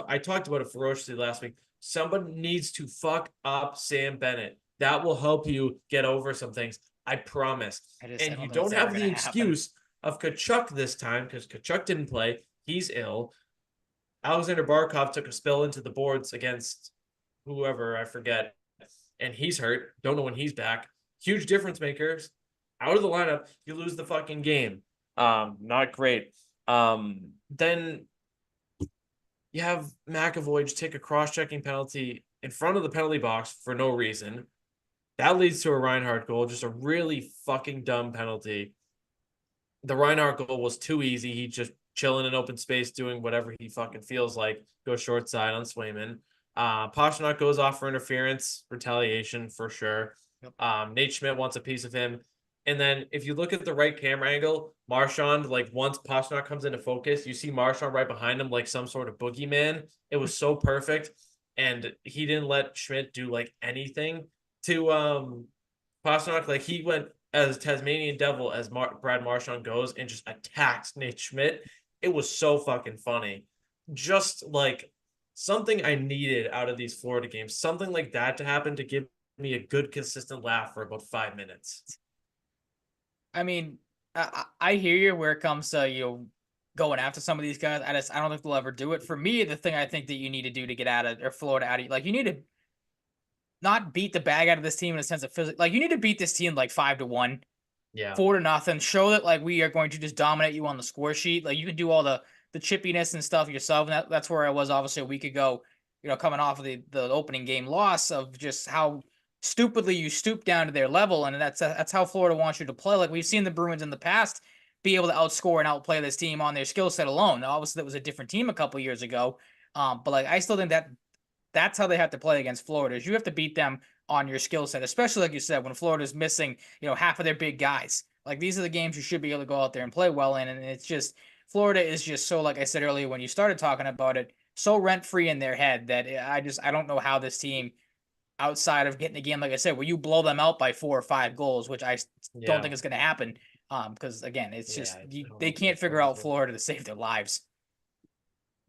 I talked about it ferociously last week. Somebody needs to fuck up Sam Bennett. That will help you get over some things. I promise. And you don't have the excuse of Tkachuk this time, because Tkachuk didn't play. He's ill. Alexander Barkov took a spill into the boards against whoever, I forget, and he's hurt. Don't know when he's back. Huge difference makers. Out of the lineup, you lose the fucking game. Not great. Then you have McAvoy just take a cross-checking penalty in front of the penalty box for no reason. That leads to a Reinhart goal, just a really fucking dumb penalty. The Reinhart goal was too easy. He just chilling in open space, doing whatever he fucking feels like. Go short side on Swayman. Pastrnak goes off for interference, retaliation for sure. Yep. Nate Schmidt wants a piece of him. And then if you look at the right camera angle, Marchand, like, once Pastrnak comes into focus, you see Marchand right behind him like some sort of boogeyman. It was so perfect. And he didn't let Schmidt do like anything to Pastrnak. Like, he went as Tasmanian devil as Brad Marchand goes and just attacks Nate Schmidt. It was so fucking funny. Just like something I needed out of these Florida games. Something like that to happen to give me a good, consistent laugh for about 5 minutes. I mean, I hear you where it comes to, going after some of these guys. I don't think they'll ever do it. For me, the thing I think that you need to do to get out of, or Florida out of, like, you need to not beat the bag out of this team in a sense of physical. Like, you need to beat this team like 5-1, 4-0. Show that, like, we are going to just dominate you on the score sheet. Like, you can do all the chippiness and stuff yourself. And that's where I was obviously a week ago, coming off of the opening game loss, of just how stupidly you stoop down to their level. And that's how Florida wants you to play. Like, we've seen the Bruins in the past be able to outscore and outplay this team on their skill set alone. Now, obviously, that was a different team a couple years ago. But like, I still think that's how they have to play against Florida, is you have to beat them on your skill set, especially like you said, when Florida's missing, half of their big guys. Like, these are the games you should be able to go out there and play well in. And it's just, Florida is just so, like I said earlier when you started talking about it, so rent-free in their head that I don't know how this team, outside of getting a game, like I said, where you blow them out by 4 or 5 goals, which I don't think is going to happen. Because again, it's just, they can't figure out Florida to save their lives.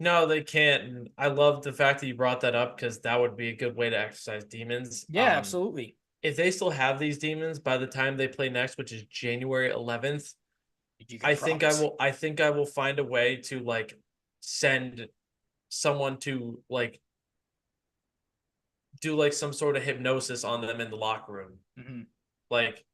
No, they can't. And I love the fact that you brought that up, because that would be a good way to exercise demons. Yeah, absolutely. If they still have these demons by the time they play next, which is January 11th, I think I will find a way to, like, send someone to, like, do like some sort of hypnosis on them in the locker room. Mm-hmm. Like,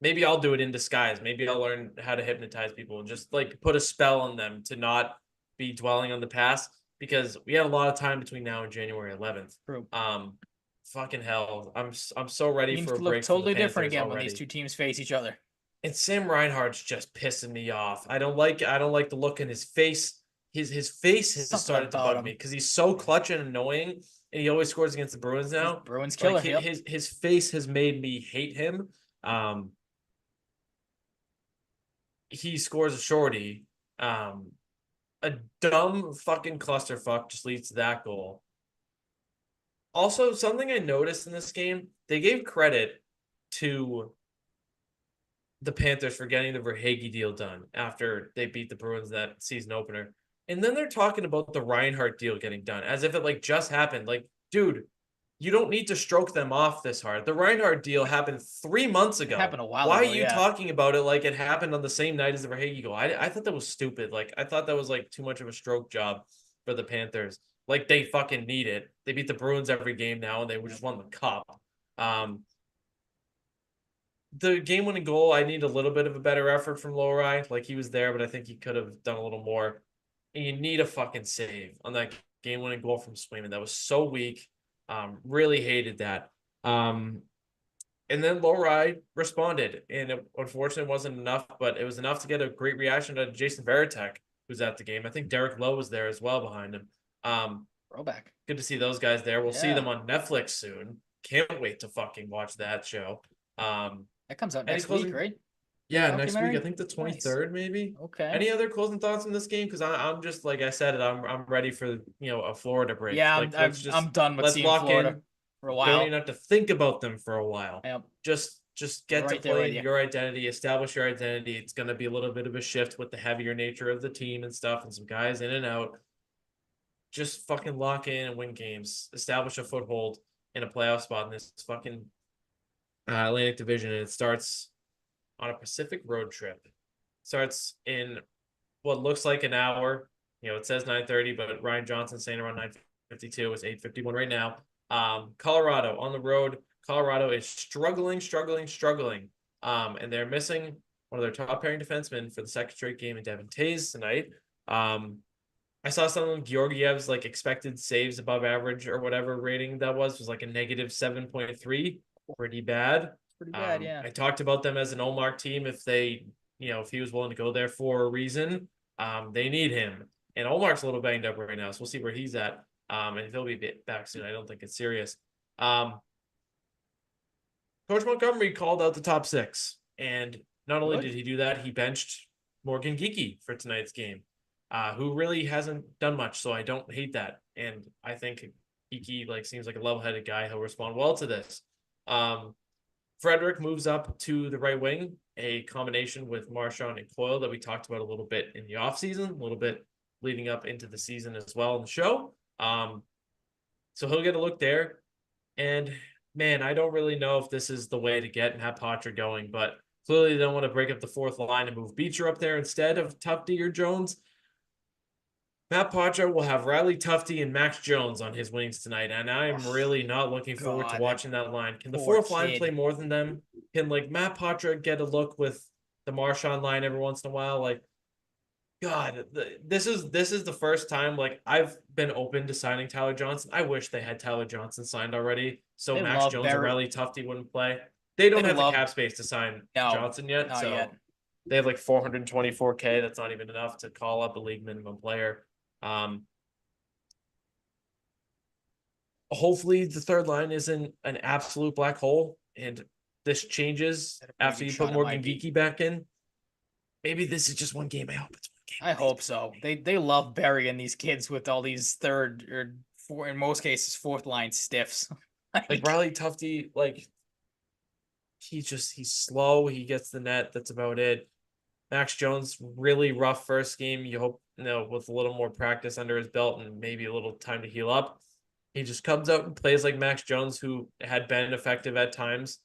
maybe I'll do it in disguise. Maybe I'll learn how to hypnotize people and just, like, put a spell on them to not be dwelling on the past, because we have a lot of time between now and January 11th. True. Fucking hell. I'm so ready teams for a look break. Totally different again already when these two teams face each other. And Sam Reinhart's just pissing me off. I don't like the look in his face. His face has started to bug me, because he's so clutch and annoying, and he always scores against the Bruins now. Bruins killer. Like, his face has made me hate him. He scores a shorty. a dumb fucking clusterfuck just leads to that goal. Also, something I noticed in this game, they gave credit to the Panthers for getting the Verhaeghe deal done after they beat the Bruins that season opener. And then they're talking about the Reinhart deal getting done as if it like just happened. Like, dude, you don't need to stroke them off this hard. The Reinhart deal happened 3 months It ago. happened a while Why are ago, you yeah. talking about it like it happened on the same night as the Verhaeghe goal? I thought that was stupid. Like, I thought that was like too much of a stroke job for the Panthers. Like, they fucking need it. They beat the Bruins every game now, and they just won the cup. Um, the game-winning goal, I need a little bit of a better effort from Lohrei. Like, he was there, but I think he could have done a little more. And you need a fucking save on that game-winning goal from Swayman. That was so weak. Really hated that. And then Lohrei responded, and it unfortunately wasn't enough, but it was enough to get a great reaction to Jason Veritek, who's at the game. I think Derek Lowe was there as well behind him. Throwback. Good to see those guys there. We'll see Yeah. them on Netflix soon. Can't wait to fucking watch that show. That comes out Any next closing? week, right? Yeah, next week. I Documentary? think the Nice. 23rd, maybe. Okay. Any other closing thoughts on this game? Because I'm just like I said, I'm ready for a Florida break. Yeah, Like I'm done with let's seeing lock Florida in. for a Don't while. even have to think about them for a while. Yep. Just get to Right there with play you. your identity, establish your identity. It's gonna be a little bit of a shift with the heavier nature of the team and stuff, and some guys in and out. Just fucking lock in and win games. Establish a foothold in a playoff spot in this fucking Atlantic Division, and it starts on a Pacific road trip. Starts in what looks like an hour. It says 9:30, but Ryan Johnson saying around 9:52. It's 8:51 right now. Colorado on the road. Colorado is struggling. And they're missing one of their top pairing defensemen for the second straight game in Devin Tays tonight. I saw something Georgiev's like expected saves above average or whatever rating that was like a negative 7.3. Pretty bad. Pretty bad, yeah. I talked about them as an Olmark team if if he was willing to go there for a reason. They need him. And Olmark's a little banged up right now, so we'll see where he's at. And he'll be back soon. I don't think it's serious. Coach Montgomery called out the top six. And not only did he do that, he benched Morgan Geekie for tonight's game, who really hasn't done much. So I don't hate that. And I think Geekie seems like a level-headed guy. He'll respond well to this. Frederick moves up to the right wing, a combination with Marchand and Coyle that we talked about a little bit in the offseason, a little bit leading up into the season as well in the show. So he'll get a look there. And man, I don't really know if this is the way to get Matt Poitras going, but clearly they don't want to break up the fourth line and move Beecher up there instead of Tufte or Jones. Matt Poitras will have Riley Tufte and Max Jones on his wings tonight, and I'm really not looking forward to watching that line. Can the fourth line play more than them? Can Matt Poitras get a look with the Marchand line every once in a while? God, this is the first time I've been open to signing Tyler Johnson. I wish they had Tyler Johnson signed already, so Max Jones and Riley Tufte wouldn't play. They don't have the cap space to sign Johnson yet, so they have 424K. That's not even enough to call up a league minimum player. Hopefully the third line isn't an absolute black hole and this changes after you put Morgan Geekie back in. Maybe this is just one game. I hope it's one game. I hope so. They love burying these kids with all these third or four, in most cases, fourth line stiffs. Riley Tufte, he's slow. He gets the net. That's about it. Max Jones, really rough first game. You hope, with a little more practice under his belt and maybe a little time to heal up, he just comes out and plays like Max Jones, who had been effective at times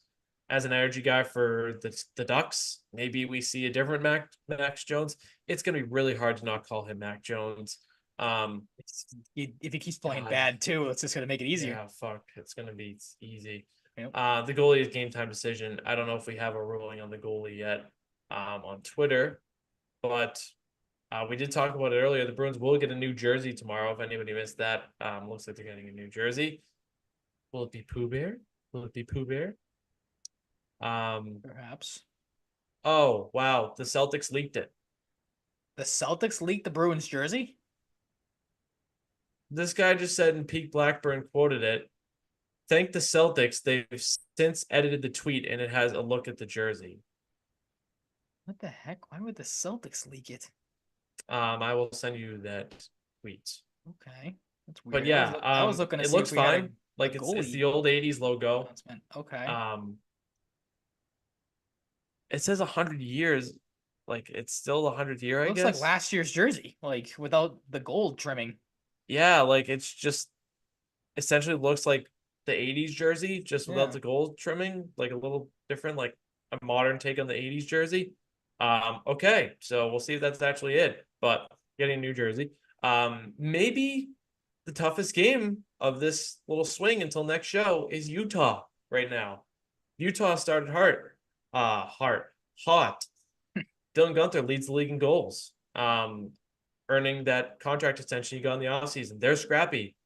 as an energy guy for the Ducks. Maybe we see a different Max Jones. It's going to be really hard to not call him Mac Jones. If he keeps playing bad too, it's just going to make it easier. Yeah, fuck. It's going to be easy. Yep. The goalie is game time decision. I don't know if we have a ruling on the goalie yet on Twitter, but we did talk about it earlier. The Bruins will get a new jersey tomorrow. If anybody missed that, looks like they're getting a new jersey. Will it be Pooh Bear? Perhaps. Oh, wow. The Celtics leaked it. The Celtics leaked the Bruins jersey? This guy just said in Peak Blackburn, quoted it. Thank the Celtics. They've since edited the tweet and it has a look at the jersey. What the heck? Why would the Celtics leak it? I will send you that tweet. Okay, that's But weird. yeah, I was looking to it see looks if we had fine. a Like it's the goalie old '80s logo. announcement. Okay, Um, it says 100 years. Like it's still the 100th year, I looks like guess. last year's jersey, like without the gold trimming. Yeah, like it's just essentially looks like the '80s jersey, just without Yeah. the gold trimming, like a little different, like a modern take on the '80s jersey. Okay, so we'll see if that's actually it. But getting a new jersey. Maybe the toughest game of this little swing until next show is Utah right now. Utah started hot. Dylan Gunther leads the league in goals, earning that contract extension he got in the offseason. They're scrappy.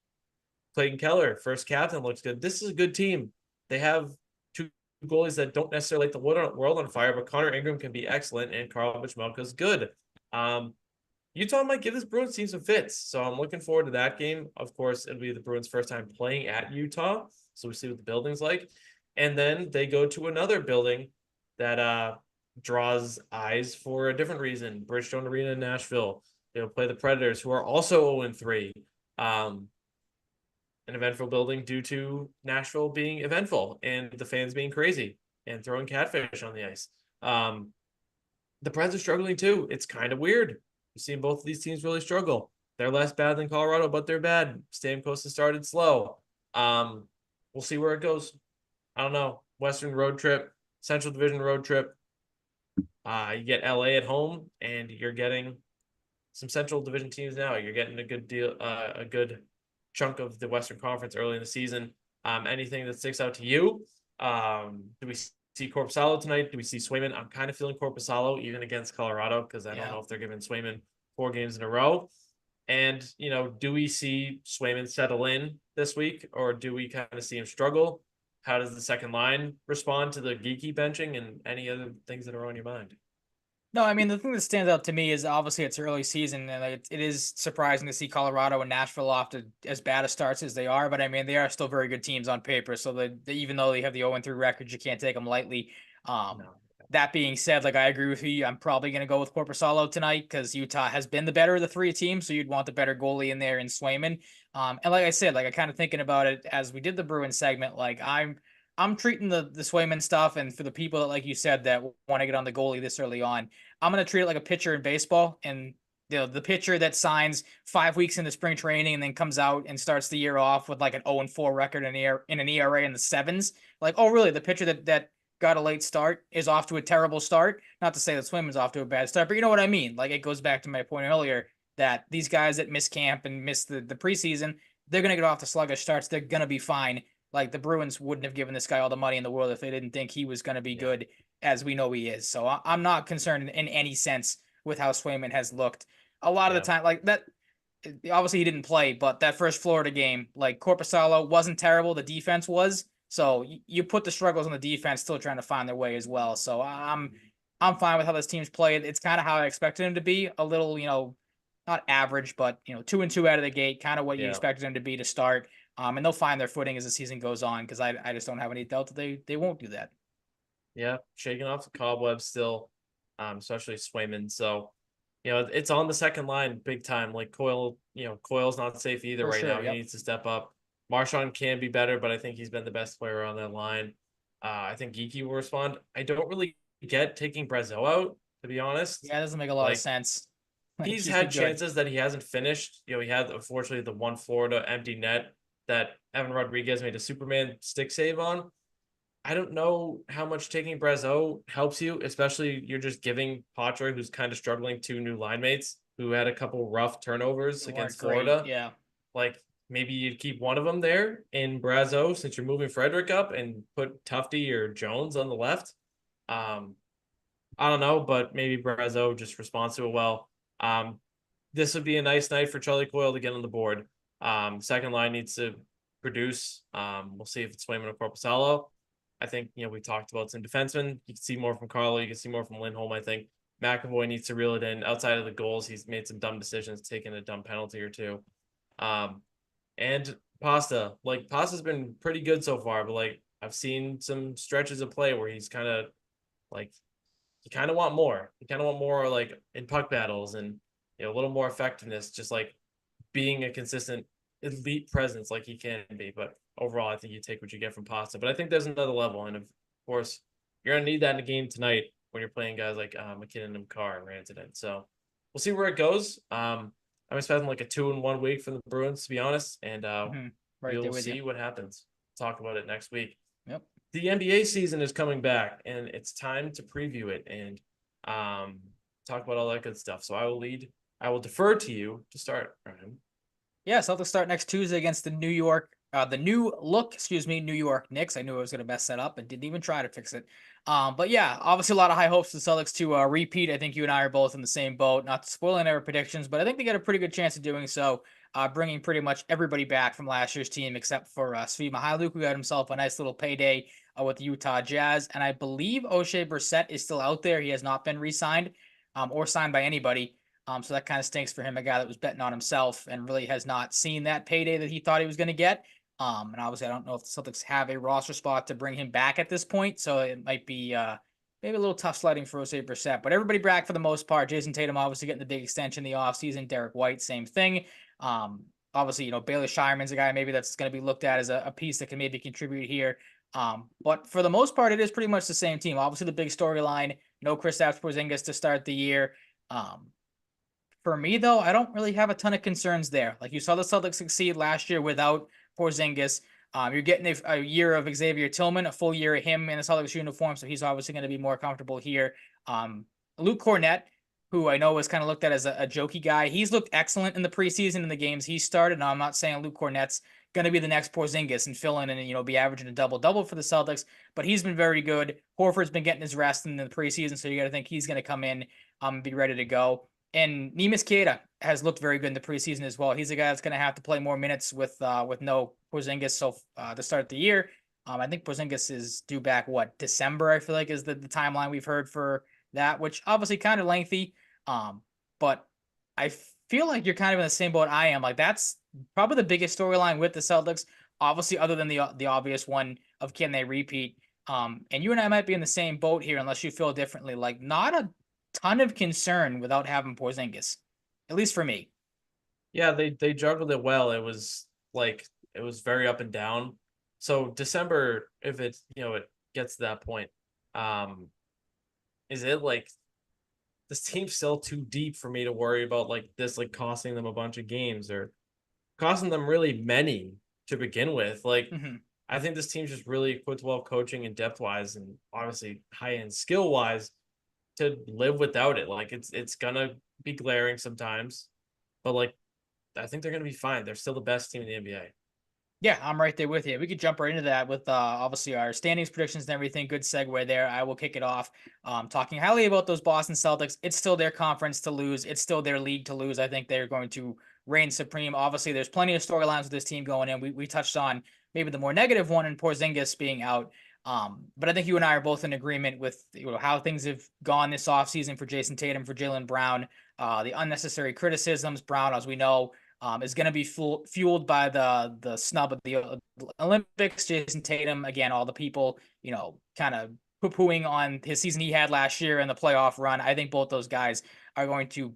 Clayton Keller, first captain, looks good. This is a good team. They have two goalies that don't necessarily light the world on fire, but Connor Ingram can be excellent, and Carl Bichmelka is good. Utah might give this Bruins team some fits, so I'm looking forward to that game. Of course, it'll be the Bruins' first time playing at Utah, so we see what the building's like. And then they go to another building that draws eyes for a different reason. Bridgestone Arena in Nashville. They'll play the Predators, who are also 0-3. An eventful building due to Nashville being eventful and the fans being crazy and throwing catfish on the ice. The Preds are struggling too. It's kind of weird. You've seen both of these teams really struggle. They're less bad than Colorado, but they're bad. Stamkos has started slow. We'll see where it goes. I don't know. Western road trip, Central Division road trip. You get LA at home, and you're getting some Central Division teams now. You're getting a good deal, a good chunk of the Western Conference early in the season. Anything that sticks out to you? Do we see Korpisalo tonight? Do we see Swayman? I'm kind of feeling Korpisalo even against Colorado because I don't Yeah. know if they're giving Swayman 4 games in a row. And, do we see Swayman settle in this week or do we kind of see him struggle? How does the second line respond to the geeky benching and any other things that are on your mind? No, I mean the thing that stands out to me is obviously it's early season, and it is surprising to see Colorado and Nashville off to as bad a starts as they are. But I mean they are still very good teams on paper. So even though they have the 0-3 records, you can't take them lightly. Um, No. that being said, like I agree with you. I'm probably going to go with Korpisalo tonight because Utah has been the better of the three teams. So you'd want the better goalie in there in Swayman. And like I said, like I kind of thinking about it as we did the Bruins segment. Like I'm treating the Swayman stuff, and for the people that, like you said, that want to get on the goalie this early on, I'm gonna treat it like a pitcher in baseball. And the pitcher that signs 5 weeks into spring training and then comes out and starts the year off with like an 0-4 record in an ERA in the sevens. Like, oh really? The pitcher that got a late start is off to a terrible start. Not to say that Swayman's off to a bad start, but you know what I mean. Like it goes back to my point earlier that these guys that miss camp and miss the preseason, they're gonna get off the sluggish starts. They're gonna be fine. Like the Bruins wouldn't have given this guy all the money in the world if they didn't think he was going to be Yeah. good, as we know he is. So I'm not concerned in any sense with how Swayman has looked. A lot of the Yeah. time, like that, obviously he didn't play, but that first Florida game, like Korpisalo wasn't terrible. The defense was. So you put the struggles on the defense, still trying to find their way as well. So I'm fine with how this team's played. It's kind of how I expected him to be. A little, not average, but 2-2 out of the gate, kind of what you Yeah. expected him to be to start. And they'll find their footing as the season goes on because I just don't have any doubt that they won't do that. Yeah, shaking off the cobwebs still, especially Swayman. So, it's on the second line big time. Like Coyle's not safe either For right sure. now. He Yep. needs to step up. Marchand can be better, but I think he's been the best player on that line. I think Geeky will respond. I don't really get taking Brazeau out, to be honest. Yeah, it doesn't make a lot of Like sense. Like he's he's been had good. chances that he hasn't finished. He had unfortunately the one Florida empty net that Evan Rodriguez made a Superman stick save on. I don't know how much taking Brazeau helps you, especially you're just giving Patre, who's kind of struggling, 2 new line mates who had a couple rough turnovers They weren't against great. Florida. Yeah. Like maybe you'd keep one of them there in Brazeau since you're moving Frederick up and put Tufty or Jones on the left. Um, I don't know, but maybe Brazeau just responds to it well. Um, this would be a nice night for Charlie Coyle to get on the board. Second line needs to produce. We'll see if it's Swayman or Corpusalo. I think, we talked about some defensemen. You can see more from Carlo. You can see more from Lindholm, I think. McAvoy needs to reel it in. Outside of the goals, he's made some dumb decisions, taken a dumb penalty or two. And Pasta. Like, Pasta's been pretty good so far, but, like, I've seen some stretches of play where he's kind of, like, you kind of want more. You kind of want more, like, in puck battles and, a little more effectiveness, just like being a consistent elite presence like he can be. But overall, I think you take what you get from Pasta. But I think there's another level, and of course, you're gonna need that in a game tonight when you're playing guys like McKinnon and Carr and Rantanen. So we'll see where it goes. I'm expecting like a 2-1 week from the Bruins, to be honest, and Right there we'll with see you. what happens. Talk about it next week. Yep. The NBA season is coming back, and it's time to preview it and talk about all that good stuff. So I will defer to you to start, Ryan. Yeah, Celtics start next Tuesday against the New York Knicks. I knew I was going to mess that up and didn't even try to fix it. But yeah, obviously a lot of high hopes for the Celtics to repeat. I think you and I are both in the same boat. Not spoiling our predictions, but I think they got a pretty good chance of doing so. Bringing pretty much everybody back from last year's team except for Svi Mykhailiuk, who got himself a nice little payday with the Utah Jazz, and I believe O'Shea Brissett is still out there. He has not been re-signed or signed by anybody. So that kind of stinks for him, a guy that was betting on himself and really has not seen that payday that he thought he was going to get. And obviously, I don't know if the Celtics have a roster spot to bring him back at this point, so it might be maybe a little tough sledding for Jose Brissett. But everybody back for the most part. Jason Tatum obviously getting the big extension in the offseason. Derek White, same thing. Obviously, Bailey Shireman's a guy maybe that's going to be looked at as a piece that can maybe contribute here. But for the most part, it is pretty much the same team. Obviously, the big storyline, no Kristaps Porzingis to start the year. For me, though, I don't really have a ton of concerns there. Like you saw the Celtics succeed last year without Porzingis. You're getting a year of Xavier Tillman, a full year of him in the Celtics uniform, so he's obviously going to be more comfortable here. Luke Cornett, who I know was kind of looked at as a jokey guy, he's looked excellent in the preseason in the games he started. Now, I'm not saying Luke Cornett's going to be the next Porzingis and fill in and be averaging a double-double for the Celtics, but he's been very good. Horford's been getting his rest in the preseason, so you got to think he's going to come in and be ready to go. And Neemias Queta has looked very good in the preseason as well. He's a guy that's going to have to play more minutes with no Porzingis so to start the year. I think Porzingis is due back December. I feel like is the timeline we've heard for that, which obviously kind of lengthy. But I feel like you're kind of in the same boat I am. Like that's probably the biggest storyline with the Celtics. Obviously, other than the obvious one of can they repeat. And you and I might be in the same boat here, unless you feel differently. Like not a ton of concern without having Porzingis, at least for me. Yeah, they juggled it well. It was very up and down. So December, if it's it gets to that point, is it like this team's still too deep for me to worry about like this costing them a bunch of games or costing them really many to begin with? Like I think this team's just really equipped well coaching and depth wise and obviously high end skill wise to live without it. Like it's gonna be glaring sometimes, but like I think they're gonna be fine. They're still the best team in the NBA. Yeah, I'm right there with you. We could jump right into that with obviously our standings predictions and everything. Good segue there. I will kick it off. Talking highly about those Boston Celtics. It's still their conference to lose. It's still their league to lose. I think they're going to reign supreme. Obviously, there's plenty of storylines with this team going in. We touched on maybe the more negative one in Porzingis being out. But I think you and I are both in agreement with how things have gone this offseason for Jason Tatum, for Jaylen Brown, the unnecessary criticisms. Brown, as we know, is going to be fueled by the snub of the Olympics. Jason Tatum, again, all the people, kind of poo-pooing on his season he had last year and the playoff run. I think both those guys are going to,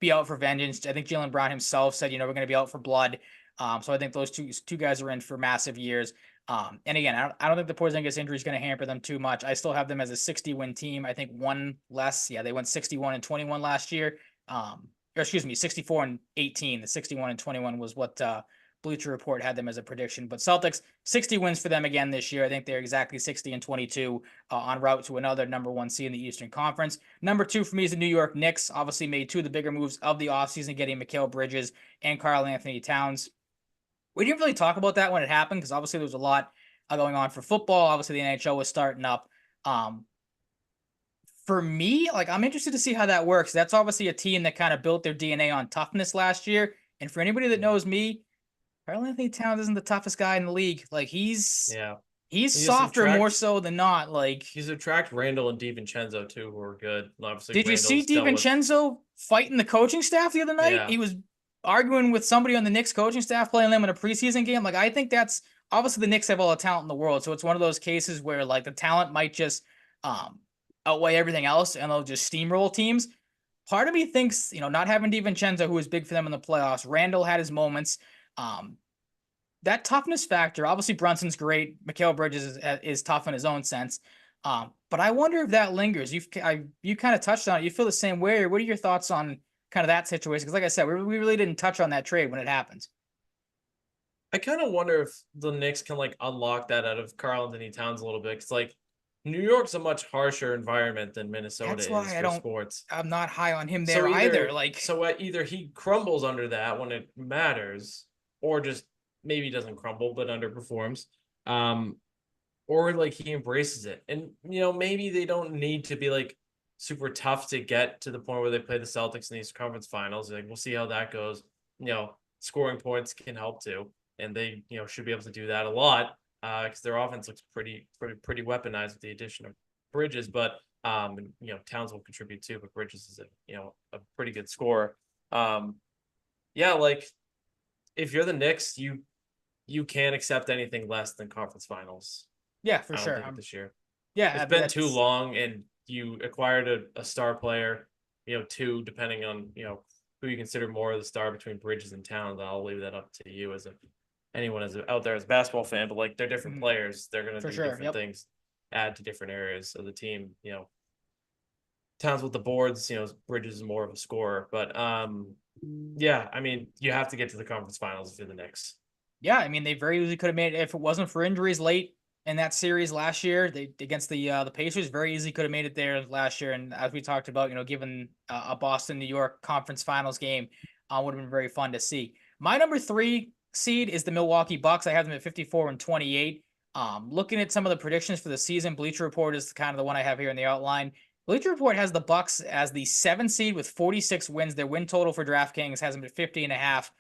be out for vengeance. I think Jaylen Brown himself said, we're going to be out for blood. So I think those two guys are in for massive years. And again, I don't think the Porzingis injury is going to hamper them too much. I still have them as a 60-win team. I think one less. Yeah, they went 61-21 last year. Or excuse me, 64-18. The 61-21 was what Bleacher Report had them as a prediction. But Celtics, 60 wins for them again this year. I think they're exactly 60-22 en route to another number one seed in the Eastern Conference. Number two for me is the New York Knicks. Obviously made two of the bigger moves of the offseason, getting Mikal Bridges and Karl-Anthony Towns. We didn't really talk about that when it happened because obviously there was a lot going on for football. Obviously the NHL was starting up. For me, I'm interested to see how that works. That's obviously a team that kind of built their DNA on toughness last year. And for anybody that knows me, Karl-Anthony Towns isn't the toughest guy in the league. He's softer more so than not. He's attract Randall and DiVincenzo too, who are good. Obviously, did you see DiVincenzo fighting the coaching staff the other night? Yeah. He was arguing with somebody on the Knicks coaching staff playing them in a preseason game. I think that's obviously the Knicks have all the talent in the world. So it's one of those cases where the talent might just outweigh everything else and they'll just steamroll teams. part of me thinks, not having DiVincenzo, who was big for them in the playoffs, Randall had his moments. Um, that toughness factor, obviously Brunson's great. Mikal Bridges is tough in his own sense. But I wonder if that lingers. You kind of touched on it. You feel the same way. Or what are your thoughts on kind of that situation? Because like I said, we really didn't touch on that trade when it happened. I kind of wonder if the Knicks can like unlock that out of Karl-Anthony Towns a little bit. Cause like New York's a much harsher environment than Minnesota That's is why for sports. I'm not high on him there So either. either Like, so either he crumbles under that when it matters, or just maybe doesn't crumble but underperforms. Um, or like he embraces it. And maybe they don't need to be like super tough to get to the point where they play the Celtics in these conference finals. Like we'll see how that goes. Scoring points can help too, and they should be able to do that a lot because their offense looks pretty weaponized with the addition of Bridges, but Towns will contribute too, but Bridges is a pretty good scorer. Yeah, like if you're the Knicks, you can't accept anything less than conference finals. yeah, for I don't sure. think this year. Yeah, It's been too long, and you acquired a star player, two, depending on, who you consider more of the star between Bridges and Towns. I'll leave that up to you as anyone out there as a basketball fan, but like they're different players. They're going to for do sure. different Yep. things, add to different areas of the team. Towns with the boards, Bridges is more of a scorer, but yeah, I mean, you have to get to the conference finals if you're the Knicks. Yeah, I mean, they very easily could have made it if it wasn't for injuries late in that series last year. They against the Pacers very easily could have made it there last year. And as we talked about, given a Boston New York conference finals game, would have been very fun to see. My number 3 seed is the Milwaukee Bucks. I have them at 54 and 28. Looking at some of the predictions for the season, Bleacher Report is kind of the one I have here in the outline. Bleacher Report has the Bucks as the 7th seed with 46 wins. Their win total for DraftKings has them at 50 and a half.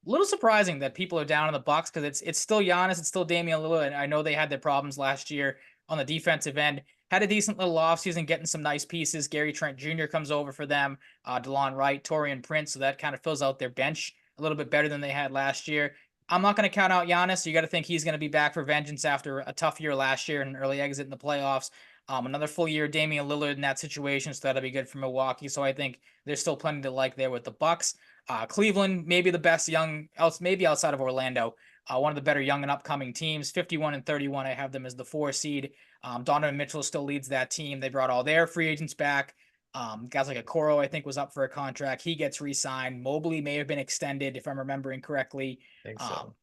Little surprising that people are down on the Bucks because it's still Giannis, it's still Damian Lillard, and I know they had their problems last year on the defensive end. Had a decent little offseason, getting some nice pieces. Gary Trent Jr. comes over for them. DeLon Wright, Torian Prince, so that kind of fills out their bench a little bit better than they had last year. I'm not going to count out Giannis. You got to think he's going to be back for vengeance after a tough year last year and an early exit in the playoffs. Another full year, Damian Lillard in that situation, so that'll be good for Milwaukee. So I think there's still plenty to like there with the Bucks. Cleveland, maybe the best maybe outside of Orlando, one of the better young and upcoming teams. 51 and 31, I have them as the 4 seed. Donovan Mitchell still leads that team. They brought all their free agents back. Guys like Okoro, I think, was up for a contract. He gets re-signed. Mobley may have been extended, if I'm remembering correctly. I think so.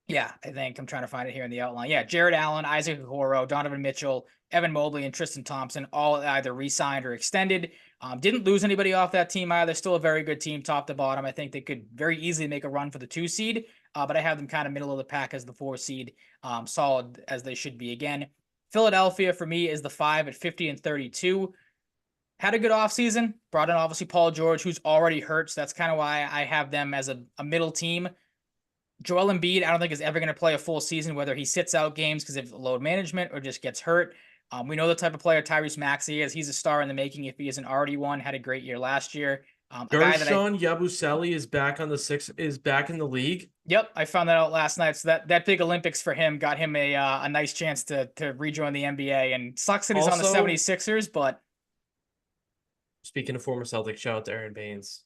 Yeah, I think I'm trying to find it here in the outline. Yeah, Jared Allen, Isaac Okoro, Donovan Mitchell, Evan Mobley, and Tristan Thompson all either re-signed or extended. Didn't lose anybody off that team either. Still a very good team, top to bottom. I think they could very easily make a run for the 2 seed, but I have them kind of middle of the pack as the 4 seed, solid as they should be again. Philadelphia for me is the 5 at 50 and 32. Had a good offseason. Brought in obviously Paul George, who's already hurt, so that's kind of why I have them as a middle team. Joel Embiid, I don't think is ever going to play a full season, whether he sits out games because of load management or just gets hurt. We know the type of player Tyrese Maxey is. He's a star in the making if he isn't already one. Had a great year last year. Gershon Yabusele is back in the league. Yep, I found that out last night. So that big Olympics for him got him a nice chance to rejoin the NBA. And sucks that he's on the 76ers, but speaking of former Celtics, shout out to Aaron Baines.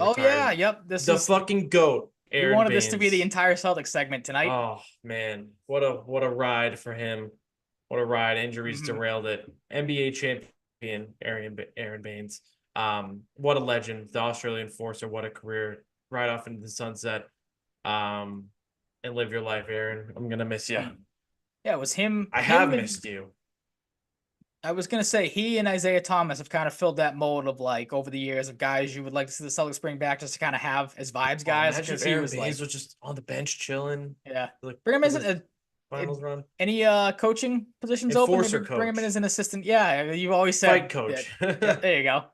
Oh yeah, yep. This is the fucking GOAT. We wanted this to be the entire Celtics segment tonight. Oh man, what a ride for him! What a ride! Injuries derailed it. NBA champion Aaron Baines. What a legend! The Australian Forcer. What a career! Right off into the sunset. And live your life, Aaron. I'm gonna miss you. Yeah, it was him. I have missed you. I was going to say he and Isaiah Thomas have kind of filled that mold of like over the years of guys you would like to see the Celtics bring back just to kind of have as vibes guys. Because he was just on the bench chilling. Yeah. Like, bring him as a finals run. Any coaching positions open? Bring him in as an assistant. Yeah, you've always said fight coach. There you go.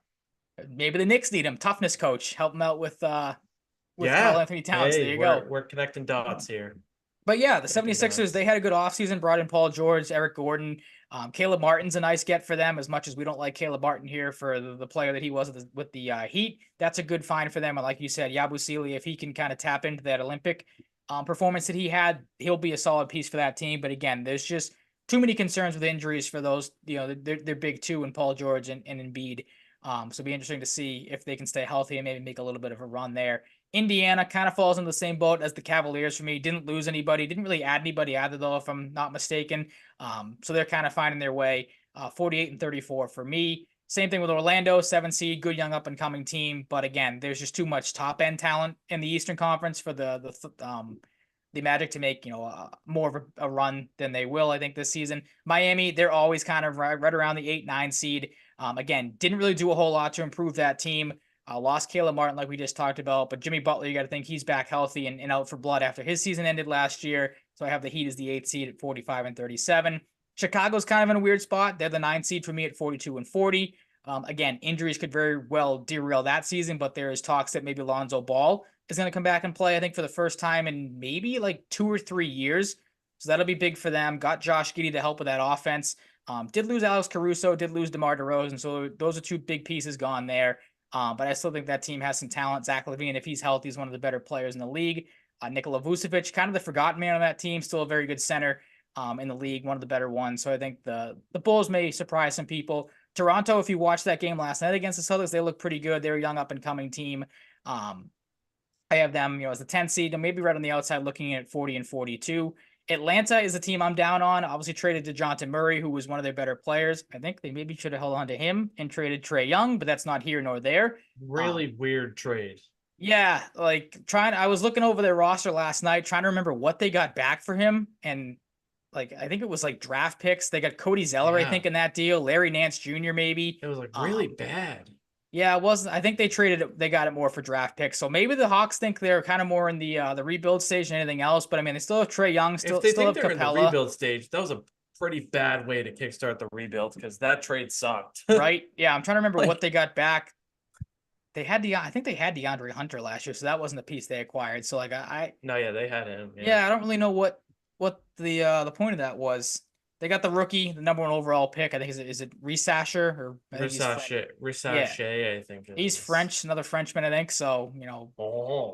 Maybe the Knicks need him. Toughness coach. Help him out with Karl-Anthony Towns. There you go. We're connecting dots here. But yeah, the 76ers, they had a good offseason, brought in Paul George, Eric Gordon. Caleb Martin's a nice get for them, as much as we don't like Caleb Martin here for the player that he was with the Heat. That's a good find for them. And like you said, Yabusele, if he can kind of tap into that Olympic performance that he had, he'll be a solid piece for that team. But again, there's just too many concerns with injuries for those, they're big two, and Paul George and Embiid. So it'll be interesting to see if they can stay healthy and maybe make a little bit of a run there. Indiana kind of falls in the same boat as the Cavaliers for me. Didn't lose anybody, didn't really add anybody either, though, if I'm not mistaken. So they're kind of finding their way. 48 and 34 for me. Same thing with Orlando, 7 seed, good young up and coming team. But again, there's just too much top end talent in the Eastern Conference for the Magic to make more of a run than they will, I think, this season. Miami, they're always kind of right around the 8-9 seed. Again, didn't really do a whole lot to improve that team. Lost Caleb Martin, like we just talked about, but Jimmy Butler, you got to think he's back healthy and out for blood after his season ended last year. So I have the Heat as the 8th seed at 45 and 37. Chicago's kind of in a weird spot. They're the 9th seed for me at 42 and 40. Again, injuries could very well derail that season, but there is talks that maybe Lonzo Ball is going to come back and play, I think, for the first time in maybe like 2 or 3 years. So that'll be big for them. Got Josh Giddey to help with that offense. Did lose Alex Caruso, did lose DeMar DeRozan. So those are 2 big pieces gone there. But I still think that team has some talent. Zach LaVine, if he's healthy, is one of the better players in the league. Nikola Vucevic, kind of the forgotten man on that team, still a very good center in the league, one of the better ones. So I think the Bulls may surprise some people. Toronto, if you watched that game last night against the Celtics, they look pretty good. They're a young up-and-coming team. I have them, as the 10th seed, and maybe right on the outside looking at 40 and 42. Atlanta is the team I'm down on. Obviously traded DeJounte Murray, who was one of their better players. I think they maybe should have held on to him and traded Trae Young, but that's not here nor there. Really weird trade. Yeah, I was looking over their roster last night, trying to remember what they got back for him. And I think it was draft picks. They got Cody Zeller, I think, in that deal. Larry Nance Jr. maybe. It was really bad. Yeah, it wasn't. I think they got it more for draft picks. So maybe the Hawks think they're kind of more in the rebuild stage than anything else. But I mean, they still have Trae Young, still have they're Capella. In the rebuild stage, that was a pretty bad way to kickstart the rebuild because that trade sucked. Right? Yeah, I'm trying to remember what they got back. I think they had DeAndre Hunter last year, so that wasn't the piece they acquired. So they had him. Yeah, I don't really know what the point of that was. They got the rookie, the number 1 overall pick. I think is it Risasher or Risashe, I think he's French, another Frenchman, I think. So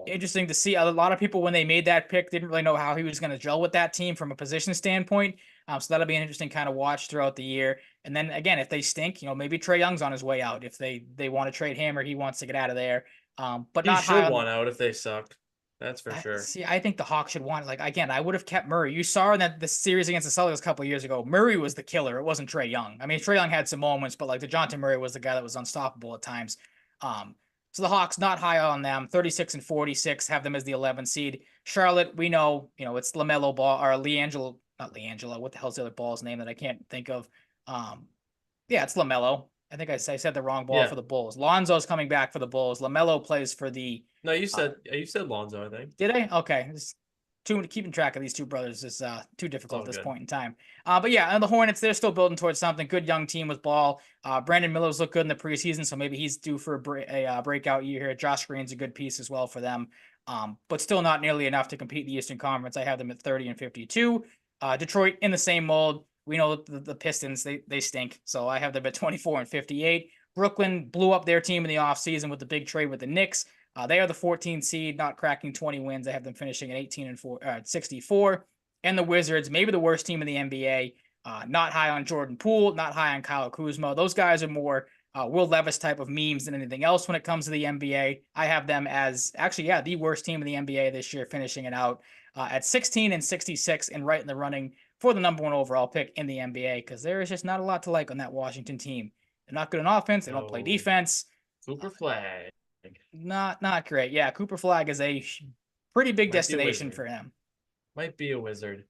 interesting to see. A lot of people when they made that pick didn't really know how he was going to gel with that team from a position standpoint. So that'll be an interesting kind of watch throughout the year. And then again, if they stink, maybe Trae Young's on his way out if they want to trade him or he wants to get out of there. But he not should want out if they suck. That's for sure. See, I think the Hawks should want again, I would have kept Murray. You saw in the series against the Celtics a couple of years ago, Murray was the killer. It wasn't Trae Young. I mean, Trae Young had some moments, but DeJounte Murray was the guy that was unstoppable at times. So the Hawks, not high on them, 36 and 46, have them as the 11th seed. Charlotte, we know, it's LaMelo Ball or not LiAngelo. What the hell's the other ball's name that I can't think of? Yeah, it's LaMelo. I think I said the wrong ball for the Bulls. Lonzo's coming back for the Bulls. LaMelo plays for the. No, you said Lonzo, I think. Did I? Okay. Keeping track of these 2 brothers is too difficult at this point in time. But yeah, and the Hornets, they're still building towards something. Good young team with Ball. Brandon Miller's looked good in the preseason, so maybe he's due for a breakout year here. Josh Green's a good piece as well for them, but still not nearly enough to compete in the Eastern Conference. I have them at 30 and 52. Detroit in the same mold. We know the Pistons, they stink, so I have them at 24 and 58. Brooklyn blew up their team in the offseason with the big trade with the Knicks. They are the 14th seed, not cracking 20 wins. I have them finishing at 18 and 64. And the Wizards, maybe the worst team in the NBA. Not high on Jordan Poole, not high on Kyle Kuzma. Those guys are more Will Levis type of memes than anything else when it comes to the NBA. I have them as the worst team in the NBA this year, finishing it out at 16 and 66 and right in the running for the number 1 overall pick in the NBA because there is just not a lot to like on that Washington team. They're not good on offense. They don't play defense. Cooper Flag. Not great. Yeah, Cooper Flag is a pretty big destination for him. Might be a wizard.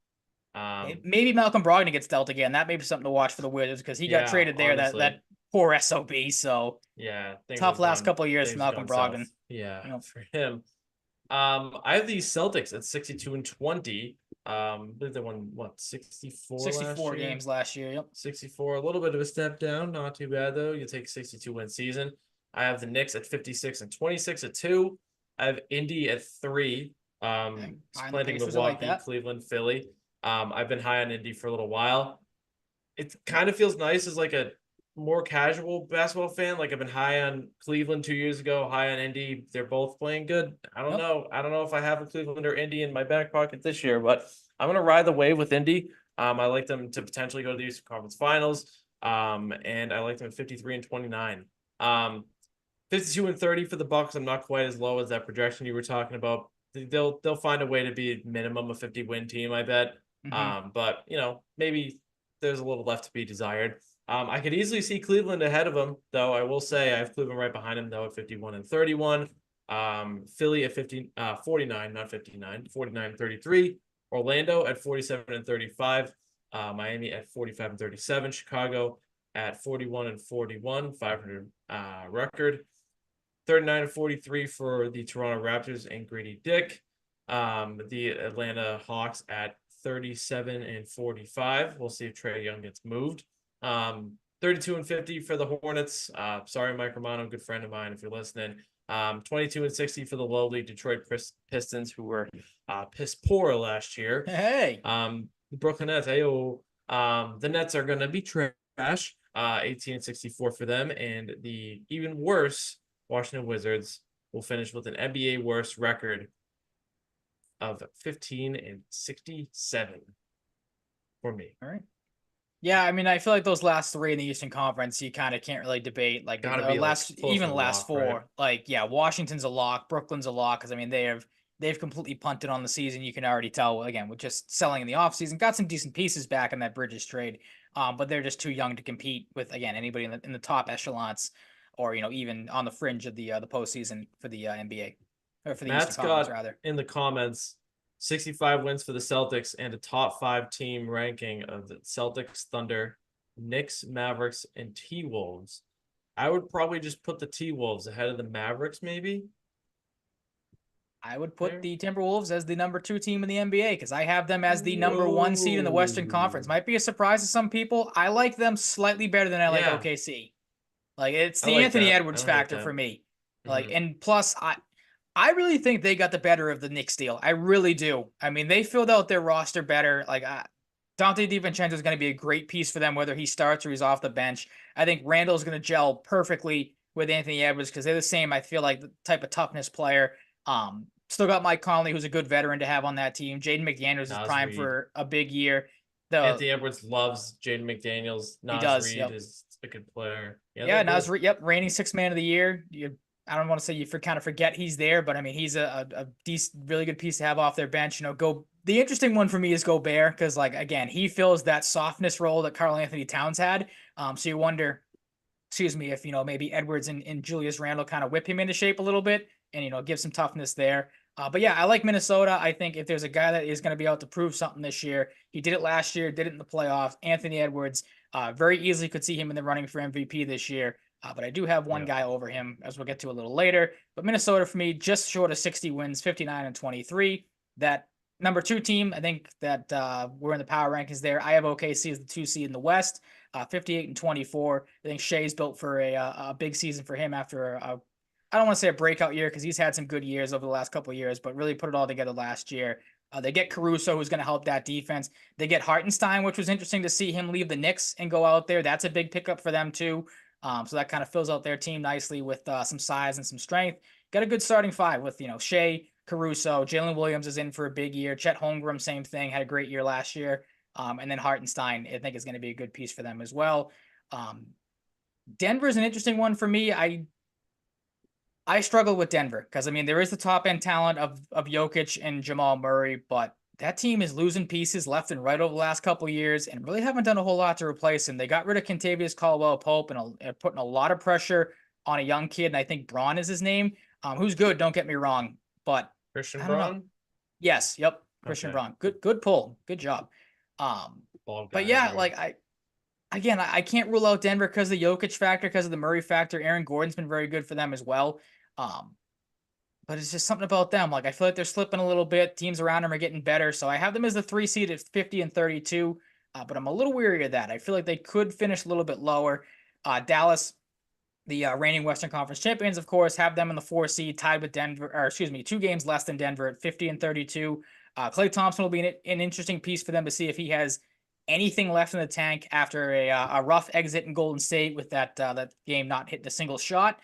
Maybe Malcolm Brogdon gets dealt again. That may be something to watch for the Wizards because he got traded there. Honestly. That poor SOB. So tough last couple of years for Malcolm Brogdon. Yeah, for him. I have the Celtics at 62 and 20. I believe they won 64 games last year. Yep. 64, a little bit of a step down, not too bad though. You take 62 win season. I have the Knicks at 56 and 26 at 2. I have Indy at 3. Supplanting Milwaukee, Cleveland, Philly. I've been high on Indy for a little while. It kind of feels nice as a more casual basketball fan. I've been high on Cleveland 2 years ago, high on Indy. They're both playing good. I don't know. I don't know if I have a Cleveland or Indy in my back pocket this year, but I'm going to ride the wave with Indy. I like them to potentially go to the Eastern Conference Finals. And I like them at 53 and 29. 52-30 for the Bucks. I'm not quite as low as that projection you were talking about. They'll find a way to be minimum a 50-win team, I bet. But maybe there's a little left to be desired. I could easily see Cleveland ahead of them, though. I will say I have Cleveland right behind them, though, at 51-31. Philly at 49, not 59, 49-33. Orlando at 47-35. Miami at 45-37. Chicago at 41-41, 500 record. 39-43 for the Toronto Raptors and Grady Dick. The Atlanta Hawks at 37-45. We'll see if Trae Young gets moved. 32-50 for the Hornets. Sorry, Mike Romano, good friend of mine, if you're listening. 22-60 for the lowly Detroit Pistons, who were piss poor last year. Hey, the Brooklyn Nets. The Nets are gonna be trash. 18-64 for them, and the even worse Washington Wizards will finish with an NBA worst record of 15-67 for me. all right. Yeah, I mean, I feel like those last three in the Eastern Conference, you kind of can't really debate. Like Gotta the be last, close even to the a last lock, right? four. Like, yeah, Washington's a lock, Brooklyn's a lock because I mean they've completely punted on the season. You can already tell again with just selling in the offseason. Got some decent pieces back in that Bridges trade, but they're just too young to compete with again anybody in the top echelons, or even on the fringe of the postseason for the NBA or for the Matt's Eastern Conference got rather. in the comments 65 wins for the Celtics and a top 5 team ranking of the Celtics, Thunder, Knicks, Mavericks, and T-Wolves. I would probably just put the T-Wolves ahead of the Mavericks, maybe. I would put the Timberwolves as the number 2 team in the NBA because I have them as the number 1 seed in the Western Conference. Might be a surprise to some people. I like them slightly better than I like OKC. Like it's the Anthony Edwards factor for me. Like and plus I really think they got the better of the Knicks deal. I really do. I mean, they filled out their roster better. Like Dante DiVincenzo is going to be a great piece for them, whether he starts or he's off the bench. I think Randall's going to gel perfectly with Anthony Edwards because they're the same. I feel like the type of toughness player. Still got Mike Conley, who's a good veteran to have on that team. Jaden McDaniels is primed for a big year. Anthony Edwards loves Jaden McDaniels. Nas Reed is a good player. Yeah, Nas Reed, reigning 6th man of the year. I don't want to say you kind of forget he's there, but I mean he's a decent, really good piece to have off their bench. The interesting one for me is Gobert because like again he fills that softness role that Karl Anthony Towns had. So you wonder, if maybe Edwards and Julius Randle kind of whip him into shape a little bit and give some toughness there. But yeah, I like Minnesota. I think if there's a guy that is going to be able to prove something this year, he did it last year, did it in the playoffs. Anthony Edwards, very easly could see him in the running for MVP this year. But I do have one guy over him, as we'll get to a little later. But Minnesota, for me, just short of 60 wins, 59-23. That number 2 team, I think that we're in the power rankings there. I have OKC as the 2 seed in the West, 58-24. I think Shea's built for a big season for him after I don't want to say a breakout year because he's had some good years over the last couple of years, but really put it all together last year. They get Caruso, who's going to help that defense. They get Hartenstein, which was interesting to see him leave the Knicks and go out there. That's a big pickup for them too. So that kind of fills out their team nicely with some size and some strength. Got a good starting 5 with Shea, Caruso, Jalen Williams is in for a big year. Chet Holmgren, same thing, had a great year last year. And then Hartenstein, I think is going to be a good piece for them as well. Denver's an interesting one for me. I struggle with Denver because I mean there is the top end talent of Jokic and Jamal Murray, but that team is losing pieces left and right over the last couple of years and really haven't done a whole lot to replace him. They got rid of Kentavious Caldwell-Pope and putting a lot of pressure on a young kid, and I think Braun is his name, who's good. Don't get me wrong, but Christian Braun. Yes, yep, Christian Braun. Good pull, good job. But yeah, like I can't rule out Denver because of the Jokic factor, because of the Murray factor. Aaron Gordon's been very good for them as well. But it's just something about them. Like I feel like they're slipping a little bit. Teams around them are getting better. So I have them as the 3 seed at 50-32. But I'm a little weary of that. I feel like they could finish a little bit lower. Dallas, the reigning Western Conference champions, of course, have them in the 4 seed, tied with Denver, or 2 games less than Denver at 50-32. Klay Thompson will be an interesting piece for them to see if he has anything left in the tank after a rough exit in Golden State with that game not hitting a single shot.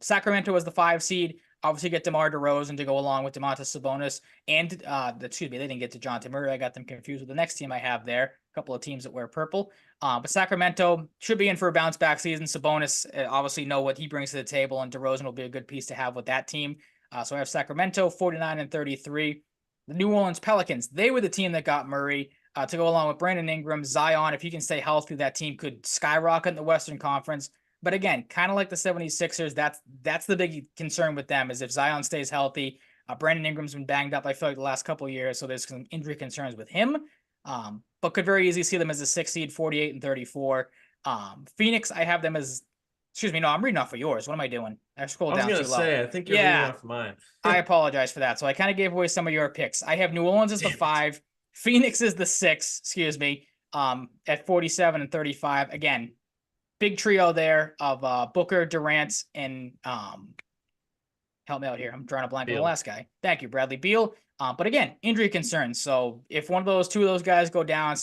Sacramento was the 5 seed. Obviously, get DeMar DeRozan to go along with Domantas Sabonis, and they didn't get to Dejounte Murray. I got them confused with the next team I have there. couple of teams that wear purple. But Sacramento should be in for a bounce back season. Sabonis obviously know what he brings to the table, and DeRozan will be a good piece to have with that team. So I have Sacramento 49-33. The New Orleans Pelicans, they were the team that got Murray to go along with Brandon Ingram, Zion. If he can stay healthy, that team could skyrocket in the Western Conference. But again, kind of like the 76ers, that's the big concern with them is if Zion stays healthy. Brandon Ingram's been banged up, I feel like, the last couple of years, so there's some injury concerns with him. But could very easily see them as a 6 seed, 48-34. Phoenix, I have them as, excuse me, no, I'm reading off of yours. What am I doing? I scrolled down too low. I was going to say, I think you're reading off mine. I apologize for that. So I kind of gave away some of your picks. I have New Orleans as the 5, Phoenix is the 6, excuse me, at 47-35. Again, big trio there of Booker, Durant, and help me out here. I'm drawing a blank on the last guy. Thank you, Bradley Beal. But again, injury concerns. So if two of those guys go down,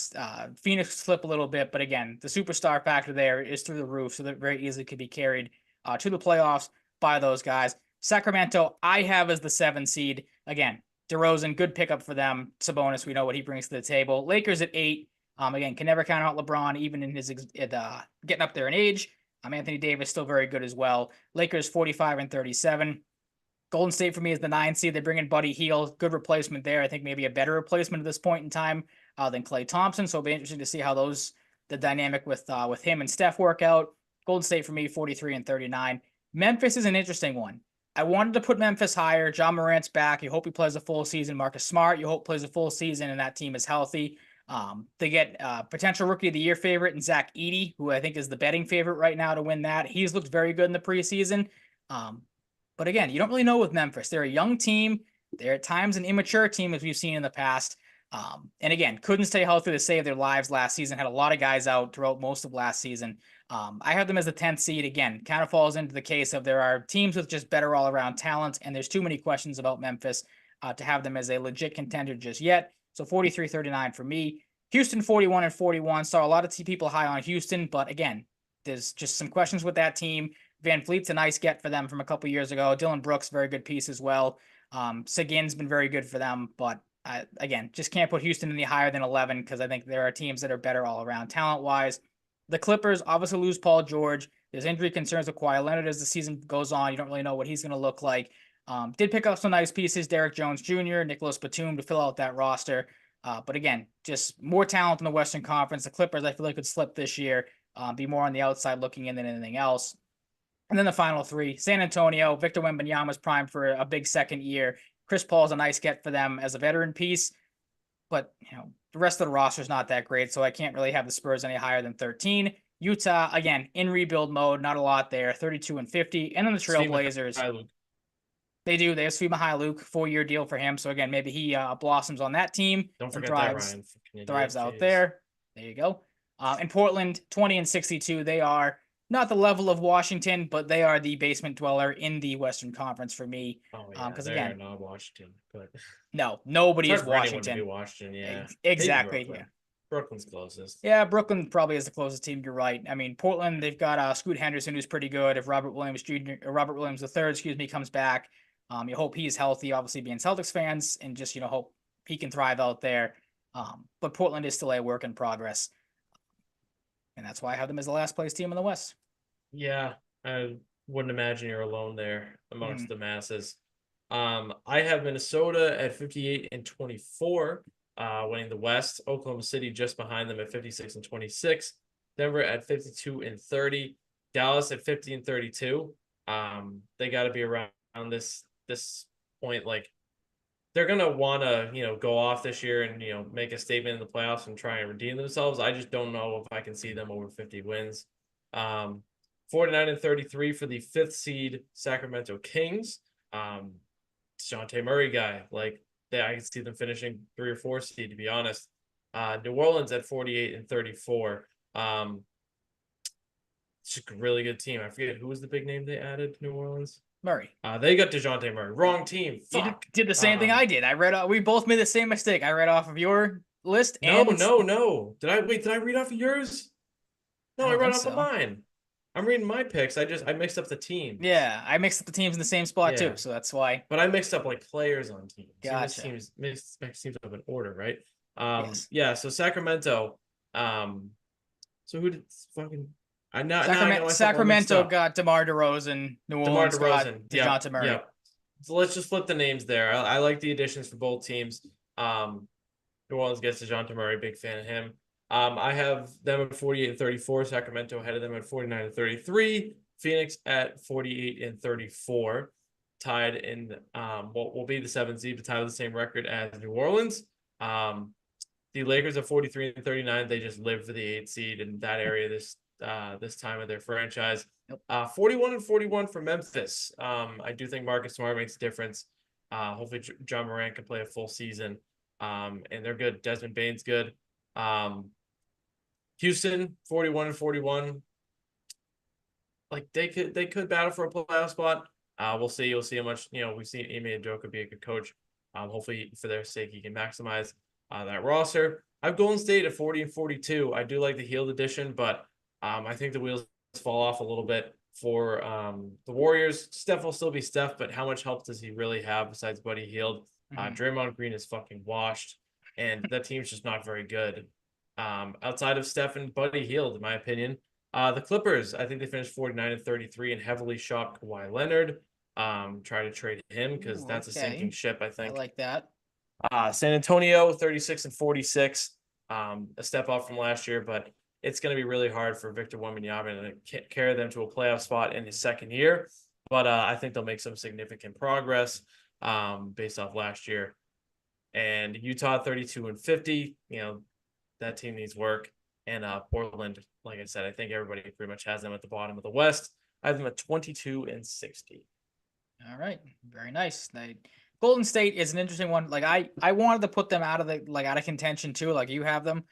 Phoenix slip a little bit. But again, the superstar factor there is through the roof, so that very easily could be carried to the playoffs by those guys. Sacramento, I have as the 7 seed. Again, DeRozan, good pickup for them. Sabonis, we know what he brings to the table. Lakers at 8. Again, can never count out LeBron, even in his getting up there in age. Anthony Davis still very good as well. Lakers 45-37. Golden State for me is the 9 seed. They bring in Buddy Hield, good replacement there. I think maybe a better replacement at this point in time than Klay Thompson. So it'll be interesting to see how the dynamic with him and Steph work out. Golden State for me 43-39. Memphis is an interesting one. I wanted to put Memphis higher. John Morant's back. You hope he plays a full season. Marcus Smart, you hope plays a full season, and that team is healthy. They get potential Rookie of the Year favorite in Zach Edey, who I think is the betting favorite right now to win that. He's looked very good in the preseason. But again, you don't really know with Memphis. They're a young team. They're at times an immature team, as we've seen in the past. And again, couldn't stay healthy to save their lives last season. Had a lot of guys out throughout most of last season. I have them as the 10th seed. Again, kind of falls into the case of there are teams with just better all-around talent, and there's too many questions about Memphis to have them as a legit contender just yet. So 43-39 for me. Houston 41-41. Saw a lot of people high on Houston, but again, there's just some questions with that team. Van Fleet's a nice get for them from a couple years ago. Dylan Brooks, very good piece as well. Seguin's been very good for them, but again, just can't put Houston any higher than 11 because I think there are teams that are better all around talent-wise. The Clippers obviously lose Paul George. There's injury concerns with Kawhi Leonard as the season goes on. You don't really know what he's going to look like. Did pick up some nice pieces, Derek Jones Jr., Nicholas Batum to fill out that roster. But again, just more talent in the Western Conference. The Clippers, I feel like, could slip this year, be more on the outside looking in than anything else. And then the final 3, San Antonio, Victor Wembanyama's primed for a big second year. Chris Paul's a nice get for them as a veteran piece. But, the rest of the roster is not that great, so I can't really have the Spurs any higher than 13. Utah, again, in rebuild mode, not a lot there, 32-50. And then the Trailblazers. They do. They have Svi Mykhailiuk, 4-year deal for him. So again, maybe he blossoms on that team. Don't forget that, Ryan. Thrives out there. There you go. In Portland, 20-62. They are not the level of Washington, but they are the basement dweller in the Western Conference for me. Oh yeah, because again, not Washington, but no, nobody is Washington. To be Washington, yeah, exactly. Yeah, Brooklyn's closest. Yeah, Brooklyn probably is the closest team. You're right. Portland, they've got Scoot Henderson, who's pretty good. If Robert Williams III, comes back, you hope he's healthy. Obviously, being Celtics fans, and just hope he can thrive out there. But Portland is still a work in progress. And that's why I have them as the last place team in the West. Yeah, I wouldn't imagine you're alone there amongst the masses. I have Minnesota at 58-24, winning the West. Oklahoma City just behind them at 56-26. Denver at 52-30. Dallas at 50-32. They got to be around this point. Like, they're gonna want to go off this year and make a statement in the playoffs and try and redeem themselves. I just don't know if I can see them over 50 wins. 49-33 for the 5th seed Sacramento Kings. DeJounte Murray guy, I can see them finishing 3 or 4 seed, to be honest. New Orleans at 48-34. It's a really good team. I forget who was the big name they added to New Orleans. Murray. They got DeJounte Murray. Wrong team. Fuck. You did the same thing I did. We both made the same mistake. I read off of your list. No. Did I read off of yours? No, I read off of mine. I'm reading my picks. I mixed up the team. Yeah, I mixed up the teams in the same spot too, so that's why. But I mixed up players on teams. Gotcha. Seems up in order, right? Yes. Yeah. So Sacramento, So who did fucking? Now I got myself all mixed Sacramento up. got DeMar DeRozan. New DeMar Orleans got DeRozan. Yep, DeJounte Murray. yep. So let's just flip the names there. I like the additions for both teams. New Orleans gets DeJounte Murray, big fan of him. I have them at 48 and 34. Sacramento ahead of them at 49 and 33. Phoenix at 48 and 34, tied in what will be the 7th seed, but tied with the same record as New Orleans. The Lakers at 43 and 39. They just live for the 8th seed in that area this time of their franchise. 41 and 41 for Memphis. I do think Marcus Smart makes a difference. Hopefully John Morant can play a full season. And they're good. Desmond Bane's good. Houston 41 and 41. Like they could battle for a playoff spot. We'll see. You'll see how much we've seen Ime Udoka be a good coach. Hopefully for their sake he can maximize that roster. I have Golden State at 40 and 42. I do like the Healed edition, but I think the wheels fall off a little bit for the Warriors. Steph will still be Steph, but how much help does he really have besides Buddy Hield? Draymond Green is fucking washed, and that team's just not very good. Outside of Steph and Buddy Hield, in my opinion. The Clippers, I think they finished 49 and 33 and heavily shocked Kawhi Leonard. Try to trade him because that's a sinking ship, I think. I like that. San Antonio, 36 and 46. A step up from last year, but it's going to be really hard for Victor Wembanyama to carry them to a playoff spot in his second year. But I think they'll make some significant progress based off last year. And Utah, 32 and 50. That team needs work. And Portland, like I said, I think everybody pretty much has them at the bottom of the West. I have them at 22 and 60. All right, very nice. Golden State is an interesting one. Like I wanted to put them out of contention too. Like you have them.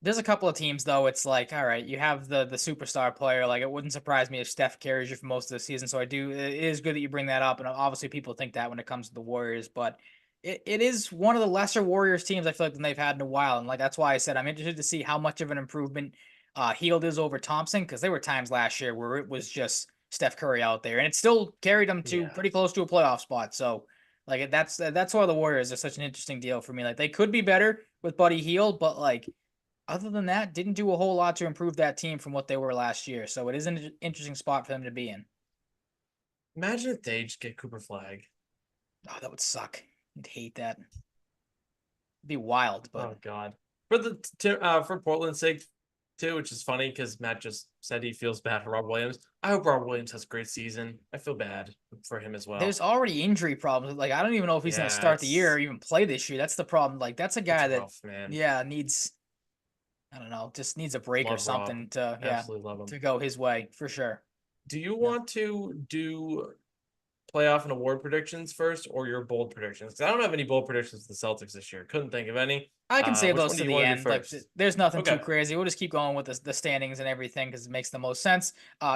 There's a couple of teams though. It's like, all right, you have the superstar player. Like it wouldn't surprise me if Steph carries you for most of the season. So it is good that you bring that up. And obviously people think that when it comes to the Warriors, but it is one of the lesser Warriors teams I feel like than they've had in a while. And like that's why I said I'm interested to see how much of an improvement Hield is over Thompson, because there were times last year where it was just Steph Curry out there, and it still carried them to pretty close to a playoff spot. So like that's why the Warriors are such an interesting deal for me. Like they could be better with Buddy Hield, but like other than that, didn't do a whole lot to improve that team from what they were last year. So it is an interesting spot for them to be in. Imagine if they just get Cooper Flag. Oh, that would suck. I'd hate that. It'd be wild, but oh god. For Portland's sake too, which is funny because Matt just said he feels bad for Rob Williams. I hope Rob Williams has a great season. I feel bad for him as well. There's already injury problems. Like I don't even know if he's going to start the year or even play this year. That's the problem. Like that's a guy that needs, I don't know, just needs a break or something to go his way for sure. Do you want to do playoff and award predictions first, or your bold predictions? Because I don't have any bold predictions for the Celtics this year. Couldn't think of any. I can save those to the end. Like, there's nothing too crazy. We'll just keep going with the standings and everything because it makes the most sense.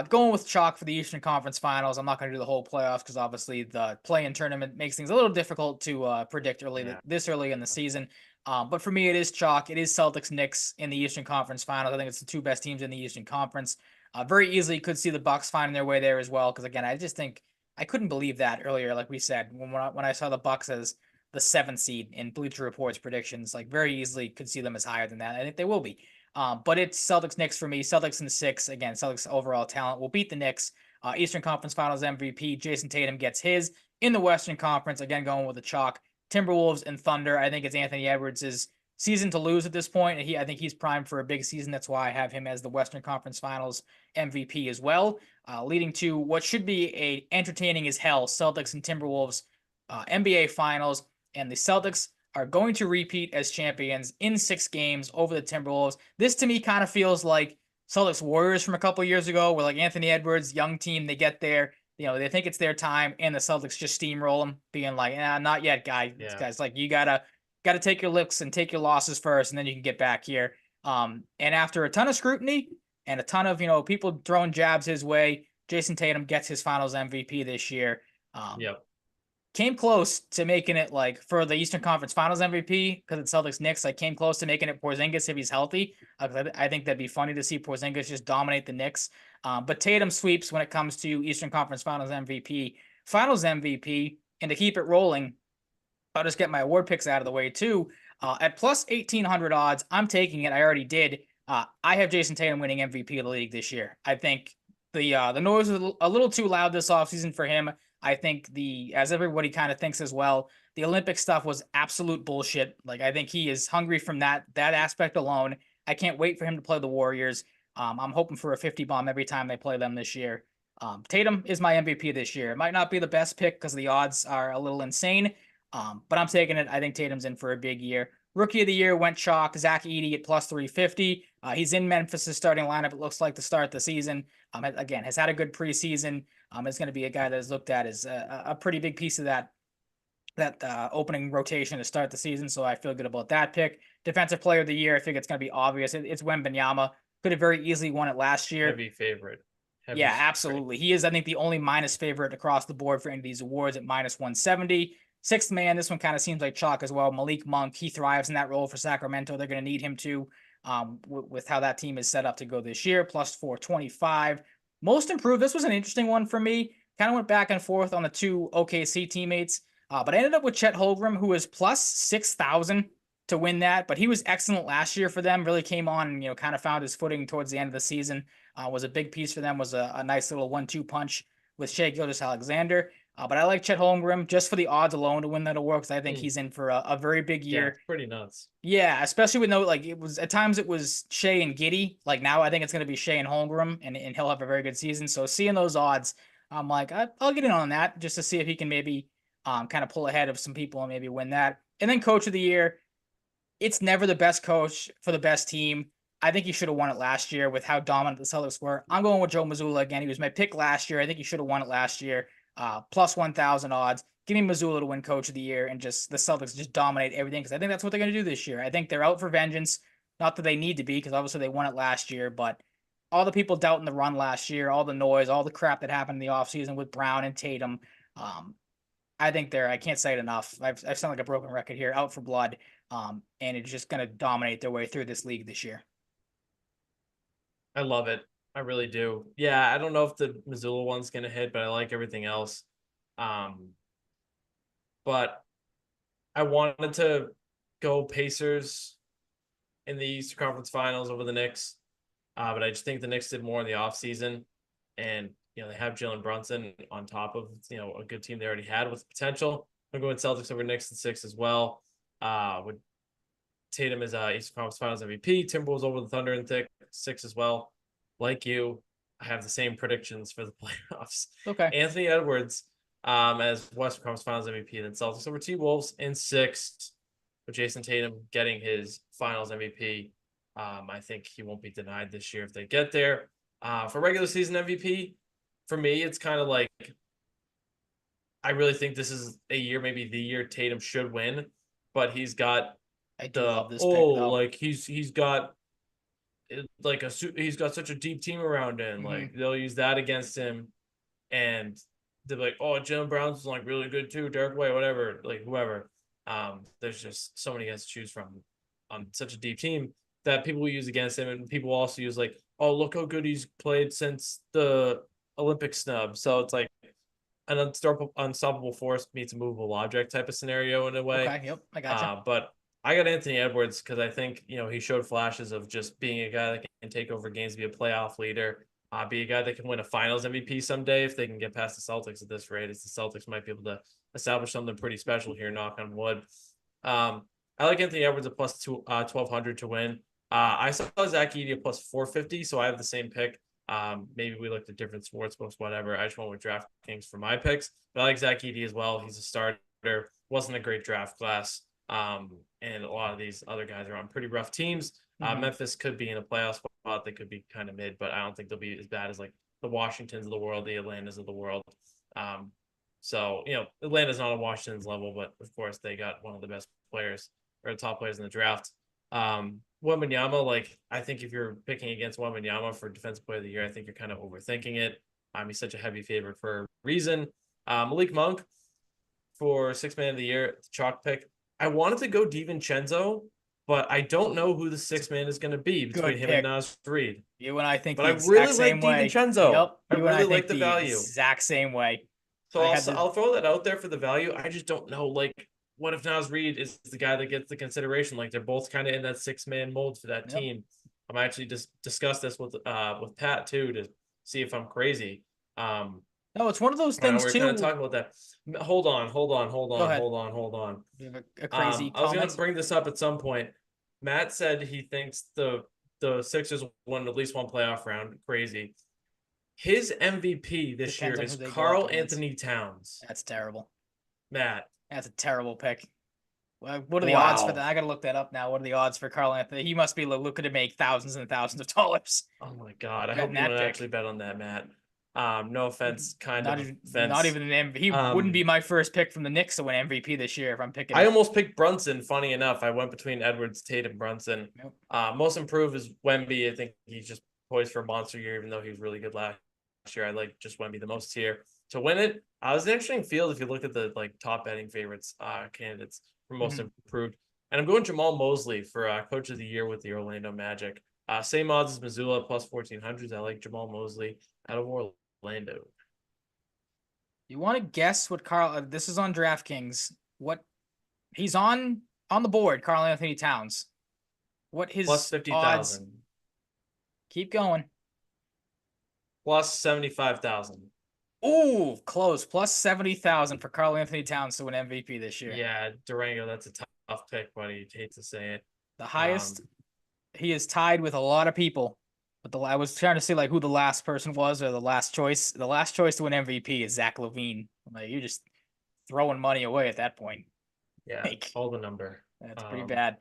Going with chalk for the Eastern Conference Finals. I'm not going to do the whole playoffs because obviously the play-in tournament makes things a little difficult to predict this early in the season. But for me, it is chalk. It is Celtics Knicks in the Eastern Conference Finals. I think it's the two best teams in the Eastern Conference. Very easily could see the Bucks finding their way there as well. Because again, I just think I couldn't believe that earlier, like we said, when I saw the Bucks as the 7th seed in Bleacher Report's predictions. Like very easily could see them as higher than that. I think they will be. But it's Celtics Knicks for me. Celtics in 6. Again, Celtics overall talent will beat the Knicks. Eastern Conference Finals MVP Jason Tatum gets his. In the Western Conference, again going with the chalk, Timberwolves and Thunder. I think it's Anthony Edwards' season to lose at this point. I think he's primed for a big season. That's why I have him as the Western Conference Finals MVP as well. Leading to what should be a entertaining as hell Celtics and Timberwolves NBA Finals. And the Celtics are going to repeat as champions in 6 games over the Timberwolves. This to me kind of feels like Celtics Warriors from a couple years ago, where like Anthony Edwards, young team, they get there, they think it's their time, and the Celtics just steamroll them, being like, not yet, guys. Yeah. Guys, like you gotta take your licks and take your losses first, and then you can get back here. And after a ton of scrutiny and a ton of people throwing jabs his way, Jason Tatum gets his Finals MVP this year. Came close to making it like for the Eastern Conference Finals MVP because it's Celtics Knicks. Like came close to making it Porzingis if he's healthy. I think that'd be funny to see Porzingis just dominate the Knicks. But Tatum sweeps when it comes to Eastern Conference Finals MVP, and to keep it rolling, I'll just get my award picks out of the way too. At plus 1,800 odds, I'm taking it. I already did. I have Jason Tatum winning MVP of the league this year. I think the noise was a little too loud this offseason for him. I think as everybody kind of thinks as well, the Olympic stuff was absolute bullshit. Like, I think he is hungry from that aspect alone. I can't wait for him to play the Warriors. I'm hoping for a 50 bomb every time they play them this year. Tatum is my MVP this year. It might not be the best pick because the odds are a little insane, but I'm taking it. I think Tatum's in for a big year. Rookie of the year went chalk. Zach Edey at plus 350. He's in Memphis' starting lineup, it looks like, to start the season. Again, has had a good preseason. Is going to be a guy that is looked at as a pretty big piece of that opening rotation to start the season. So I feel good about that pick. Defensive player of the year, I think it's going to be obvious. It's Wembanyama. Could have very easily won it last year. Heavy favorite. Yeah, absolutely. He is, I think, the only minus favorite across the board for any of these awards at minus 170. Sixth man, this one kind of seems like chalk as well. Malik Monk, he thrives in that role for Sacramento. They're going to need him to, with how that team is set up to go this year. Plus 425. Most improved, this was an interesting one for me. Kind of went back and forth on the two OKC teammates, but I ended up with Chet Holmgren, who was plus 6,000 to win that. But he was excellent last year for them. Really came on and kind of found his footing towards the end of the season. Was a big piece for them. Was a nice little 1-2 punch with Shai Gilgeous-Alexander. But I like Chet Holmgren just for the odds alone to win that award because I think he's in for a very big year. Yeah, it's pretty nuts. Yeah, especially with it was at times it was Shai and Giddey. Like now I think it's going to be Shai and Holmgren, and he'll have a very good season. So seeing those odds, I'm like, I'll get in on that just to see if he can maybe kind of pull ahead of some people and maybe win that. And then coach of the year, it's never the best coach for the best team. I think he should have won it last year with how dominant the Celtics were. I'm going with Joe Mazzulla again. He was my pick last year. I think he should have won it last year. Plus 1,000 odds. Give me Mazzulla to win coach of the year and just the Celtics just dominate everything because I think that's what they're going to do this year. I think they're out for vengeance. Not that they need to be because obviously they won it last year, but all the people doubting the run last year, all the noise, all the crap that happened in the offseason with Brown and Tatum, I think I can't say it enough. I've sound like a broken record here, out for blood, and it's just going to dominate their way through this league this year. I love it. I really do. Yeah, I don't know if the Missoula one's going to hit, but I like everything else. But I wanted to go Pacers in the Eastern Conference Finals over the Knicks. But I just think the Knicks did more in the offseason. And, they have Jalen Brunson on top of, a good team they already had with potential. I'm going Celtics over Knicks in 6 as well. With Tatum as Eastern Conference Finals MVP. Timberwolves over the Thunder in 6 as well. Like you, I have the same predictions for the playoffs. Okay. Anthony Edwards as Western Conference Finals MVP. Then Celtics over T-Wolves in 6. With Jason Tatum getting his Finals MVP. I think he won't be denied this year if they get there. For regular season MVP, for me, it's kind of like I really think this is a year, maybe the year Tatum should win, but he's got I do love this pick, though. like he's got he's got such a deep team around him. Mm-hmm. Like they'll use that against him, and they're like, oh, Jalen Brown's like really good too, Derek White, whatever, like whoever. There's just so many guys to choose from on such a deep team that people will use against him, and people also use like, oh, look how good he's played since the Olympic snub. So it's like an unstoppable force meets a movable object type of scenario in a way. Okay, yep, I gotcha. But I got Anthony Edwards because I think, he showed flashes of just being a guy that can take over games, be a playoff leader, be a guy that can win a Finals MVP someday if they can get past the Celtics at this rate. As the Celtics might be able to establish something pretty special here, knock on wood. I like Anthony Edwards at plus 1,200 to win. I saw Zach Edey at plus 450, so I have the same pick. Maybe we looked at different sportsbooks, whatever. I just went with DraftKings for my picks. But I like Zach Edey as well. He's a starter. Wasn't a great draft class. And a lot of these other guys are on pretty rough teams. Memphis could be in a playoff spot. They could be kind of mid, but I don't think they'll be as bad as like the Washingtons of the world, the Atlantas of the world. So, Atlanta's not on Washington's level, but of course they got one of the best players or top players in the draft. Wembanyama, I think if you're picking against Wembanyama for Defensive Player of the Year, I think you're kind of overthinking it. He's such a heavy favorite for a reason. Malik Monk for 6th Man of the Year, chalk pick. I wanted to go DiVincenzo, but I don't know who the 6th man is going to be between him and Naz Reid. You and I think but I really like DiVincenzo. Yep. I really like the value. Exact same way. So I'll throw that out there for the value. I just don't know. what if Nas Reed is the guy that gets the consideration? Like they're both kind of in that 6-man mold for that Yep. team. I'm actually just discuss this with Pat too to see if I'm crazy. No, it's one of those I know things we're kind of too. talking about that. Hold on, hold on, hold Go on, ahead. hold on, hold on. You have a crazy I was gonna comment. bring this up at some point. Matt said he thinks the Sixers won at least one playoff round. Crazy. His MVP this year Depends on who is they go up Carl against. Anthony Towns. That's terrible. Matt. That's a terrible pick. What are the odds for that? Wow. I gotta look that up now. What are the odds for Carl Anthony? He must be looking to make thousands and thousands of dollars. Oh my God. I hope Betting you don't that actually pick. bet on that, Matt. No offense, kind Not of even, not offense. even an MVP. He wouldn't be Um, my first pick from the Knicks to win MVP this year if I'm picking. I almost picked Brunson. Funny enough, I went between Edwards, Tatum, Brunson. Yep. Most improved is Wemby. I think he's just poised for a monster year, even though he was really good last year. I like just Wemby the most here to win it. I was an interesting field if you look at the top betting favorites, candidates for most improved. And I'm going Jamal Mosley for coach of the year with the Orlando Magic. Same odds as Missoula plus 1400s. I like Jamal Mosley out of Orlando. You want to guess what Carl? This is on DraftKings. What he's on the board? Carl Anthony Towns. What Plus his odds? 50,000. Keep going. Plus 75,000. Ooh, close. Plus 70,000 for Carl Anthony Towns to win MVP this year. Yeah, Durango, that's a tough pick, buddy. Hate to say it. The highest. He is tied with a lot of people. But I was trying to see like who the last person was or the last choice. The last choice to win MVP is Zach LaVine. Like you're just throwing money away at that point. Yeah, Like hold the number. that's pretty bad.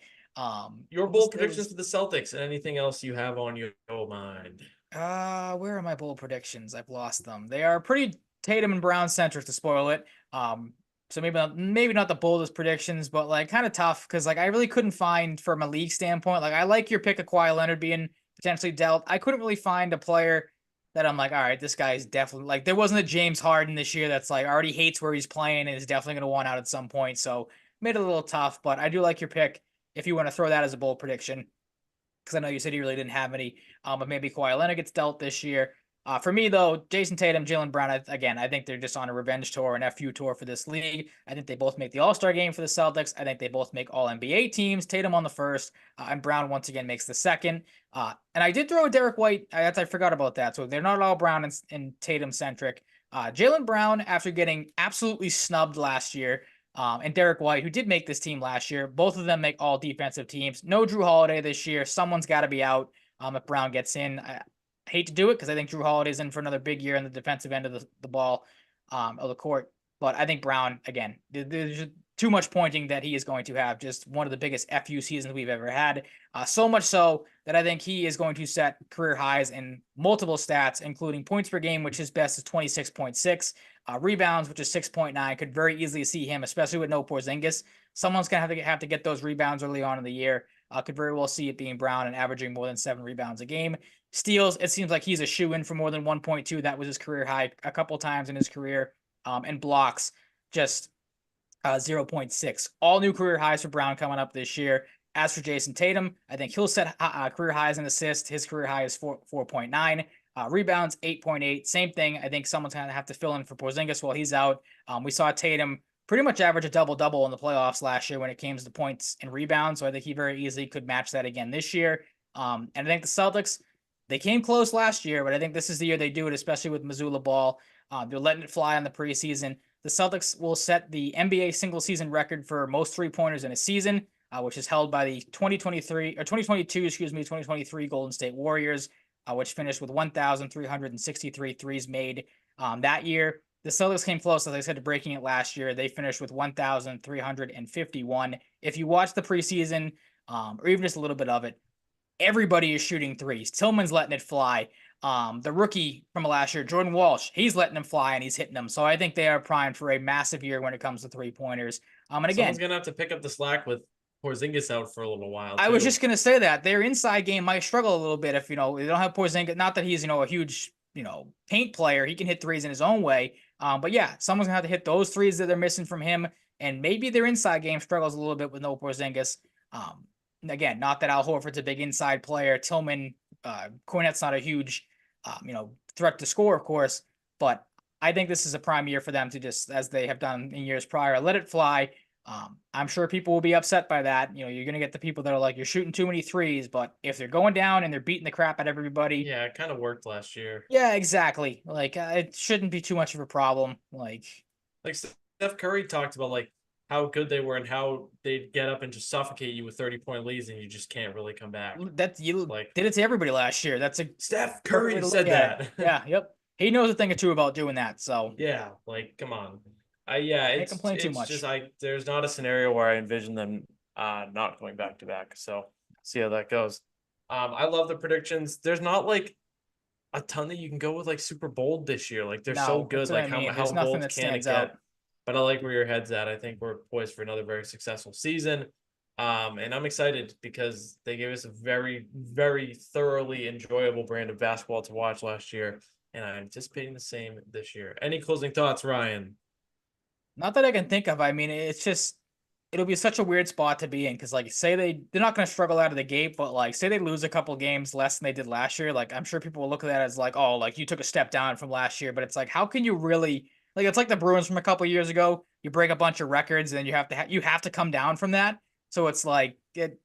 Your bold predictions for the Celtics and anything else you have on your mind? Where are my bold predictions? I've lost them. They are pretty Tatum and Brown centric to spoil it. So maybe not the boldest predictions, but like kind of tough because like I really couldn't find from a league standpoint. Like I like your pick of Kawhi Leonard being potentially dealt. I couldn't really find a player that I'm like, all right, this guy is definitely like there wasn't a James Harden this year that's like already hates where he's playing and is definitely going to want out at some point. So made it a little tough, but I do like your pick if you want to throw that as a bold prediction because I know you said you really didn't have any. But maybe Kawhi Leonard gets dealt this year. For me, though, Jason Tatum, Jaylen Brown, I think they're just on a revenge tour, an FU tour for this league. I think they both make the All-Star game for the Celtics. I think they both make All-NBA teams. Tatum on the first, and Brown once again makes the second. And I did throw a Derek White. I forgot about that. So they're not all Brown and Tatum-centric. Jaylen Brown, after getting absolutely snubbed last year, and Derek White, who did make this team last year, both of them make all defensive teams. No Drew Holiday this year. Someone's got to be out if Brown gets in. I hate to do it because I think Drew Holiday's in for another big year in the defensive end of the ball, of the court. But I think Brown, again, there's too much pointing that he is going to have just one of the biggest FU seasons we've ever had. So much so that I think he is going to set career highs in multiple stats, including points per game, which his best is 26.6. Rebounds, which is 6.9, could very easily see him, especially with no Porzingis. Someone's going to have to get those rebounds early on in the year. Could very well see it being Brown and averaging more than 7 rebounds a game. Steals, it seems like he's a shoe-in for more than 1.2. That was his career high a couple times in his career. And blocks, just 0.6. All new career highs for Brown coming up this year. As for Jason Tatum, I think he'll set career highs in assists. His career high is 4.9. Rebounds, 8.8. Same thing. I think someone's going to have to fill in for Porzingis while he's out. We saw Tatum pretty much average a double-double in the playoffs last year when it came to points and rebounds. So I think he very easily could match that again this year. And I think the Celtics, they came close last year, but I think this is the year they do it, especially with Missoula Ball. They're letting it fly on the preseason. The Celtics will set the NBA single-season record for most three-pointers in a season, which is held by the 2023 Golden State Warriors, which finished with 1,363 threes made that year. The Celtics came close, as I said, to breaking it last year. They finished with 1,351. If you watch the preseason, or even just a little bit of it, everybody is shooting threes. Tillman's letting it fly. The rookie from last year, Jordan Walsh, he's letting them fly and he's hitting them. So I think they are primed for a massive year when it comes to three-pointers. And again, someone's gonna have to pick up the slack with Porzingis out for a little while. I was just gonna say that their inside game might struggle a little bit if they don't have Porzingis. Not that he's a huge paint player. He can hit threes in his own way. But yeah, someone's gonna have to hit those threes that they're missing from him, and maybe their inside game struggles a little bit with no Porzingis. Again, not that Al Horford's a big inside player. Tillman, Cornette's not a huge, threat to score, of course. But I think this is a prime year for them to just, as they have done in years prior, let it fly. I'm sure people will be upset by that. You're going to get the people that are like, you're shooting too many threes, but if they're going down and they're beating the crap out of everybody, Yeah, it kind of worked last year. yeah, exactly. Like, it shouldn't be too much of a problem. Like, Like Steph Curry talked about like how good they were and how they'd get up and just suffocate you with 30-point leads and you just can't really come back. that you Like did it to everybody last year. That's a Steph perfect way Curry to look said at it. that. Yeah, yep. He knows a thing or two about doing that, so Yeah, like come on. Yeah, can't complain too it's just much. there's not a scenario where I envision them not going back to back. So see how that goes. I love the predictions. There's not like a ton that you can go with like super bold this year. Like they're so No, good. that's what I Like mean. how There's nothing bold that can stands it get? out. But I like where your head's at. I think we're poised for another very successful season. And I'm excited because they gave us a very, very thoroughly enjoyable brand of basketball to watch last year. And I'm anticipating the same this year. Any closing thoughts, Ryan? Not that I can think of. I mean, it's just it'll be such a weird spot to be in because, like, say they're not going to struggle out of the gate, but like, say they lose a couple games less than they did last year. Like, I'm sure people will look at that as like, oh, like you took a step down from last year. But it's like, how can you really like? It's like the Bruins from a couple years ago. You break a bunch of records, and you have to you have to come down from that. So it's like it.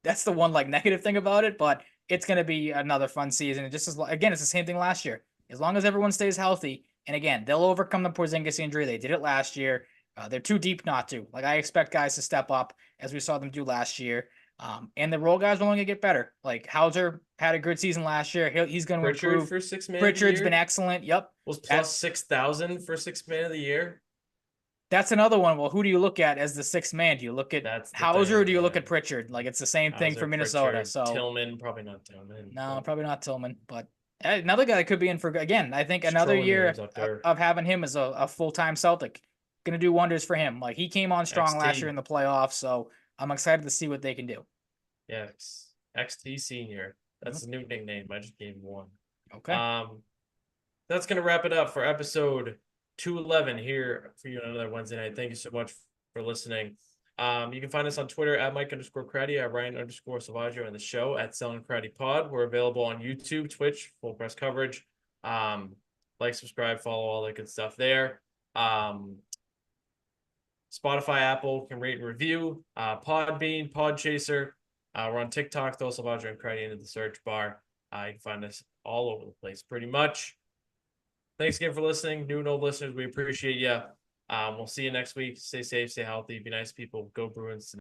That's the one like negative thing about it, but it's going to be another fun season. It just is again, it's the same thing last year. As long as everyone stays healthy, and again, they'll overcome the Porzingis injury. They did it last year. They're too deep not to. Like I expect guys to step up as we saw them do last year. And the role guys will only get better. Like Hauser had a good season last year. He's going to Pritchard improve. for six man of the Pritchard's been year excellent. Yep. was That plus 6,000 for six man of the year. that's another one. Well, who do you look at as the sixth man? Do you look at That's the Hauser or thing. do you look Yeah. at Pritchard? Like it's the same thing for Hauser, Minnesota. Pritchard, So Tillman, probably not Tillman. no, But probably not Tillman, but another guy that could be in for again. I think just another throwing year names up there. of having him as a full time Celtic going to do wonders for him. Like he came on strong last year XT. in the playoffs, so I'm excited to see what they can do. Yes. XT Senior. That's Yep. his new nickname. I just gave him one. Okay. Um, that's gonna wrap it up for episode 211 here for you on another Wednesday night. Thank you so much for listening. You can find us on Twitter at Mike_Cratty, at Ryan_Salvaggio, and the show at Selling Cratty Pod. We're available on YouTube, Twitch, full press coverage. Like, subscribe, follow, all that good stuff there. Spotify, Apple can rate and review. Podbean, Podchaser. We're on TikTok, throw Salvaggio and Cratty into the search bar. You can find us all over the place pretty much. Thanks again for listening. New and old listeners, we appreciate you. We'll see you next week. Stay safe, stay healthy, be nice people. Go Bruins.